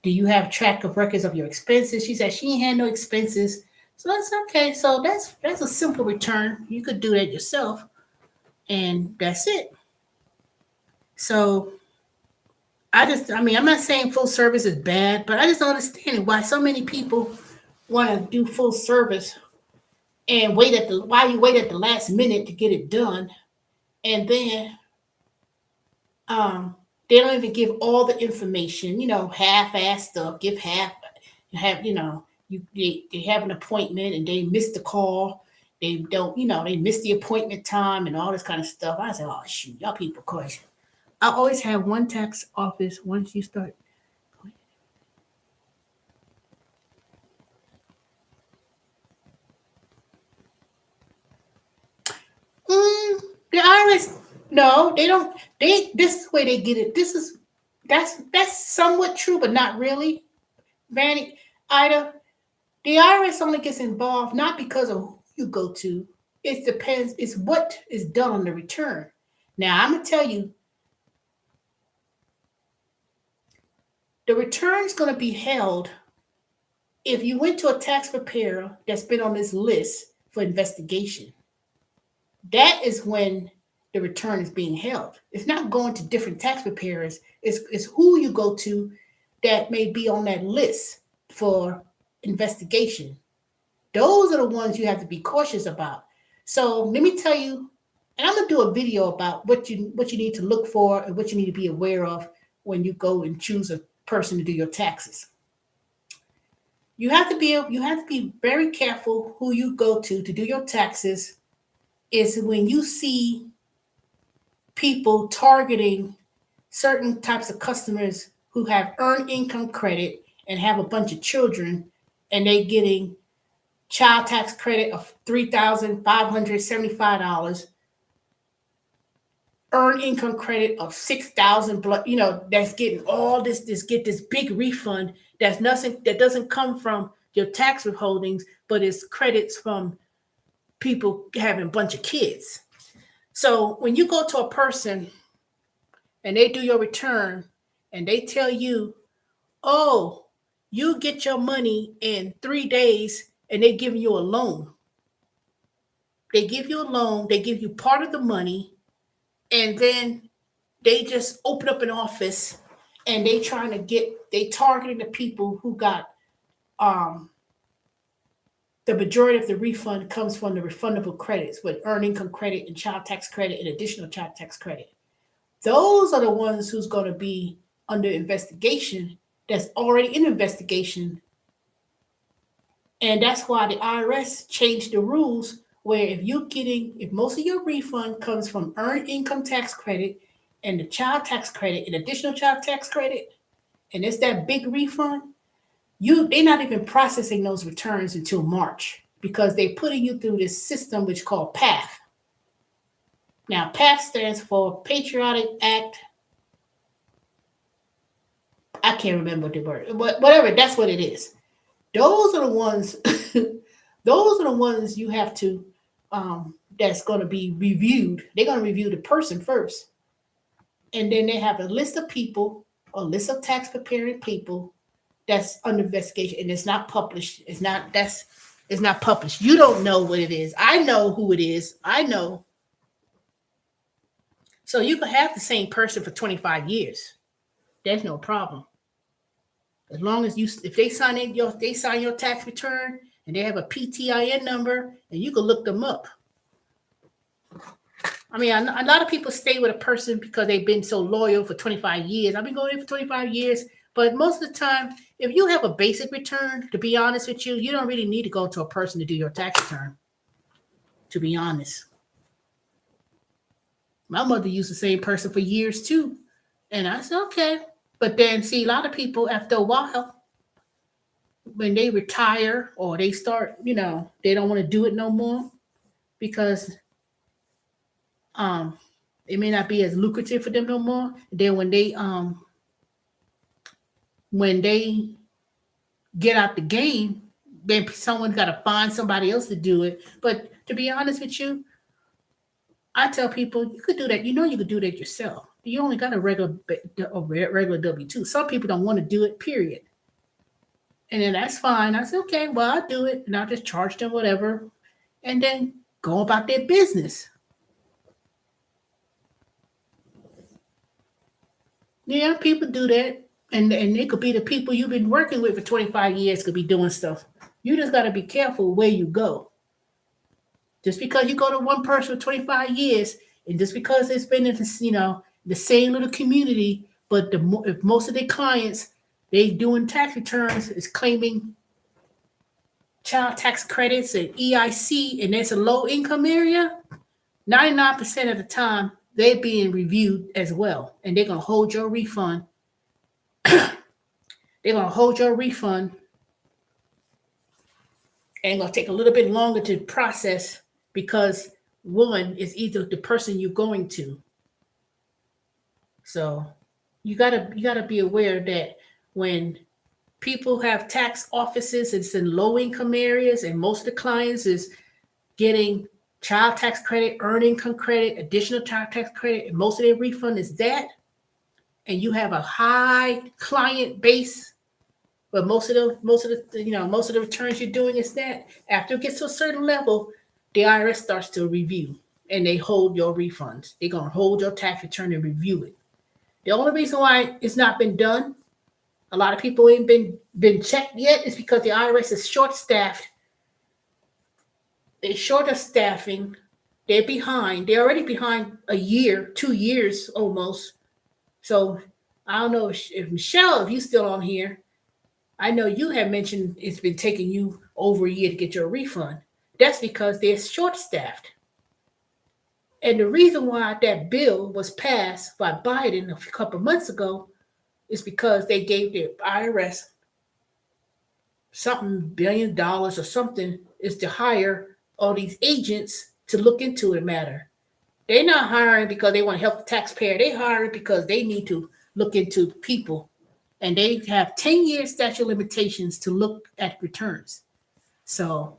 Do you have track of records of your expenses? She said she ain't had no expenses. So that's okay. So that's a simple return. You could do that yourself. And that's it. So I'm not saying full service is bad, but I just don't understand why so many people want to do full service and why you wait at the last minute to get it done. And then they don't even give all the information, half-ass stuff, give half, they have an appointment and they miss the call. They don't, they miss the appointment time and all this kind of stuff. I said, oh, shoot, y'all people crazy. I always have one tax office once you start. The IRS, no, they don't. This is the way they get it. That's somewhat true, but not really. Vanny, Ida, the IRS only gets involved not because of who you go to. It depends. It's what is done on the return. Now, I'm gonna tell you, The return's going to be held if you went to a tax preparer that's been on this list for investigation. That is when the return is being held. It's not going to different tax preparers. It's who you go to that may be on that list for investigation. Those are the ones you have to be cautious about. So let me tell you, and I'm gonna do a video about what you need to look for and what you need to be aware of when you go and choose a person to do your taxes. You have to be very careful who you go to do your taxes. Is when you see people targeting certain types of customers who have earned income credit and have a bunch of children, and they getting child tax credit of $3,575, earned income credit of $6,000, that's getting all this big refund. That's nothing, that doesn't come from your tax withholdings, but it's credits from people having a bunch of kids. So when you go to a person and they do your return and they tell you, oh, you get your money in 3 days, and they give you a loan. They give you a loan, they give you part of the money, and then they just open up an office and they targeting the people who got the majority of the refund comes from the refundable credits with earned income credit and child tax credit and additional child tax credit. Those are the ones who's going to be under investigation, that's already in investigation. And that's why the IRS changed the rules where if most of your refund comes from earned income tax credit and the child tax credit and additional child tax credit, and it's that big refund, they're not even processing those returns until March because they're putting you through this system which is called PATH. Now, PATH stands for Patriotic Act. I can't remember the word, but whatever, that's what it is. Those are the ones. Those are the ones you have to. That's going to be reviewed. They're going to review the person first, and then they have a list of people, a list of tax preparing people that's under investigation, and it's not published. It's not published. You don't know what it is. I know who it is. I know. So you can have the same person for 25 years. There's no problem. As long as if they sign your tax return and they have a PTIN number, and you can look them up. I mean, a lot of people stay with a person because they've been so loyal for 25 years. I've been going in for 25 years, but most of the time, if you have a basic return, to be honest with you, you don't really need to go to a person to do your tax return, to be honest. My mother used the same person for years too. And I said, okay. But then, see, a lot of people, after a while, when they retire or they start, they don't want to do it no more because it may not be as lucrative for them no more. Then when they get out the game, then someone's got to find somebody else to do it. But to be honest with you, I tell people you could do that. You could do that yourself. You only got a regular W-2. Some people don't want to do it, period. And then that's fine. I said, okay, well, I'll do it. And I'll just charge them whatever. And then go about their business. Yeah, people do that. And it could be the people you've been working with for 25 years could be doing stuff. You just got to be careful where you go. Just because you go to one person for 25 years, and just because it's been in this, the same little community, but if most of their clients, they doing tax returns, is claiming child tax credits and EIC, and there's a low income area, 99% of the time, they're being reviewed as well. And they're going to hold your refund. They're going to hold your refund. And it's going to take a little bit longer to process because one is either the person you're going to. So you gotta be aware that when people have tax offices, it's in low income areas, and most of the clients is getting child tax credit, earned income credit, additional child tax credit, and most of their refund is that. and you have a high client base, but most of the returns you're doing is that after it gets to a certain level, the IRS starts to review and they hold your refunds. They're gonna hold your tax return and review it. The only reason why it's not been done, a lot of people ain't been checked yet, is because the IRS is short staffed. They're short of staffing. They're behind. They're already behind a year, 2 years almost. So I don't know if Michelle, if you're still on here, I know you have mentioned it's been taking you over a year to get your refund. That's because they're short staffed. And the reason why that bill was passed by Biden a couple of months ago is because they gave the IRS something $1 billion or something is to hire all these agents to look into the matter. They're not hiring because they want to help the taxpayer. They hire because they need to look into people. And they have 10 years statute of limitations to look at returns. So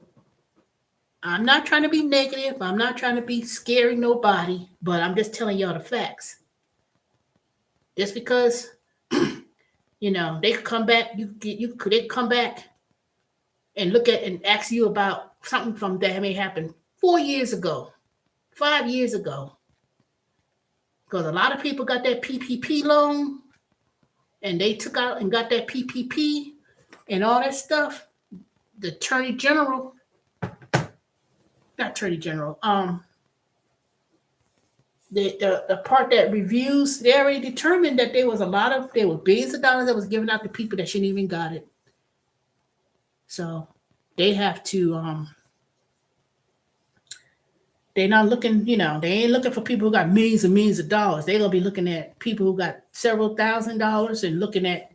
I'm not trying to be negative. I'm not trying to be scaring nobody, but I'm just telling y'all the facts. Just because, they could come back, they come back and look at and ask you about something from that may happen 4 years ago, 5 years ago. Because a lot of people got that PPP loan and they took out and got that PPP and all that stuff. The Attorney General, not Attorney General, the part that reviews, they already determined that there was billions of dollars that was given out to people that shouldn't even got it. So they have to, they're not looking, they ain't looking for people who got millions and millions of dollars. They're going to be looking at people who got several $1,000s and looking at,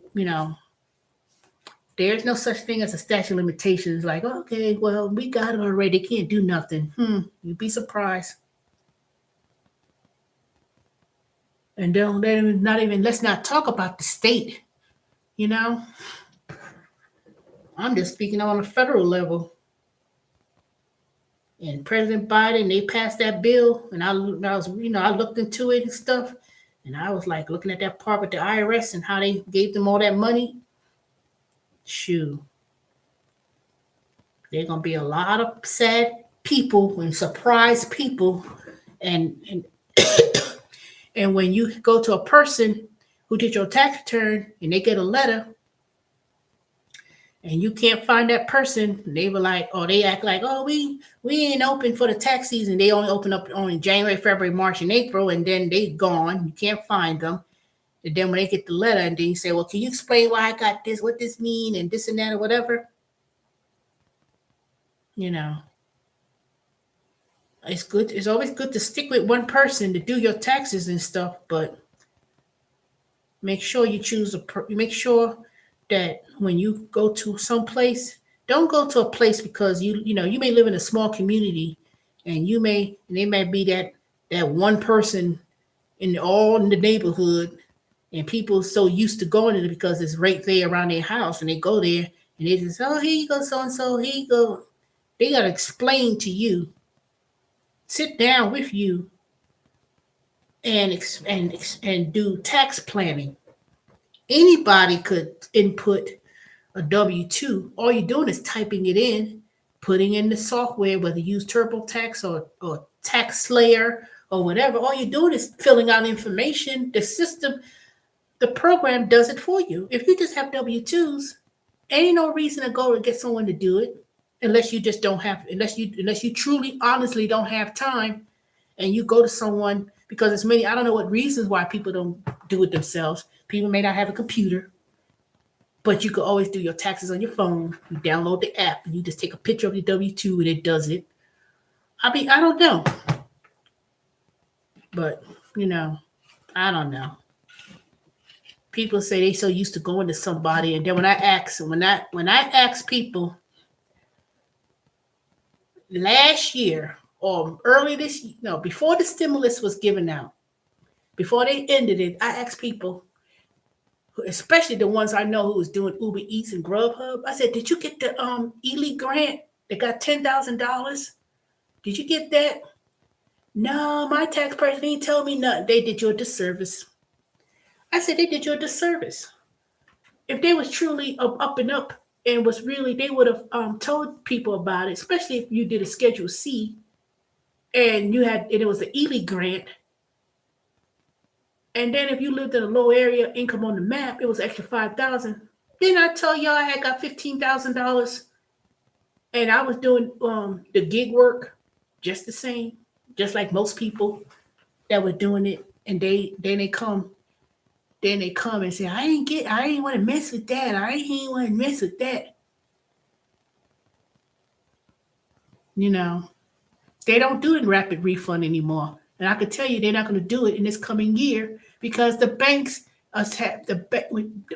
there's no such thing as a statute of limitations. Like, okay, well, we got it already. They can't do nothing. You'd be surprised. And let's not talk about the state, I'm just speaking on a federal level. And President Biden, they passed that bill, and I looked into it and stuff, and I was like looking at that part with the IRS and how they gave them all that money. Shoo. There's gonna be a lot of sad people and surprised people, and and when you go to a person who did your tax return and they get a letter and you can't find that person, they were like, or they act like, oh, we ain't open for the tax season. They only open up on January, February, March, and April, and then they gone. You can't find them. And then when they get the letter, and then you say, well, can you explain why I got this, what this mean, and this and that or whatever? It's good. It's always good to stick with one person to do your taxes and stuff, but make sure you make sure that when you go to some place, don't go to a place because you may live in a small community and they might be that one person in the neighborhood, and people so used to going to it because it's right there around their house, and they go there and they just, oh, here you go, so and so, here you go. They gotta explain to you, sit down with you, and do tax planning. Anybody could input a W-2. All you're doing is typing it in, putting in the software, whether you use TurboTax or TaxSlayer or whatever. All you're doing is filling out information. The system, the program does it for you. If you just have W-2s, ain't no reason to go and get someone to do it unless you truly, honestly don't have time, and you go to someone, because it's many, I don't know what reasons why people don't do it themselves. People may not have a computer, but you could always do your taxes on your phone. You download the app and you just take a picture of your W-2 and it does it. I mean, I don't know. But, I don't know. People say they so used to going to somebody, and then when I ask people last year or early this year, before the stimulus was given out, before they ended it, I asked people, especially the ones I know who was doing Uber Eats and Grubhub. I said, did you get the Ely grant that got $10,000? Did you get that? No, my tax person didn't tell me nothing. They did you a disservice. I said they did you a disservice. If they was truly up and up and was really, they would have told people about it, especially if you did a Schedule C and it was an Ely grant. And then if you lived in a low area income on the map, it was extra 5,000. Didn't I tell y'all I had got $15,000 and I was doing the gig work just the same, just like most people that were doing it. And they come and say, I ain't want to mess with that. I ain't want to mess with that. You know, they don't do it rapid refund anymore. And I could tell you they're not going to do it in this coming year because the banks a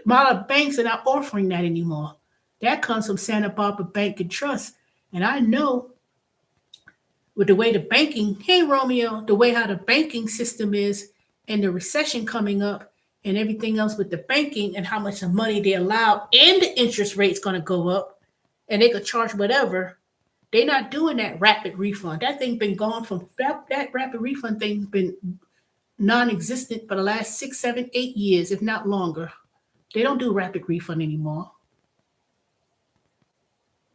lot of banks are not offering that anymore. That comes from Santa Barbara Bank and Trust. And I know with the way the banking, hey Romeo, the way how the banking system is and the recession coming up and everything else with the banking and how much of money they allow and the interest rate's going to go up and they could charge whatever. They're not doing that rapid refund. That thing been gone from that rapid refund thing's been non-existent for the last 6, 7, 8 years, if not longer. They don't do rapid refund anymore.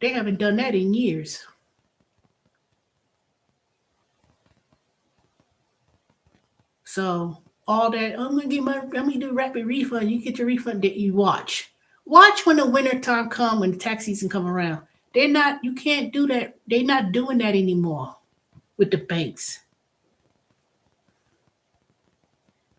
They haven't done that in years. So all that, I'm gonna do rapid refund. You get your refund that you watch. Watch when the winter time come, when the tax season come around. You can't do that. They're not doing that anymore with the banks.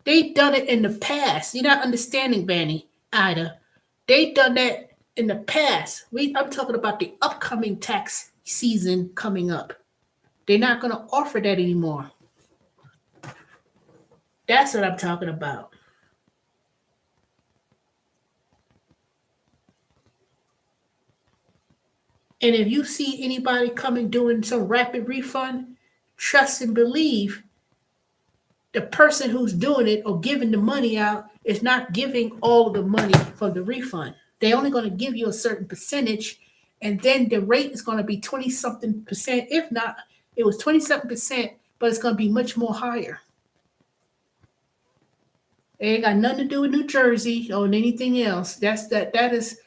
They've done it in the past. You're not understanding, Vanny, Ida. They've done that in the past. I'm talking about the upcoming tax season coming up. They're not going to offer that anymore. That's what I'm talking about. And if you see anybody coming doing some rapid refund, trust and believe the person who's doing it or giving the money out is not giving all of the money from the refund. They're only going to give you a certain percentage, and then the rate is going to be 20 something percent. If not, it was 27%, but it's going to be much more higher. It ain't got nothing to do with New Jersey or anything else. That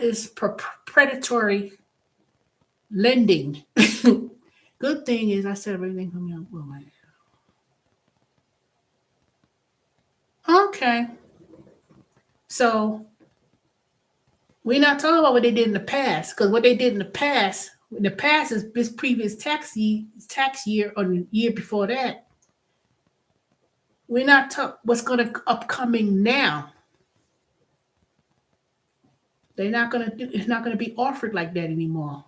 is predatory lending. Good thing is I said everything coming out. Well, okay. So we're not talking about what they did in the past, because what they did in the past is this previous tax year or the year before that. We're not talking what's going to upcoming now. They're not going to do. It's not going to be offered like that anymore.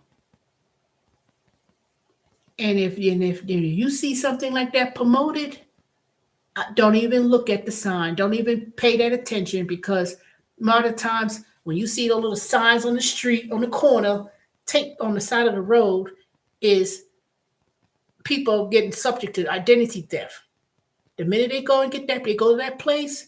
And if you see something like that promoted, don't even look at the sign. Don't even pay that attention, because a lot of times when you see those little signs on the street, on the corner, on the side of the road, is people getting subject to identity theft. The minute they go to that place,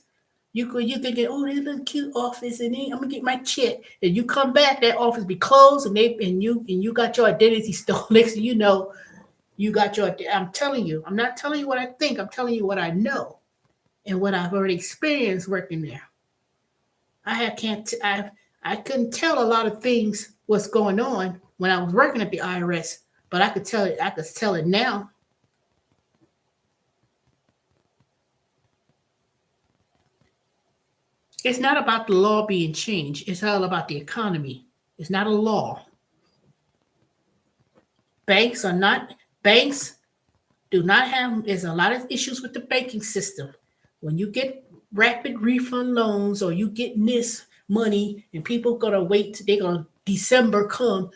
you thinking, oh, there's a little cute office, and then I'm gonna get my check. And you come back, that office be closed, and you got your identity stolen. Next thing you know, you got your. I'm telling you, I'm not telling you what I think. I'm telling you what I know, and what I've already experienced working there. I couldn't tell a lot of things what's going on when I was working at the IRS, but I could tell it. I could tell it now. It's not about the law being changed. It's all about the economy. It's not a law. Banks do not have, there's a lot of issues with the banking system. When you get rapid refund loans or you get this money and people gonna wait, they're gonna December come,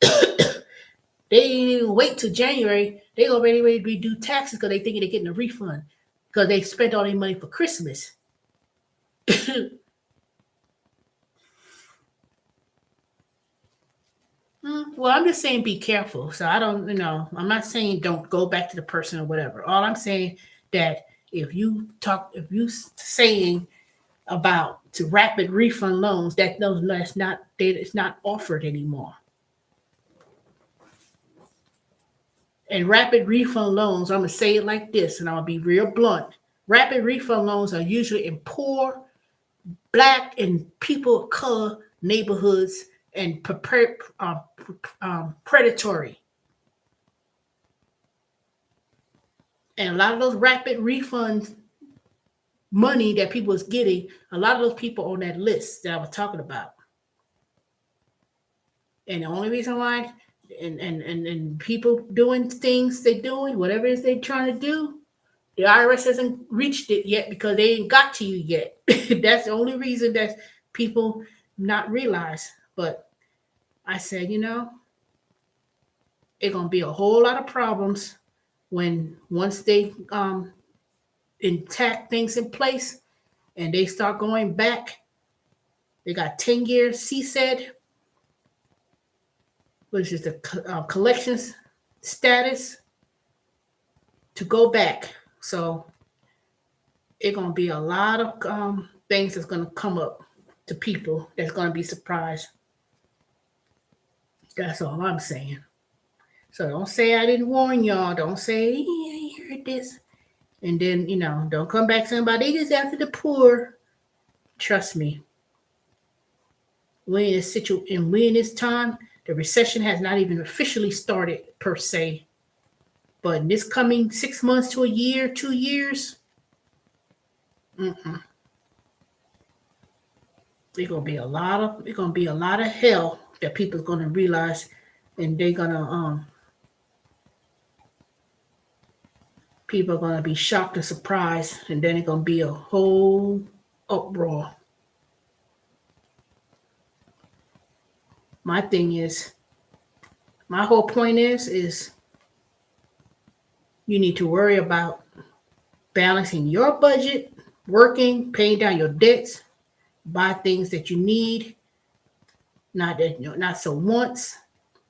they ain't even wait till January, they already ready to redo taxes because they thinking they're getting a refund because they spent all their money for Christmas. Well, I'm just saying be careful. So I don't, I'm not saying don't go back to the person or whatever. All I'm saying that if you saying about to rapid refund loans, it's not offered anymore. And rapid refund loans, I'm gonna say it like this, and I'll be real blunt. rapid refund loans are usually in poor, Black, and people of color neighborhoods and predatory. And a lot of those rapid refunds money that people is getting, a lot of those people on that list that I was talking about. And the only reason why, and people doing things they're doing, whatever it is they're trying to do, the IRS hasn't reached it yet because they ain't got to you yet. That's the only reason that people not realize. But I said, it's gonna be a whole lot of problems once they intact things in place and they start going back. They got 10 years CSED, which is the collections status, to go back. So it's going to be a lot of things that's going to come up to people that's going to be surprised. That's all I'm saying. So don't say I didn't warn y'all. Don't say, I heard this. And then, don't come back saying, they just after the poor. Trust me. We're in this time, the recession has not even officially started per se. But in this coming 6 months to a year, 2 years, there's gonna be a lot of hell that people's gonna realize, and they're gonna people are gonna be shocked and surprised, and then it's gonna be a whole uproar. My whole point is you need to worry about balancing your budget, working, paying down your debts, buy things that you need, not so wants,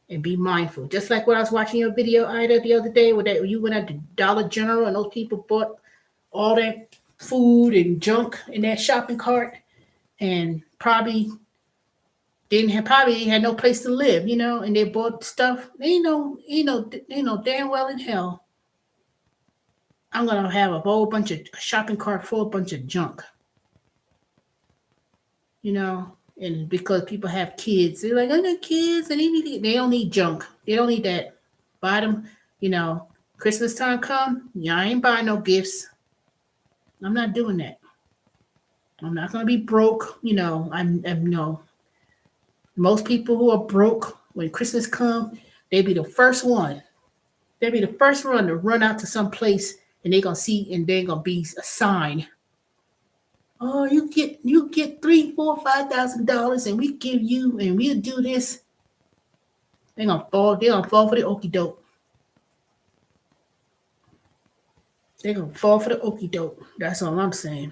and be mindful. Just like when I was watching your video, Ida, the other day, where you went at the Dollar General and those people bought all that food and junk in that shopping cart and probably had no place to live, and they bought stuff. They know damn well in hell I'm gonna have a whole bunch of shopping cart full of bunch of junk. And because people have kids, they're like, I got kids, and they don't need junk. They don't need that. Buy them, Christmas time come, I ain't buying no gifts. I'm not doing that. I'm not gonna be broke, most people who are broke when Christmas come, they be the first one. They'll be the first one to run out to some place, and they're gonna see, and they're gonna be a sign. Oh, you get $3,000, $4,000, $5,000, and we give you, and we'll do this. They're gonna fall for the okie doke. They're gonna fall for the okie doke. That's all I'm saying.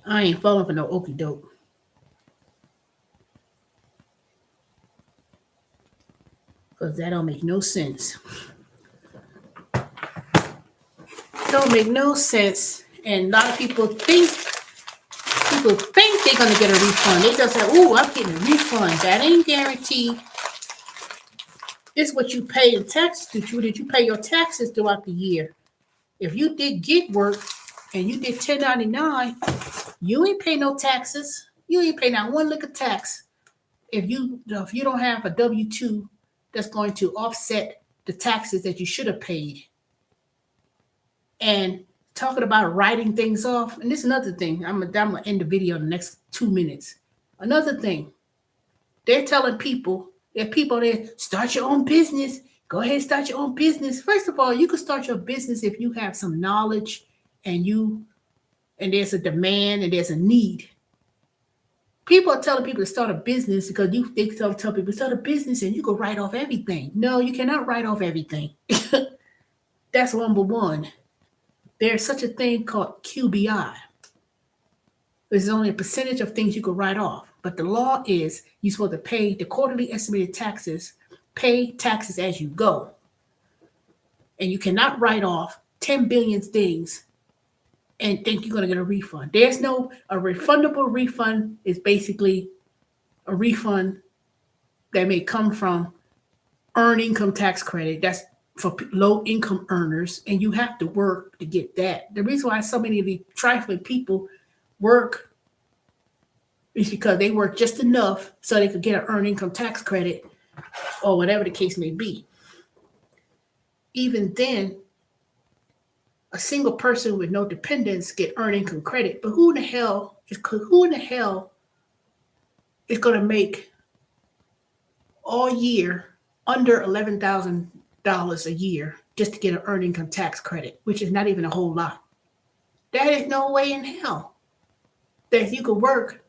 I ain't falling for no okie doke. Because that don't make no sense. Don't make no sense. And a lot of people think they're going to get a refund. They just say, I'm getting a refund. That ain't guaranteed. It's what you pay in taxes. Did you pay your taxes throughout the year? If you did gig work and you did 1099, you ain't pay no taxes. You ain't pay not one lick of tax. If you don't have a W-2 that's going to offset the taxes that you should have paid. And talking about writing things off, and this is another thing. I'm gonna end the video in the next 2 minutes. Another thing, they're telling people, there, start your own business. Go ahead and start your own business. First of all, you can start your business if you have some knowledge and there's a demand and there's a need. People are telling people to start a business because they tell people start a business and you can write off everything. No, you cannot write off everything. That's number one. There's such a thing called QBI. There's only a percentage of things you can write off. But the law is you're supposed to pay the quarterly estimated taxes, pay taxes as you go. And you cannot write off 10 billion things and think you're going to get a refund. A refundable refund is basically a refund that may come from earned income tax credit. That's for low income earners, and you have to work to get that. The reason why so many of the trifling people work is because they work just enough so they could get an earned income tax credit or whatever the case may be. Even then, a single person with no dependents get earned income credit. But who in the hell is going to make all year under $11,000 a year just to get an earned income tax credit, which is not even a whole lot? There is no way in hell that you could work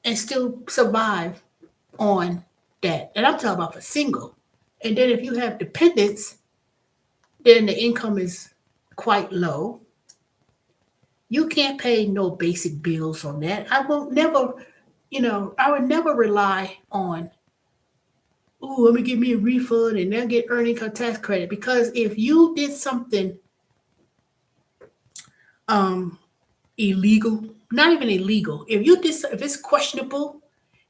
and still survive on that. And I'm talking about for single. And then if you have dependents, then the income is quite low. You can't pay no basic bills on that. I would never rely on, oh, let me give me a refund and then get earned income tax credit. Because if you did something illegal, not even illegal, if it's questionable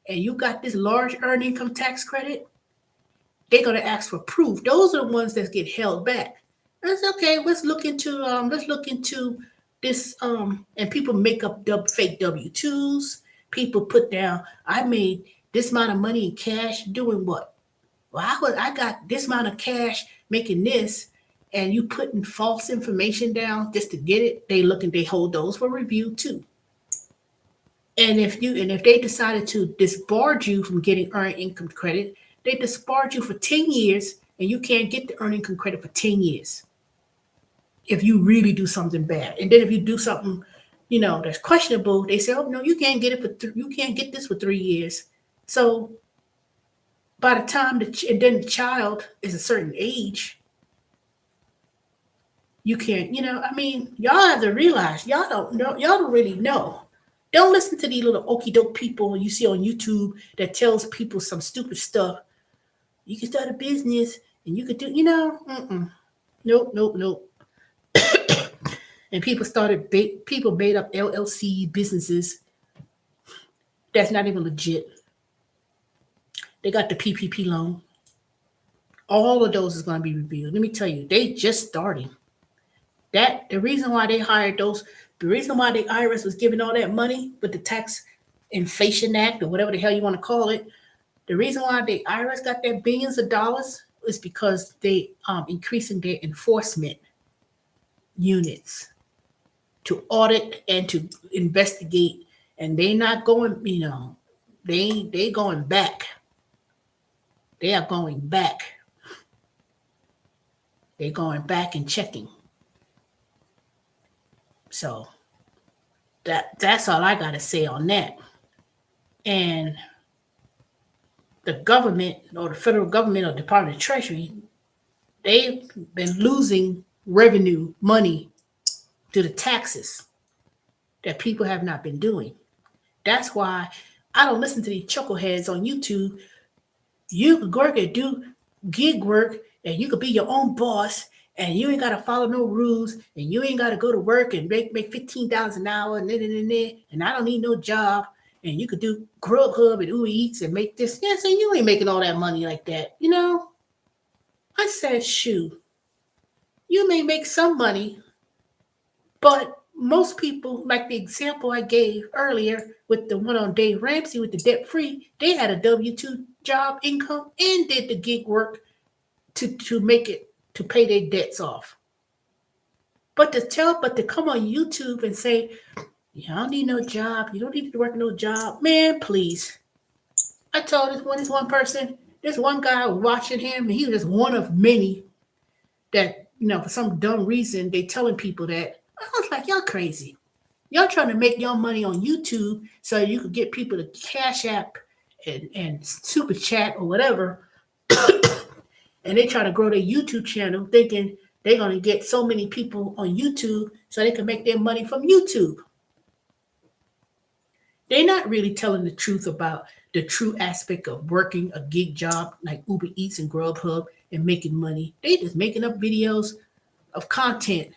and you got this large earned income tax credit, they're gonna ask for proof. Those are the ones that get held back. That's okay. Let's look into this. And people make up fake W-2s. People put down, I made this amount of money in cash doing what? Well, I got this amount of cash making this, and you putting false information down just to get it. They hold those for review too. And if they decided to disbarge you from getting earned income credit, they disbarge you for 10 years, and you can't get the earned income credit for 10 years. If you really do something bad. And then if you do something, that's questionable, they say, oh no, you can't get it you can't get this for 3 years. So by the time the child is a certain age, you can't, y'all have to realize y'all don't really know. Don't listen to these little okie doke people you see on YouTube that tells people some stupid stuff. You can start a business and you could do, nope. And people made up LLC businesses that's not even legit. They got the PPP loan. All of those is going to be revealed. Let me tell you, they just starting. The reason why they hired those, the reason why the IRS was giving all that money with the Tax Inflation Act or whatever the hell you want to call it, the reason why the IRS got their billions of dollars is because they increasing their enforcement units to audit and to investigate, and they not going, they going back. They are going back. They're going back and checking. So that's all I gotta say on that. And the government or the federal government or Department of Treasury, they've been losing revenue money to the taxes that people have not been doing. That's why I don't listen to these chuckleheads on YouTube. You could work and do gig work, and you could be your own boss, and you ain't got to follow no rules, and you ain't got to go to work and make $15,000 an hour, and I don't need no job, and you could do Grubhub and Uber Eats and make this. Yeah, so you ain't making all that money like that, I said, shoot, you may make some money, but most people, like the example I gave earlier with the one on Dave Ramsey with the debt free, they had a W-2 job income and did the gig work to make it, to pay their debts off. But to come on YouTube and say, you don't need no job, you don't need to work no job, man, please. I told this one person, this one guy was watching him, and he was just one of many that, for some dumb reason, they telling people that. I was like, y'all crazy. Y'all trying to make your money on YouTube so you could get people to Cash App and Super Chat or whatever. And they try to grow their YouTube channel thinking they're going to get so many people on YouTube so they can make their money from YouTube. They're not really telling the truth about the true aspect of working a gig job like Uber Eats and Grubhub and making money. They just making up videos of content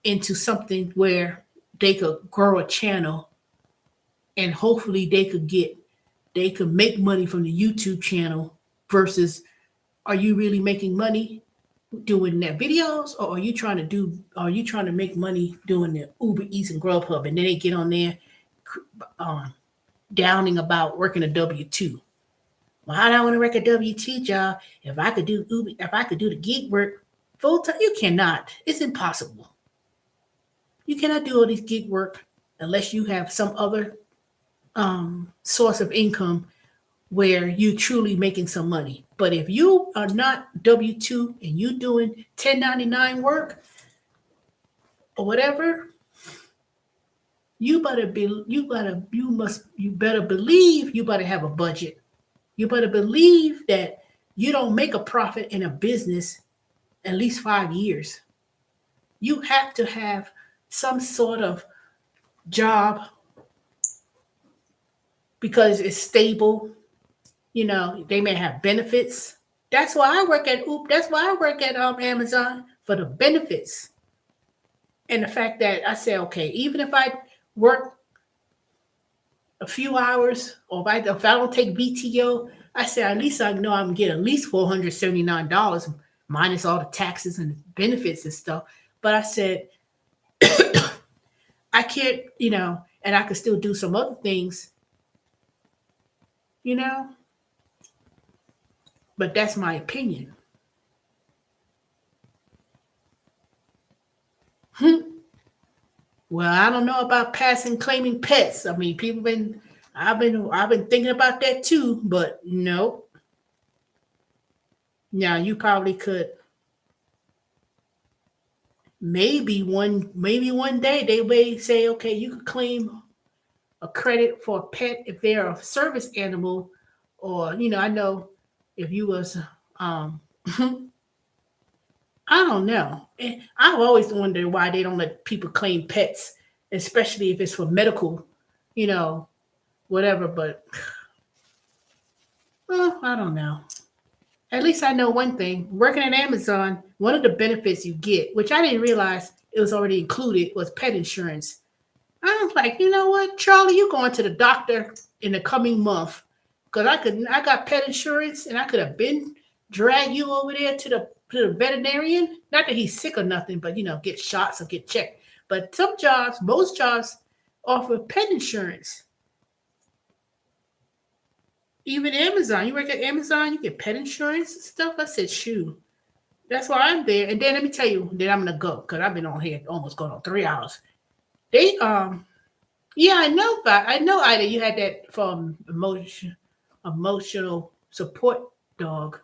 into something where they could grow a channel, and hopefully they could make money from the YouTube channel versus, are you really making money? doing their videos, or are you trying to make money doing the Uber Eats and Grubhub, and then they get on there um, downing about working a W-2. Well, I don't want to work a W-2 job. If I could do Uber, if I could do the gig work full time, you cannot. It's impossible. You cannot do all these gig work unless you have some other source of income where you truly making some money. But if you are not W-2 and you doing 1099 work or whatever, you better believe you better have a budget. You better believe that you don't make a profit in a business at least 5 years. You have to have some sort of job because it's stable. You know, they may have benefits. That's why I work at Amazon, for the benefits. And the fact that I say, okay, even if I work a few hours, or if I don't take VTO, I say at least I know I'm getting at least $479 minus all the taxes and benefits and stuff. But I said, I can't, and I could still do some other things, but that's my opinion. Well, I don't know about passing claiming pets. I mean, I've been thinking about that too, but no. Now you probably could. Maybe one day they may say, okay, you could claim a credit for a pet if they're a service animal, or I know if you was I don't know. I've always wondered why they don't let people claim pets, especially if it's for medical, whatever. But I don't know. At least I know one thing. Working at Amazon, one of the benefits you get, which I didn't realize it was already included, was pet insurance. I was like, you know what, Charlie, you going to the doctor in the coming month, because I got pet insurance, and I could have been drag you over there to the veterinarian. Not that he's sick or nothing, but get shots or get checked. But most jobs offer pet insurance. Even Amazon, you work at Amazon, you get pet insurance and stuff. I said, shoo. That's why I'm there. And then let me tell you, then I'm gonna go, because I've been on here almost going on 3 hours. They yeah, I know, but I know, Ida, you had that from emotional support dog.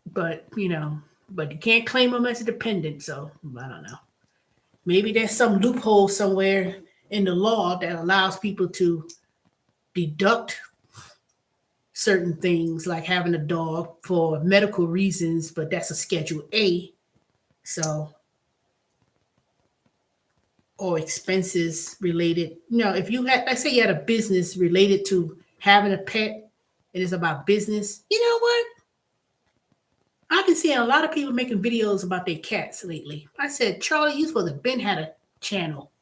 But you can't claim them as a dependent, so I don't know. Maybe there's some loophole somewhere in the law that allows people to deduct certain things, like having a dog for medical reasons, but that's a Schedule A. So, or expenses related. If you had, let's say you had a business related to having a pet, and it's about business, you know what? I've been seeing a lot of people making videos about their cats lately. I said, Charlie, you supposed to have been had a channel.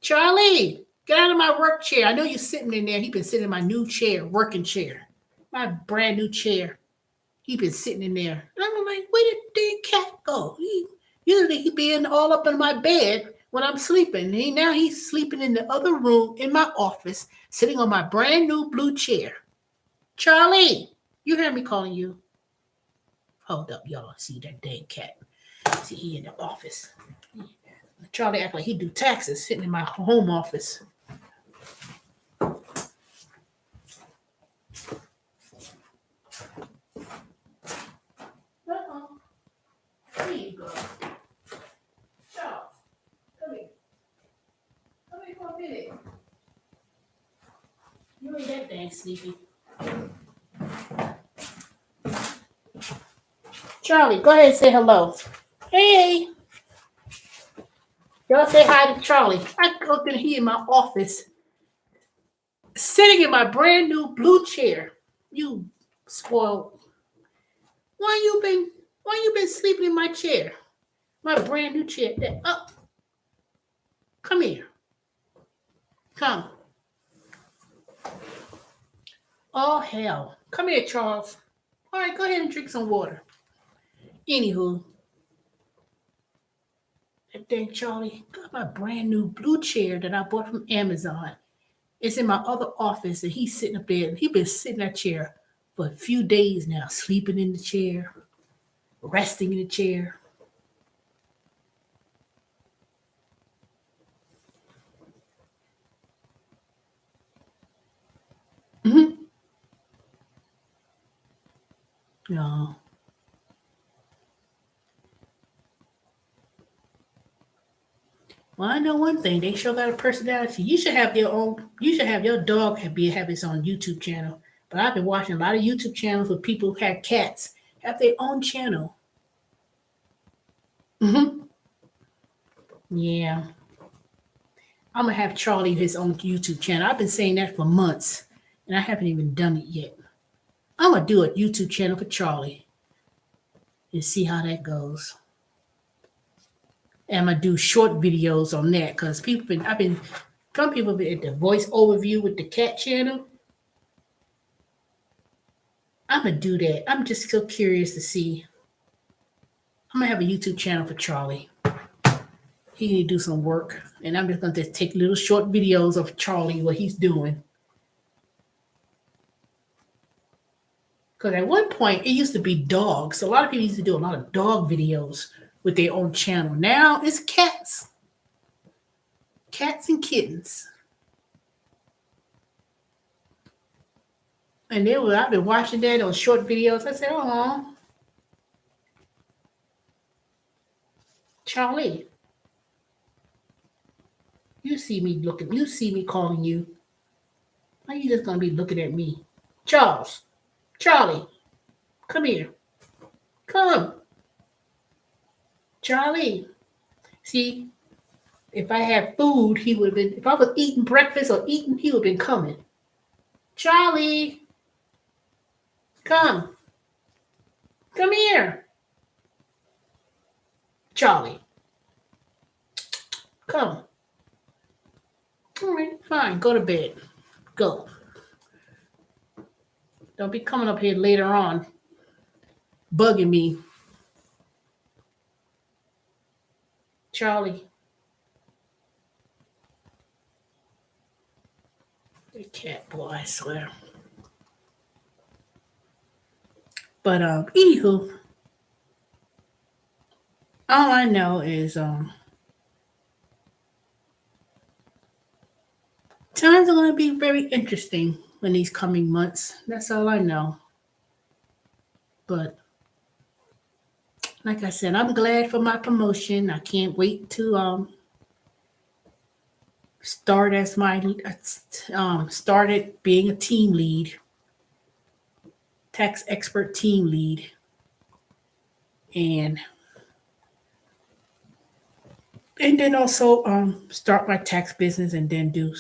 Charlie, get out of my work chair. I know you're sitting in there. He been sitting in my new chair, working chair, my brand new chair. He been sitting in there. And I'm like, where did the cat go? Usually he be all up in my bed when I'm sleeping. Now he's sleeping in the other room in my office, sitting on my brand new blue chair. Charlie, you hear me calling you? Hold up, y'all. See that dang cat. See, he in the office. Charlie act like he do taxes sitting in my home office. There you go. Charles, come here. Come here for a minute. You ain't that dang sleepy. Charlie, go ahead and say hello. Hey. Y'all say hi to Charlie. I go through here in my office, sitting in my brand new blue chair. You spoiled. Why you been sleeping in my chair? My brand new chair. Come here. Come. Oh, hell. Come here, Charles. All right, go ahead and drink some water. Anywho, that dang Charlie got my brand new blue chair that I bought from Amazon. It's in my other office, and he's sitting up there, and he's been sitting in that chair for a few days now, sleeping in the chair, resting in the chair. Mm-hmm. No. Well, I know one thing. They sure got a personality. You should have your own. You should have your dog have his own YouTube channel. But I've been watching a lot of YouTube channels where people who have cats have their own channel. Hmm. Yeah, I'm gonna have Charlie his own YouTube channel. I've been saying that for months, and I haven't even done it yet. I'm gonna do a YouTube channel for Charlie and see how that goes. And I'm gonna do short videos on that because some people been at the voice overview with the cat channel. I'm gonna do that. I'm just so curious to see. I'm gonna have a YouTube channel for Charlie. He need to do some work, and I'm just gonna just take little short videos of Charlie, what he's doing. Because at one point it used to be dogs. A lot of people used to do a lot of dog videos with their own channel. Now it's cats and kittens. And I've been watching that on short videos. I said, "Oh, Charlie, you see me calling you. Why you just gonna be looking at me, Charlie, come here, come, Charlie." See, if I had food, he would have been. If I was eating breakfast or eating, he would have been coming. Charlie, come here, Charlie, come. All right, fine. Go to bed. Go. Don't be coming up here later on, bugging me. Charlie. The cat boy, I swear. But anywho, all I know is times are gonna be very interesting in these coming months. That's all I know. But like I said, I'm glad for my promotion. I can't wait to started being a team lead, tax expert team lead, and then also start my tax business and then do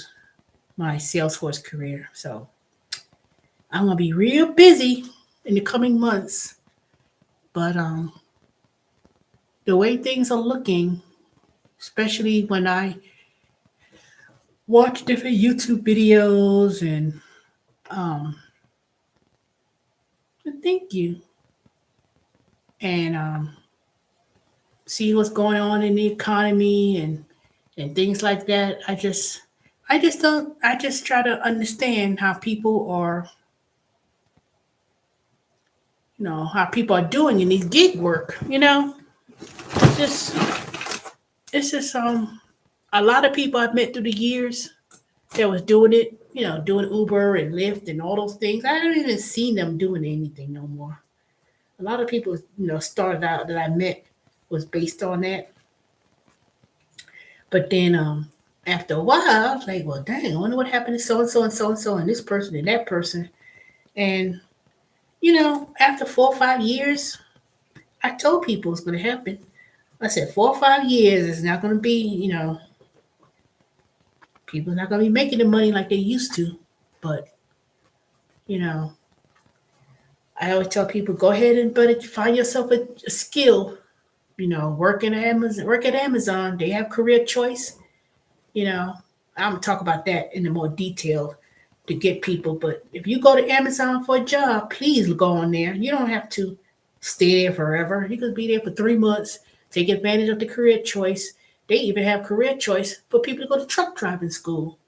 my Salesforce career. So I'm gonna be real busy in the coming months, but the way things are looking, especially when I watch different YouTube videos and um, thank you, and see what's going on in the economy and things like that. I just try to understand how people are, how people are doing in these gig work, just it's just a lot of people I've met through the years that was doing it, doing Uber and Lyft and all those things. I haven't even seen them doing anything no more. A lot of people, started out that I met was based on that. But then after a while, I was like, well, dang, I wonder what happened to so and so and so and so and this person and that person. And, after 4 or 5 years, I told people it's going to happen. I said 4 or 5 years, it's not going to be, people are not going to be making the money like they used to. But, I always tell people, go ahead and find yourself a skill. Work at Amazon. They have career choice. I'm gonna talk about that in the more detail to get people. But if you go to Amazon for a job, please go on there. You don't have to stay there forever. You could be there for 3 months, take advantage of the career choice. They even have career choice for people to go to truck driving school.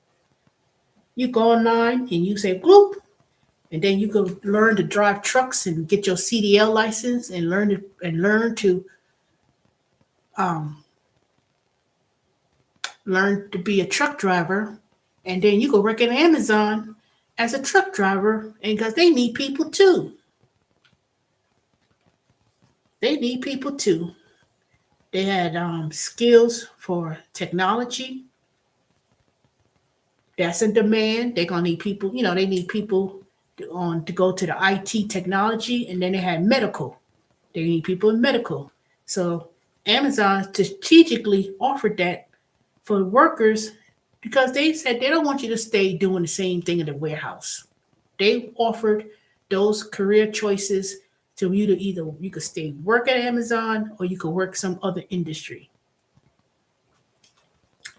You go online and you say, bloop, and then you go learn to drive trucks and get your CDL license and learn to be a truck driver, and then you go work at Amazon as a truck driver, and because they need people too. They need people too. They had skills for technology. That's in demand. They're gonna need people. They need people to go to the IT technology, and then they had medical. They need people in medical. So Amazon strategically offered that for workers because they said they don't want you to stay doing the same thing in the warehouse. They offered those career choices to you to either you could stay work at Amazon or you could work some other industry.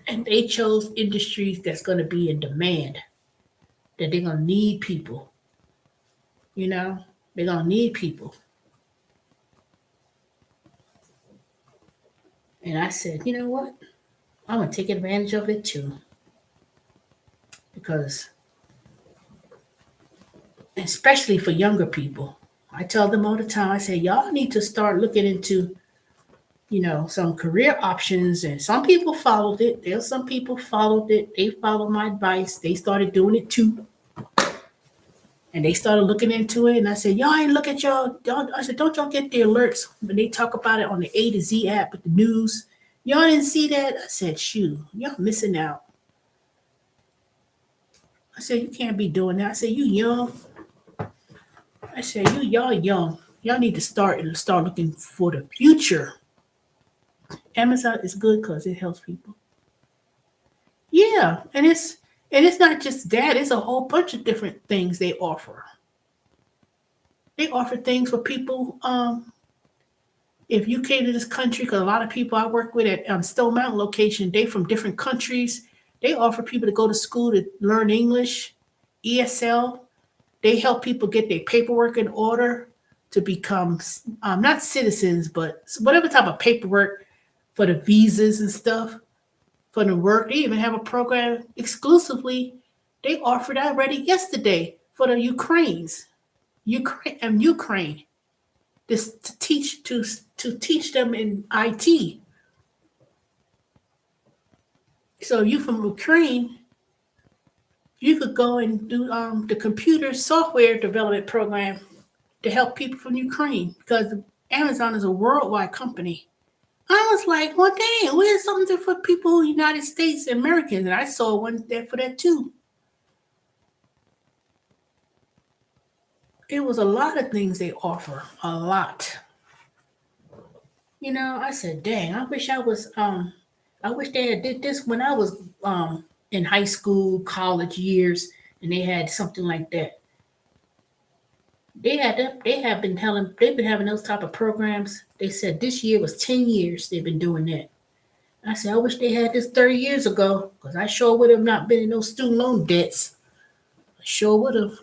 And they chose industries that's going to be in demand, that they're going to need people. They're going to need people. And I said, you know what? I'm going to take advantage of it too. Because, especially for younger people, I tell them all the time, I say, y'all need to start looking into, some career options. And some people followed it. There's some people followed it. They followed my advice. They started doing it too. And they started looking into it. And I said, y'all ain't look at I said, don't y'all get the alerts when they talk about it on the A to Z app with the news? Y'all didn't see that? I said, shoot, y'all missing out. I said, you can't be doing that. I said, you young. I said, y'all young. Y'all need to start looking for the future. Amazon is good because it helps people. Yeah, and it's not just that. It's a whole bunch of different things they offer. They offer things for people. If you came to this country, because a lot of people I work with at Stone Mountain location, they from different countries. They offer people to go to school to learn English, ESL. They help people get their paperwork in order to become not citizens, but whatever type of paperwork for the visas and stuff for the work. They even have a program exclusively. They offered already yesterday for the Ukraine, this to teach them in IT. So you from Ukraine, you could go and do the computer software development program to help people from Ukraine because Amazon is a worldwide company. I was like, well, dang, where's something for people, United States Americans? And I saw one there for that too. It was a lot of things they offer, a lot. I said, dang, I wish they had did this when I was in high school, college years, and they had something like that. They've been having those type of programs. They said this year was 10 years they've been doing that. I said, I wish they had this 30 years ago, because I sure would have not been in those student loan debts. I sure would have.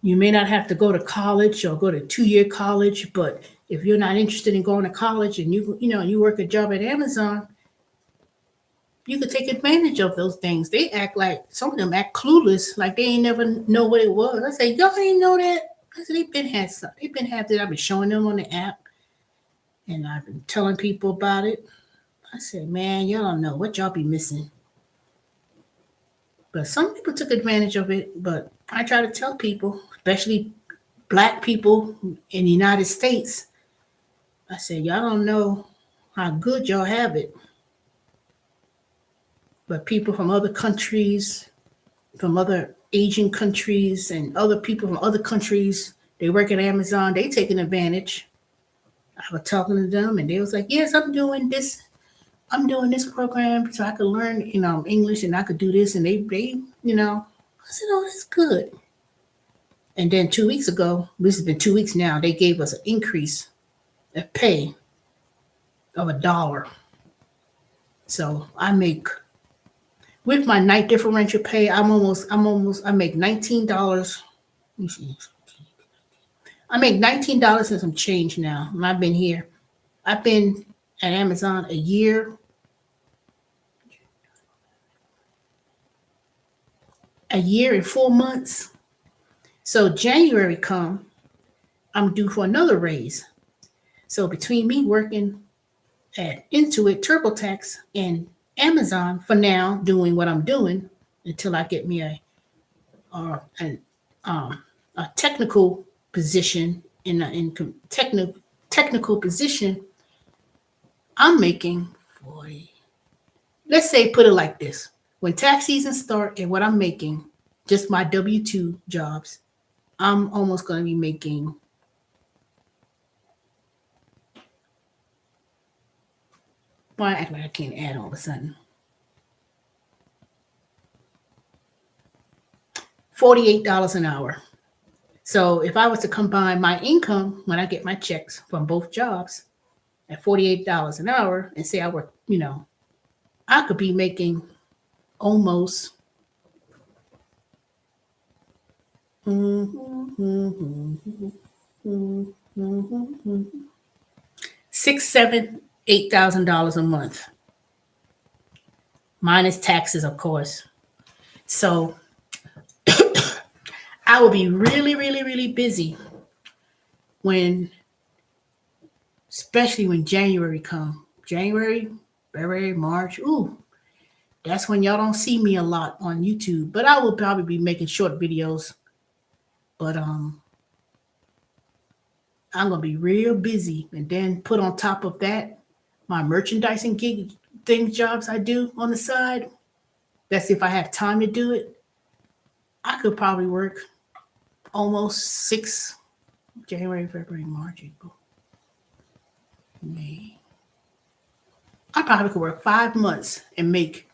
You may not have to go to college or go to 2-year college, but if you're not interested in going to college and you work a job at Amazon, you could take advantage of those things. They act like some of them act clueless, like they ain't never know what it was. I say, y'all ain't know that. I said, they've been had that. I've been showing them on the app, and I've been telling people about it. I said, man, y'all don't know what y'all be missing. But some people took advantage of it. But I try to tell people, especially Black people in the United States, I said, y'all don't know how good y'all have it. But people from other countries, from other Asian countries, and other people from other countries, they work at Amazon, they taking advantage. I was talking to them, and they was like, yes, I'm doing this program so I could learn, English, and I could do this. And they, I said, oh, that's good. And then 2 weeks ago, this has been 2 weeks now, they gave us an increase of pay of $1. So I make With my night differential pay, I make $19. I make $19 and some change now. And I've been here. I've been at Amazon a year and 4 months. So January come, I'm due for another raise. So between me working at Intuit, TurboTax, and Amazon for now, doing what I'm doing until I get me a technical position technical position, I'm making 40. Let's say put it like this: when tax season start and what I'm making, just my W-2 jobs, I'm almost going to be making why act like I can't add all of a sudden. $48 an hour. So if I was to combine my income when I get my checks from both jobs at $48 an hour and say I work, I could be making almost $6, $7, $8,000 a month, minus taxes, of course. So I will be really, really, really busy especially when January come. January, February, March. Ooh, that's when y'all don't see me a lot on YouTube. But I will probably be making short videos. But I'm gonna be real busy, and then put on top of that my merchandising jobs I do on the side. That's if I have time to do it. I could probably work almost 6 January, February, March, April, May. I probably could work 5 months and make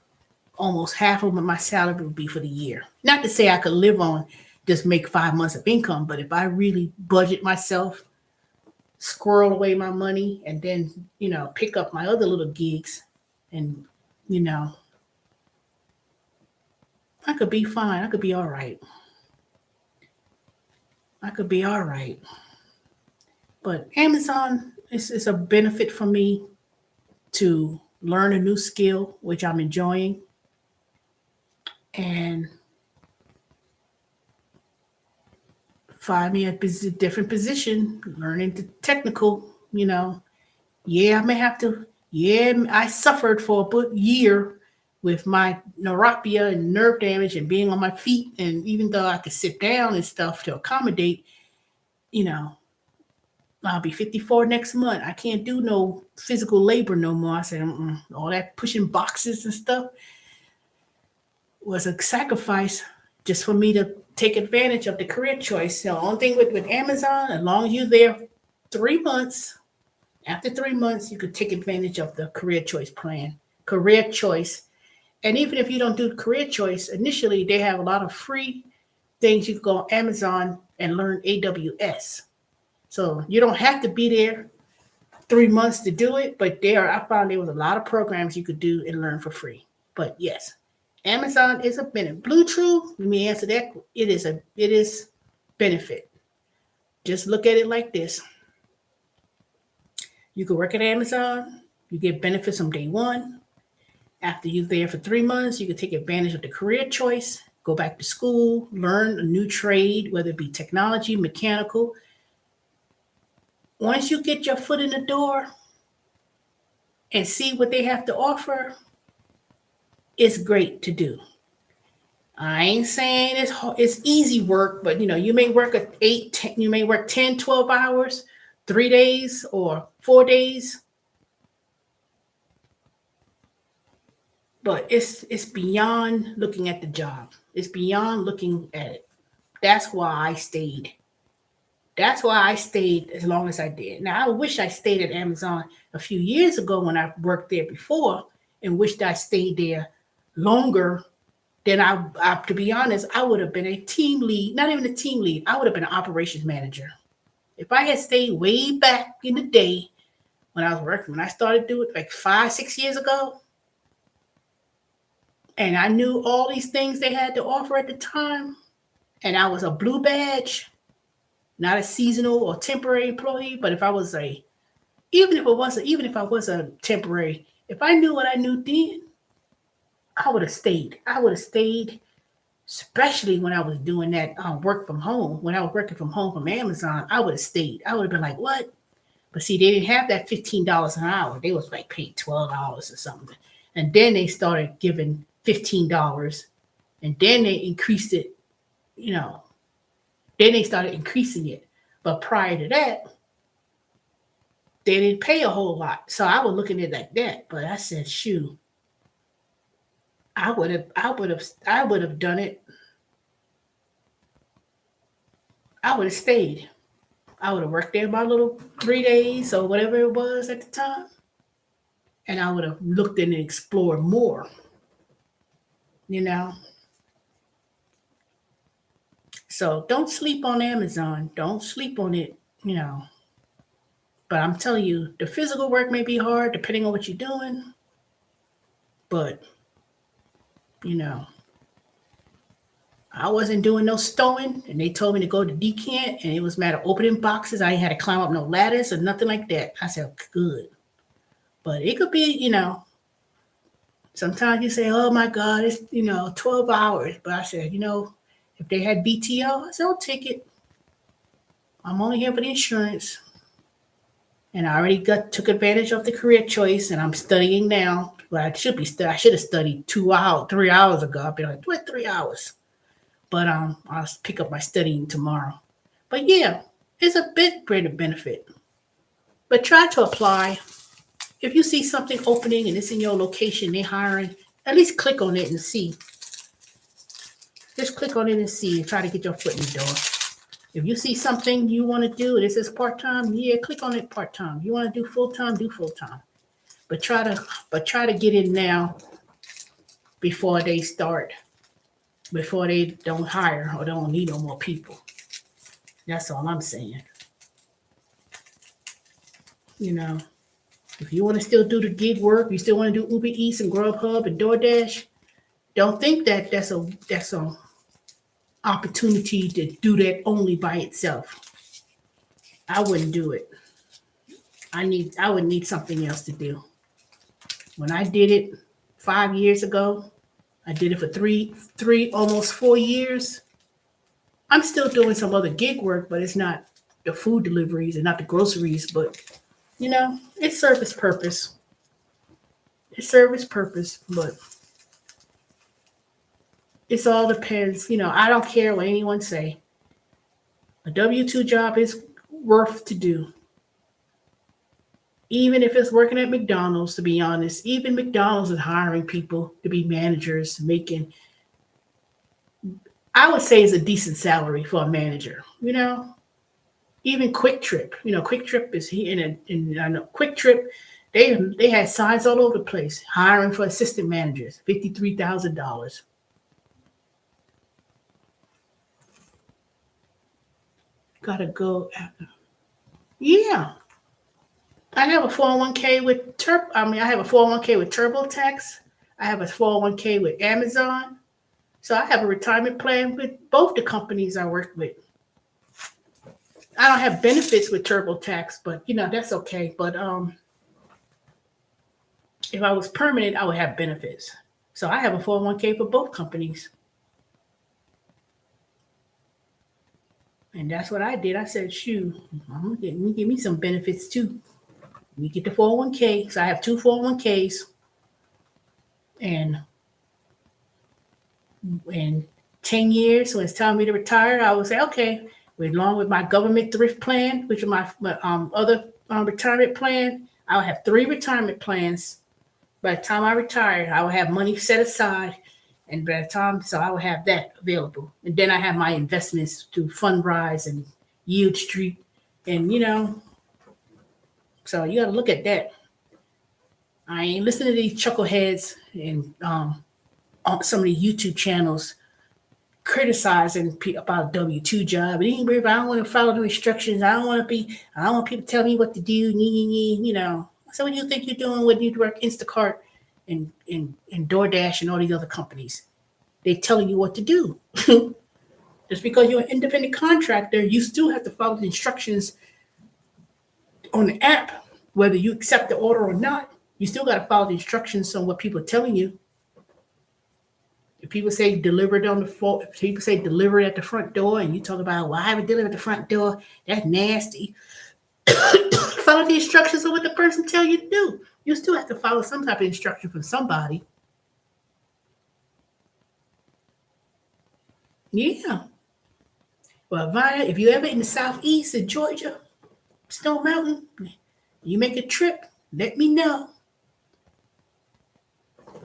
almost half of what my salary would be for the year. Not to say I could live on just make 5 months of income, but if I really budget myself, squirrel away my money, and then, pick up my other little gigs, and, I could be fine. I could be all right. But Amazon is a benefit for me to learn a new skill, which I'm enjoying, and find me a different position, learning the technical, Yeah, I may have to. Yeah, I suffered for a good year with my neuropathy and nerve damage and being on my feet. And even though I could sit down and stuff to accommodate, I'll be 54 next month. I can't do no physical labor no more. I said, all that pushing boxes and stuff was a sacrifice just for me to take advantage of the career choice. So the only thing with Amazon, as long as you're there 3 months, after 3 months, you could take advantage of the career choice plan. Career choice. And even if you don't do career choice, initially they have a lot of free things. You can go on Amazon and learn AWS. So you don't have to be there 3 months to do it, but I found there was a lot of programs you could do and learn for free. But yes, Amazon is a benefit. BlueTrue, let me answer that. It is benefit. Just look at it like this. You can work at Amazon. You get benefits from day one. After you're there for 3 months, you can take advantage of the career choice, go back to school, learn a new trade, whether it be technology, mechanical. Once you get your foot in the door and see what they have to offer, it's great to do. I ain't saying it's easy work, but you may work 10, you may work 10, 12 hours, 3 days or 4 days. But it's beyond looking at the job. It's beyond looking at it. That's why I stayed. That's why I stayed as long as I did. Now, I wish I stayed at Amazon a few years ago when I worked there before, and wished I stayed there longer. Then to be honest, I would have been a team lead, not even a team lead. I would have been an operations manager. If I had stayed way back in the day when I was working, when I started doing it like 5, 6 years ago, and I knew all these things they had to offer at the time, and I was a blue badge, not a seasonal or temporary employee, but if I was even if I was a temporary, if I knew what I knew then, I would have stayed. I would have stayed, especially when I was doing that work from home. When I was working from home from Amazon, I would have stayed. I would have been like, what? But see, they didn't have that $15 an hour. They was like paying $12 or something. And then they started giving $15, and then they increased it, you know, then they started increasing it. But prior to that, they didn't pay a whole lot. So I was looking at it like that. But I said, shoot, I would have done it. I would have stayed. I would have worked there my little 3 days or whatever it was at the time. And I would have looked in and explored more, you know. So don't sleep on Amazon. Don't sleep on it, you know. But I'm telling you, the physical work may be hard depending on what you're doing. But, you know, I wasn't doing no stowing, and they told me to go to decant, and it was a matter of opening boxes. I ain't had to climb up no ladders or nothing like that. I said, good. But it could be, you know, sometimes you say, oh my God, it's, 12 hours. But I said, if they had BTO, I said, I'll take it. I'm only here for the insurance. And I already took advantage of the career choice, and I'm studying now. But I should have studied 3 hours ago. I'd be like, what, 3 hours? But I'll pick up my studying tomorrow. But yeah, it's a bit greater benefit. But try to apply. If you see something opening and it's in your location, they're hiring, at least click on it and see. Just click on it and see and try to get your foot in the door. If you see something you want to do and it says part-time, yeah, click on it part-time. You want to do full-time, do full-time. But try to get in now before they start, before they don't hire or don't need no more people. That's all I'm saying. If you want to still do the gig work, you still want to do Uber Eats and Grubhub and DoorDash, don't think that that's a opportunity to do that only by itself. I wouldn't do it. I would need something else to do. When I did it 5 years ago, I did it for three, almost 4 years. I'm still doing some other gig work, but it's not the food deliveries and not the groceries, but it's service purpose. But it all depends. I don't care what anyone say. A W-2 job is worth to do. Even if it's working at McDonald's, to be honest, even McDonald's is hiring people to be managers, making, I would say, is a decent salary for a manager, Even Quick Trip, Quick Trip is here, and I know Quick Trip, they had signs all over the place, hiring for assistant managers, $53,000. Gotta go. Yeah. I have a 401k with I have a 401k with TurboTax. I have a 401k with Amazon. So I have a retirement plan with both the companies I work with. I don't have benefits with TurboTax, but that's okay. But if I was permanent, I would have benefits. So I have a 401k for both companies. And that's what I did. I said, shoot, I'm gonna give me some benefits too. We get the 401k. So I have 2 401ks. And in 10 years, when it's time for me to retire, I would say, okay, along with my government thrift plan, which is my other retirement plan, I'll have 3 retirement plans. By the time I retire, I will have money set aside. And by the time, so I will have that available. And then I have my investments to Fundrise and Yield Street. And, so you got to look at that. I ain't listening to these chuckleheads and on some of the YouTube channels criticizing about a W-2 job. I don't want to follow the instructions. I don't want people to tell me what to do. So what do you think you're doing when you work Instacart and DoorDash and all these other companies. They're telling you what to do. Just because you're an independent contractor, you still have to follow the instructions on the app, whether you accept the order or not. You still got to follow the instructions on what people are telling you. If people say deliver it on the floor, if people say deliver it at the front door, and you talk about, well, I haven't delivered at the front door, that's nasty. Follow the instructions of what the person tell you to do. You still have to follow some type of instruction from somebody. Yeah. Well, Vanya, if you ever in the southeast of Georgia, Stone Mountain, you make a trip, let me know.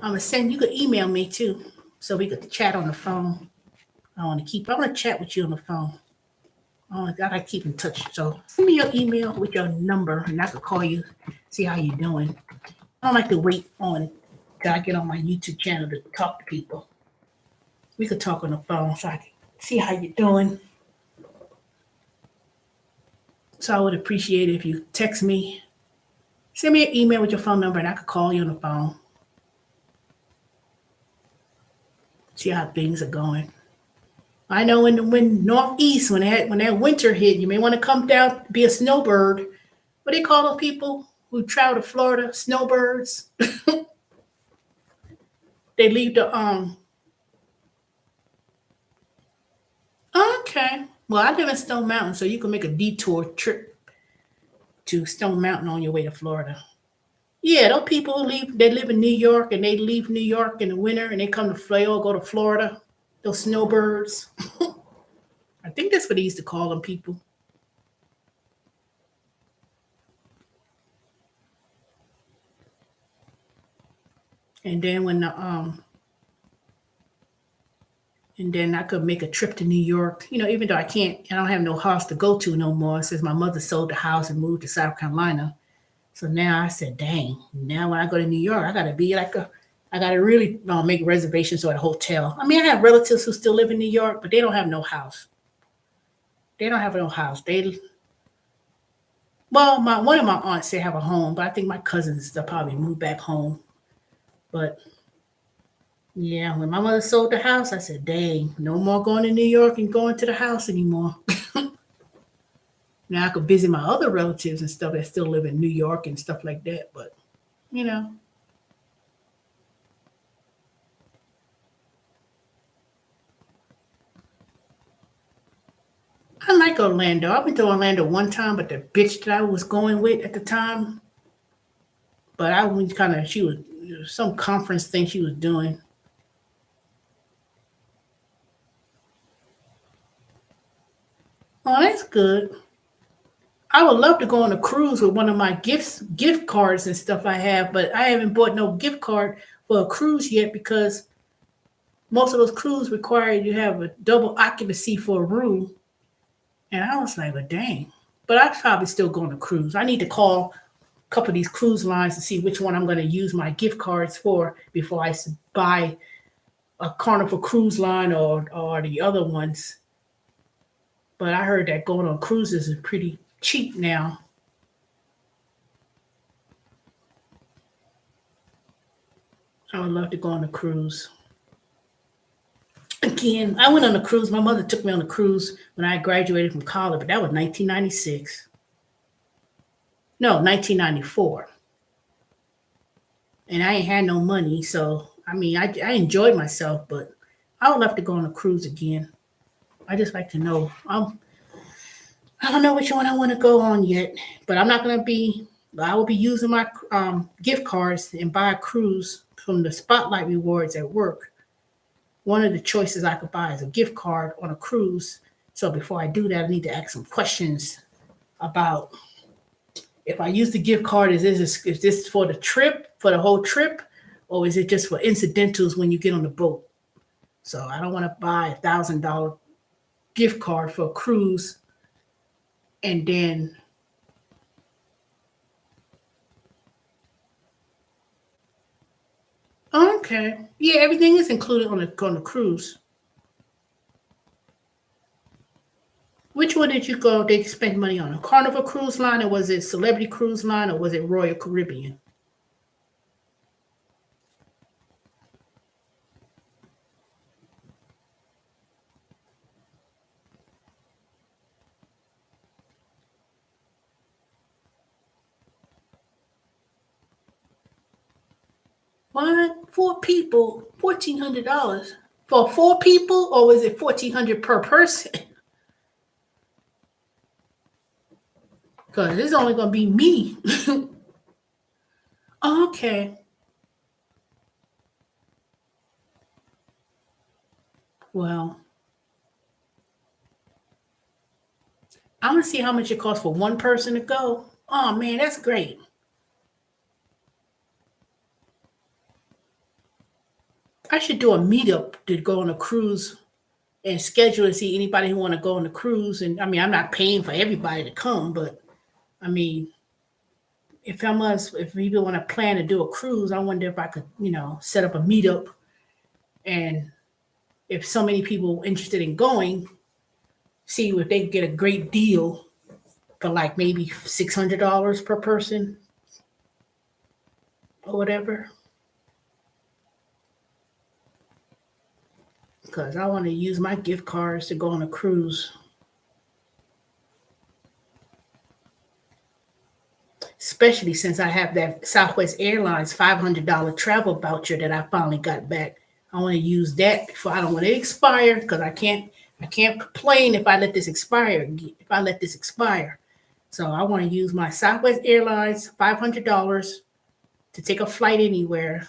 I'm gonna send you can email me too, so we could chat on the phone. I want to chat with you on the phone. I gotta keep in touch. So send me your email with your number, and I could call you, see how you're doing. I don't like to wait on till I get on my YouTube channel to talk to people. We could talk on the phone, so I can see how you're doing. So I would appreciate it if you text me, send me an email with your phone number, and I could call you on the phone. See how things are going. I know when Northeast, when that winter hit, you may want to come down, be a snowbird. What do they call those people who travel to Florida? Snowbirds. They leave the Okay. Well, I live in Stone Mountain, so you can make a detour trip to Stone Mountain on your way to Florida. Yeah, those people who they live in New York, and they leave New York in the winter and they come to Florida, go to Florida. Those snowbirds. I think that's what they used to call them people. And then and then I could make a trip to New York. Even though I don't have no house to go to no more since my mother sold the house and moved to South Carolina. So now I said, dang, now when I go to New York, I gotta really make reservations at a hotel. I mean, I have relatives who still live in New York, but they don't have no house. They don't have no house. One of my aunts, they have a home, but I think my cousins, they'll probably move back home. But yeah, when my mother sold the house, I said, dang, no more going to New York and going to the house anymore. Now I could visit my other relatives and stuff that still live in New York and stuff like that. But, I like Orlando. I went to Orlando one time, but the bitch that I was going with at the time, but I was she was some conference thing she was doing. Oh, that's good. I would love to go on a cruise with one of my gift cards and stuff I have, but I haven't bought no gift card for a cruise yet because most of those cruises require you to have a double occupancy for a room. And I was like, well, dang. But I'd probably still go on a cruise. I need to call a couple of these cruise lines to see which one I'm going to use my gift cards for before I buy a Carnival Cruise Line or the other ones. But I heard that going on cruises is pretty cheap now. I would love to go on a cruise. Again, I went on a cruise. My mother took me on a cruise when I graduated from college, but that was 1996. No, 1994. And I ain't had no money, so I mean, I enjoyed myself, but I would love to go on a cruise again. I just like to know. I don't know which one I want to go on yet, but I will be using my gift cards and buy a cruise from the Spotlight rewards at work. One of the choices I could buy is a gift card on a cruise. So before I do that, I need to ask some questions about if I use the gift card, is this for the trip, for the whole trip, or is it just for incidentals when you get on the boat? So I don't want to buy $1,000 gift card for a cruise and then okay. Yeah, everything is included on the cruise. Which one did you go? Did you spend money on a Carnival Cruise Line, or was it Celebrity Cruise Line, or was it Royal Caribbean? What? 4 people, $1,400 for 4 people, or was it $1,400 per person? Because it's only gonna be me. Okay. Well, I'm gonna see how much it costs for one person to go. Oh man, that's great. I should do a meetup to go on a cruise and schedule and see anybody who want to go on the cruise. And I mean, I'm not paying for everybody to come, but I mean, if people want to plan to do a cruise, I wonder if I could, set up a meetup, and if so many people interested in going, see if they can get a great deal for like maybe $600 per person or whatever. Because I want to use my gift cards to go on a cruise. Especially since I have that Southwest Airlines $500 travel voucher that I finally got back. I want to use that before I don't want it to expire, because I can't complain if I let this expire. So I want to use my Southwest Airlines $500 to take a flight anywhere.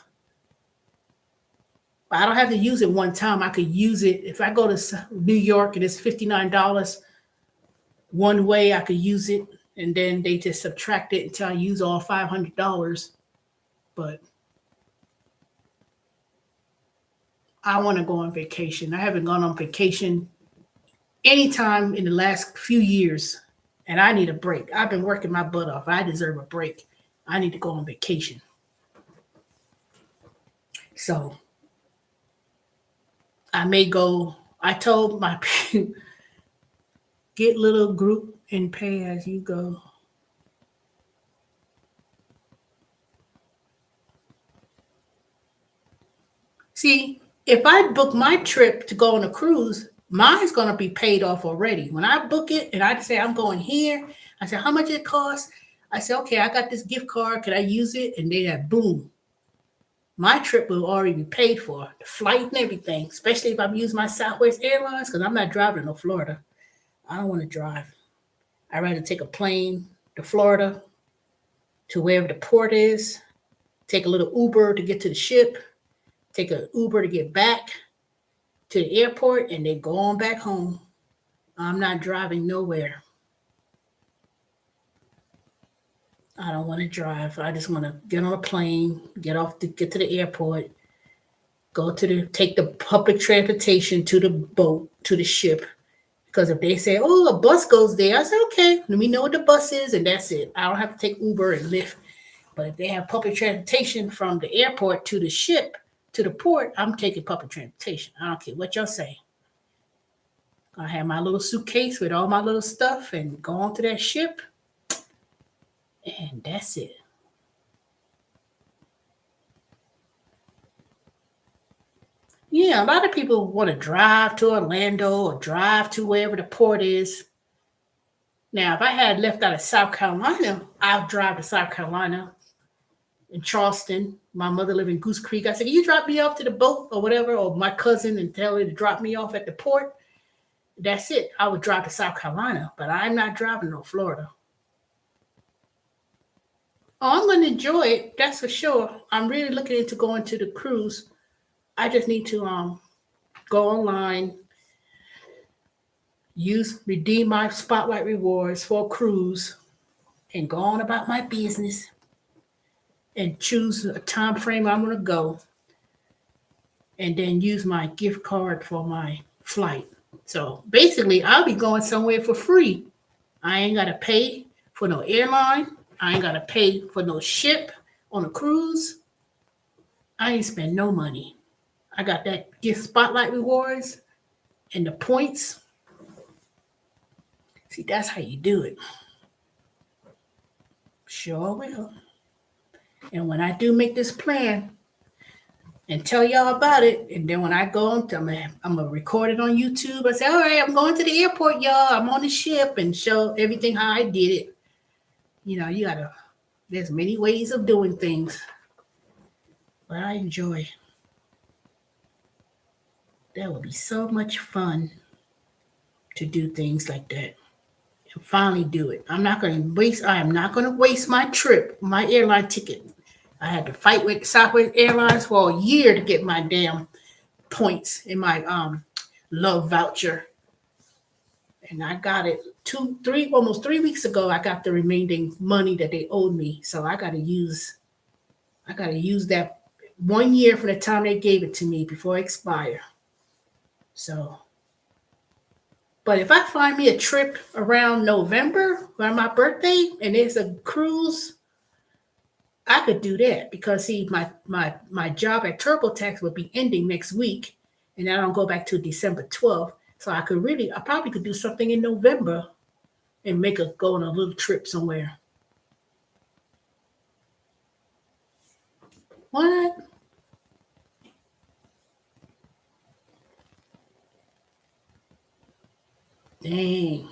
But I don't have to use it one time. I could use it if I go to New York and it's $59 one way. I could use it, and then they just subtract it until I use all $500. But I want to go on vacation. I haven't gone on vacation anytime in the last few years, and I need a break. I've been working my butt off. I deserve a break. I need to go on vacation. So I may go. I told my get little group and pay as you go. See, if I book my trip to go on a cruise, mine's going to be paid off already. When I book it and I say I'm going here, I say, how much it costs? I say, okay, I got this gift card. Can I use it? And then boom, my trip will already be paid for, the flight and everything, especially if I'm using my Southwest Airlines, because I'm not driving to Florida. I don't want to drive. I'd rather take a plane to Florida, to wherever the port is, take a little Uber to get to the ship, take an Uber to get back to the airport, and then go on back home. I'm not driving nowhere. I don't want to drive. I just want to get on a plane, get to the airport, take the public transportation to the boat, to the ship. Because if they say, oh, a bus goes there, I say, okay, let me know what the bus is, and that's it. I don't have to take Uber and Lyft. But if they have public transportation from the airport to the ship, to the port, I'm taking public transportation. I don't care what y'all say. I have my little suitcase with all my little stuff and go on to that ship. And that's it. Yeah, a lot of people want to drive to Orlando or drive to wherever the port is. Now, if I had left out of South Carolina, I'll drive to South Carolina, in Charleston. My mother lived in Goose Creek. I said, can you drop me off to the boat or whatever, or my cousin, and tell her to drop me off at the port? That's it. I would drive to South Carolina, but I'm not driving to Florida. Oh, I'm going to enjoy it. That's for sure. I'm really looking into going to the cruise. I just need to go online, redeem my Spotlight rewards for a cruise, and go on about my business and choose a time frame I'm going to go, and then use my gift card for my flight. So basically, I'll be going somewhere for free. I ain't got to pay for no airline. I ain't got to pay for no ship on a cruise. I ain't spend no money. I got that gift Spotlight rewards and the points. See, that's how you do it. Sure will. And when I do make this plan and tell y'all about it, and then when I go on, I'm going to record it on YouTube. I say, all right, I'm going to the airport, y'all. I'm on the ship, and show everything how I did it. You got to, there's many ways of doing things. But I enjoy. That would be so much fun to do things like that and finally do it. I am not going to waste my trip, my airline ticket. I had to fight with Southwest Airlines for a year to get my damn points in my love voucher. And I got it almost 3 weeks ago. I got the remaining money that they owed me. So I gotta use that 1 year from the time they gave it to me before it expire. So, but if I find me a trip around November around my birthday and there's a cruise, I could do that because see, my job at TurboTax would be ending next week, and I don't go back to December 12th. So I probably could do something in November and go on a little trip somewhere. What? Dang.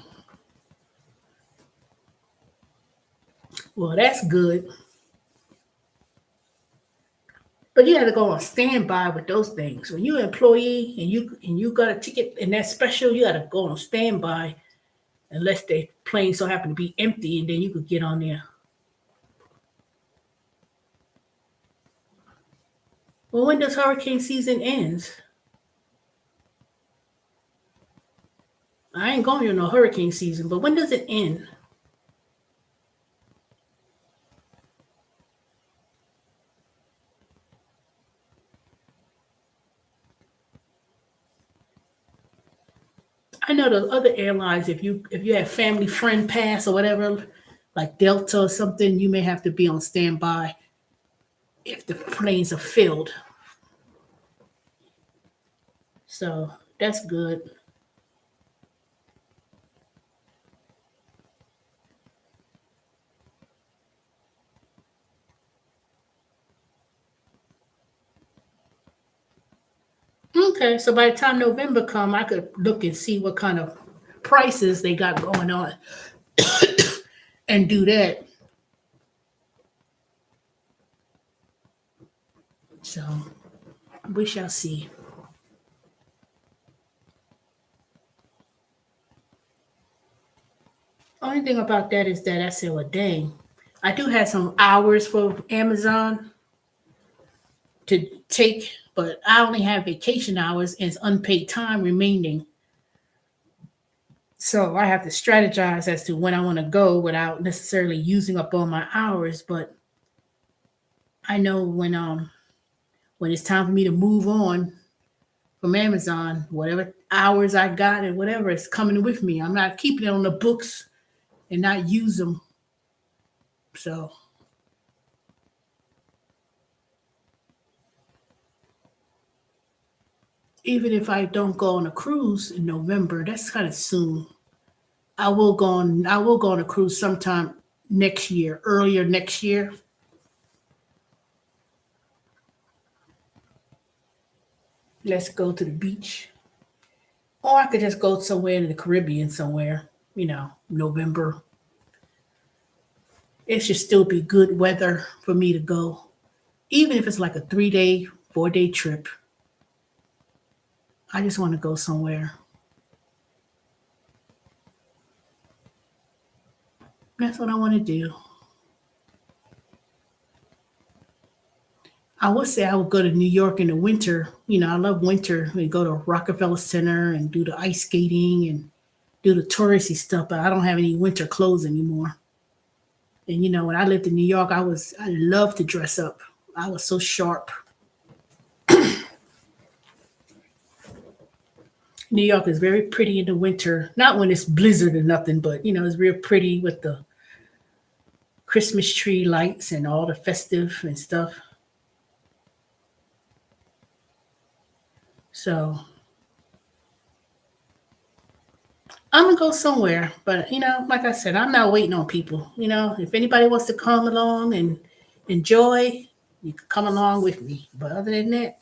Well, that's good. But you have to go on standby with those things. When you're an employee and you got a ticket and that's special, you got to go on standby unless the plane so happen to be empty, and then you could get on there. Well, when does hurricane season ends? I ain't going to no hurricane season, but when does it end? I know the other airlines, if you have family friend pass or whatever, like Delta or something, you may have to be on standby if the planes are filled. So that's good. Okay, so by the time November come, I could look and see what kind of prices they got going on and do that. So we shall see. Only thing about that is that I said, well, dang, I do have some hours for Amazon to take, but I only have vacation hours and it's unpaid time remaining. So I have to strategize as to when I want to go without necessarily using up all my hours. But I know when it's time for me to move on from Amazon, whatever hours I got and whatever is coming with me. I'm not keeping it on the books and not use them. So even if I don't go on a cruise in November, that's kind of soon. I will go on a cruise sometime next year, earlier next year. Let's go to the beach. Or I could just go somewhere in the Caribbean somewhere, November. It should still be good weather for me to go. Even if it's like a 3 day, 4 day trip. I just want to go somewhere. That's what I want to do. I would say I would go to New York in the winter. I love winter. We go to Rockefeller Center and do the ice skating and do the touristy stuff, but I don't have any winter clothes anymore. And when I lived in New York, I loved to dress up. I was so sharp. New York is very pretty in the winter. Not when it's blizzard or nothing, but it's real pretty with the Christmas tree lights and all the festive and stuff. So I'm gonna go somewhere, but like I said, I'm not waiting on people. If anybody wants to come along and enjoy, you can come along with me. But other than that,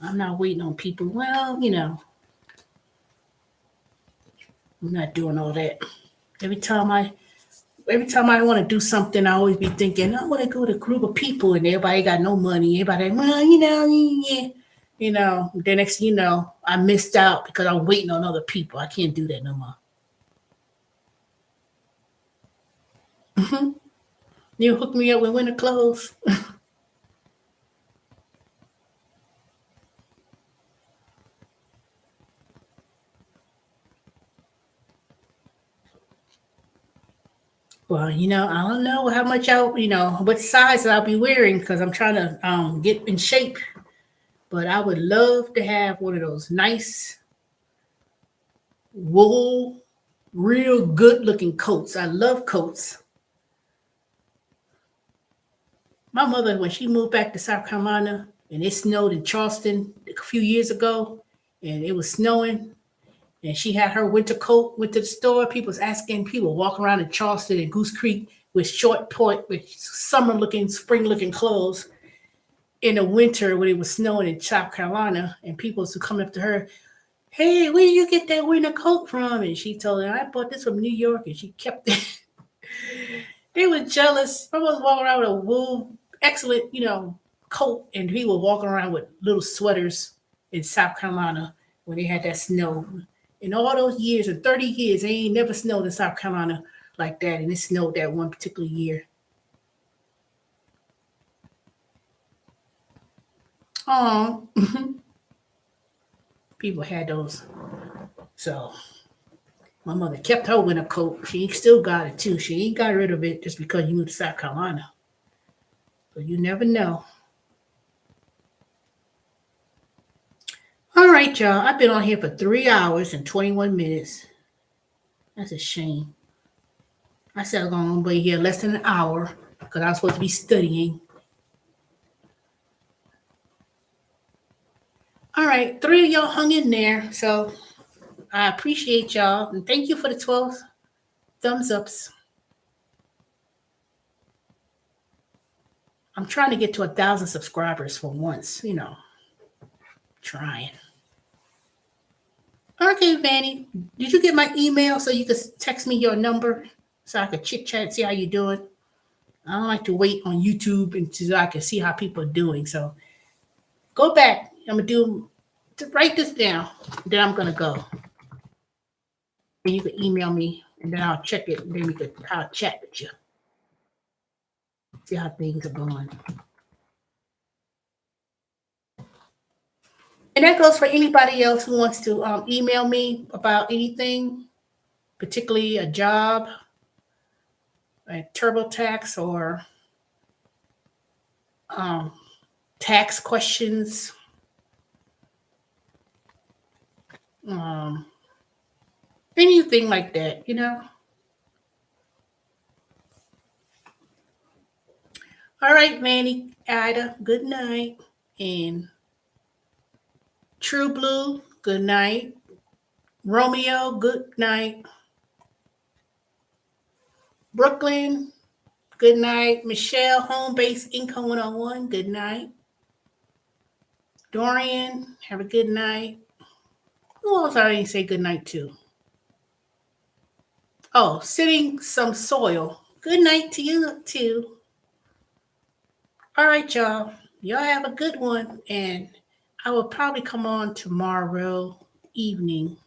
I'm not waiting on people. Well, I'm not doing all that. Every time every time I want to do something, I always be thinking, I want to go to a group of people and everybody got no money. Everybody, well, yeah. The next thing you know, I missed out because I'm waiting on other people. I can't do that no more. You hook me up with winter clothes. Well, I don't know how much what size I'll be wearing because I'm trying to get in shape. But I would love to have one of those nice wool, real good looking coats. I love coats. My mother, when she moved back to South Carolina and it snowed in Charleston a few years ago, and it was snowing, and she had her winter coat, went to the store. People was asking, people walking around in Charleston and Goose Creek with with summer looking, spring looking clothes in the winter when it was snowing in South Carolina. And people used to come up to her, hey, where did you get that winter coat from? And she told them, I bought this from New York, and she kept it. They were jealous. I was walking around with a wool, excellent, coat, and people were walking around with little sweaters in South Carolina when they had that snow. In all those years, in 30 years, they ain't never snowed in South Carolina like that, and it snowed that one particular year. Oh, people had those. So my mother kept her winter coat. She still got it too. She ain't got rid of it just because you moved to South Carolina. So you never know. All right, y'all. I've been on here for 3 hours and 21 minutes. That's a shame. I said I was going to be here less than an hour because I was supposed to be studying. All right, 3 of y'all hung in there. So I appreciate y'all. And thank you for the 12 thumbs ups. I'm trying to get to 1,000 subscribers for once, trying. Okay, Vanny, did you get my email so you could text me your number so I could chit chat and see how you're doing? I don't like to wait on YouTube until I can see how people are doing. So go back. I'm going to write this down. Then I'm going to go. And you can email me and then I'll check it. And then I'll chat with you. See how things are going. And that goes for anybody else who wants to email me about anything, particularly a job, a TurboTax, or tax questions. Anything like that, All right, Manny, Ida, good night. And True Blue, good night. Romeo, good night. Brooklyn, good night. Michelle, Home Base Income 101, good night. Dorian, have a good night. Who else I didn't say good night to? Oh, Sitting Some Soil. Good night to you, too. All right, y'all. Y'all have a good one. And I will probably come on tomorrow evening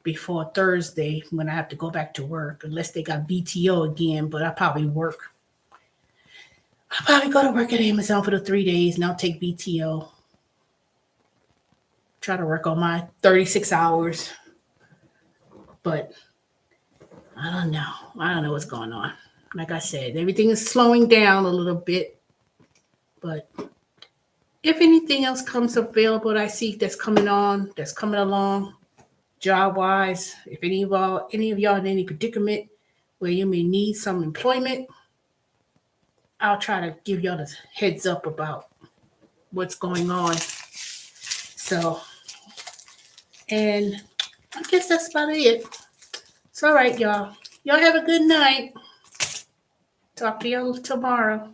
before Thursday when I have to go back to work, unless they got BTO again, but I'll probably work. I'll probably go to work at Amazon for the 3 days and I'll take BTO. Try to work on my 36 hours. But I don't know. I don't know what's going on. Like I said, everything is slowing down a little bit. But if anything else comes available that I see that's coming along, job-wise, if any of y'all in any predicament where you may need some employment, I'll try to give y'all the heads up about what's going on. So, and I guess that's about it. It's all right, y'all. Y'all have a good night. Talk to y'all tomorrow.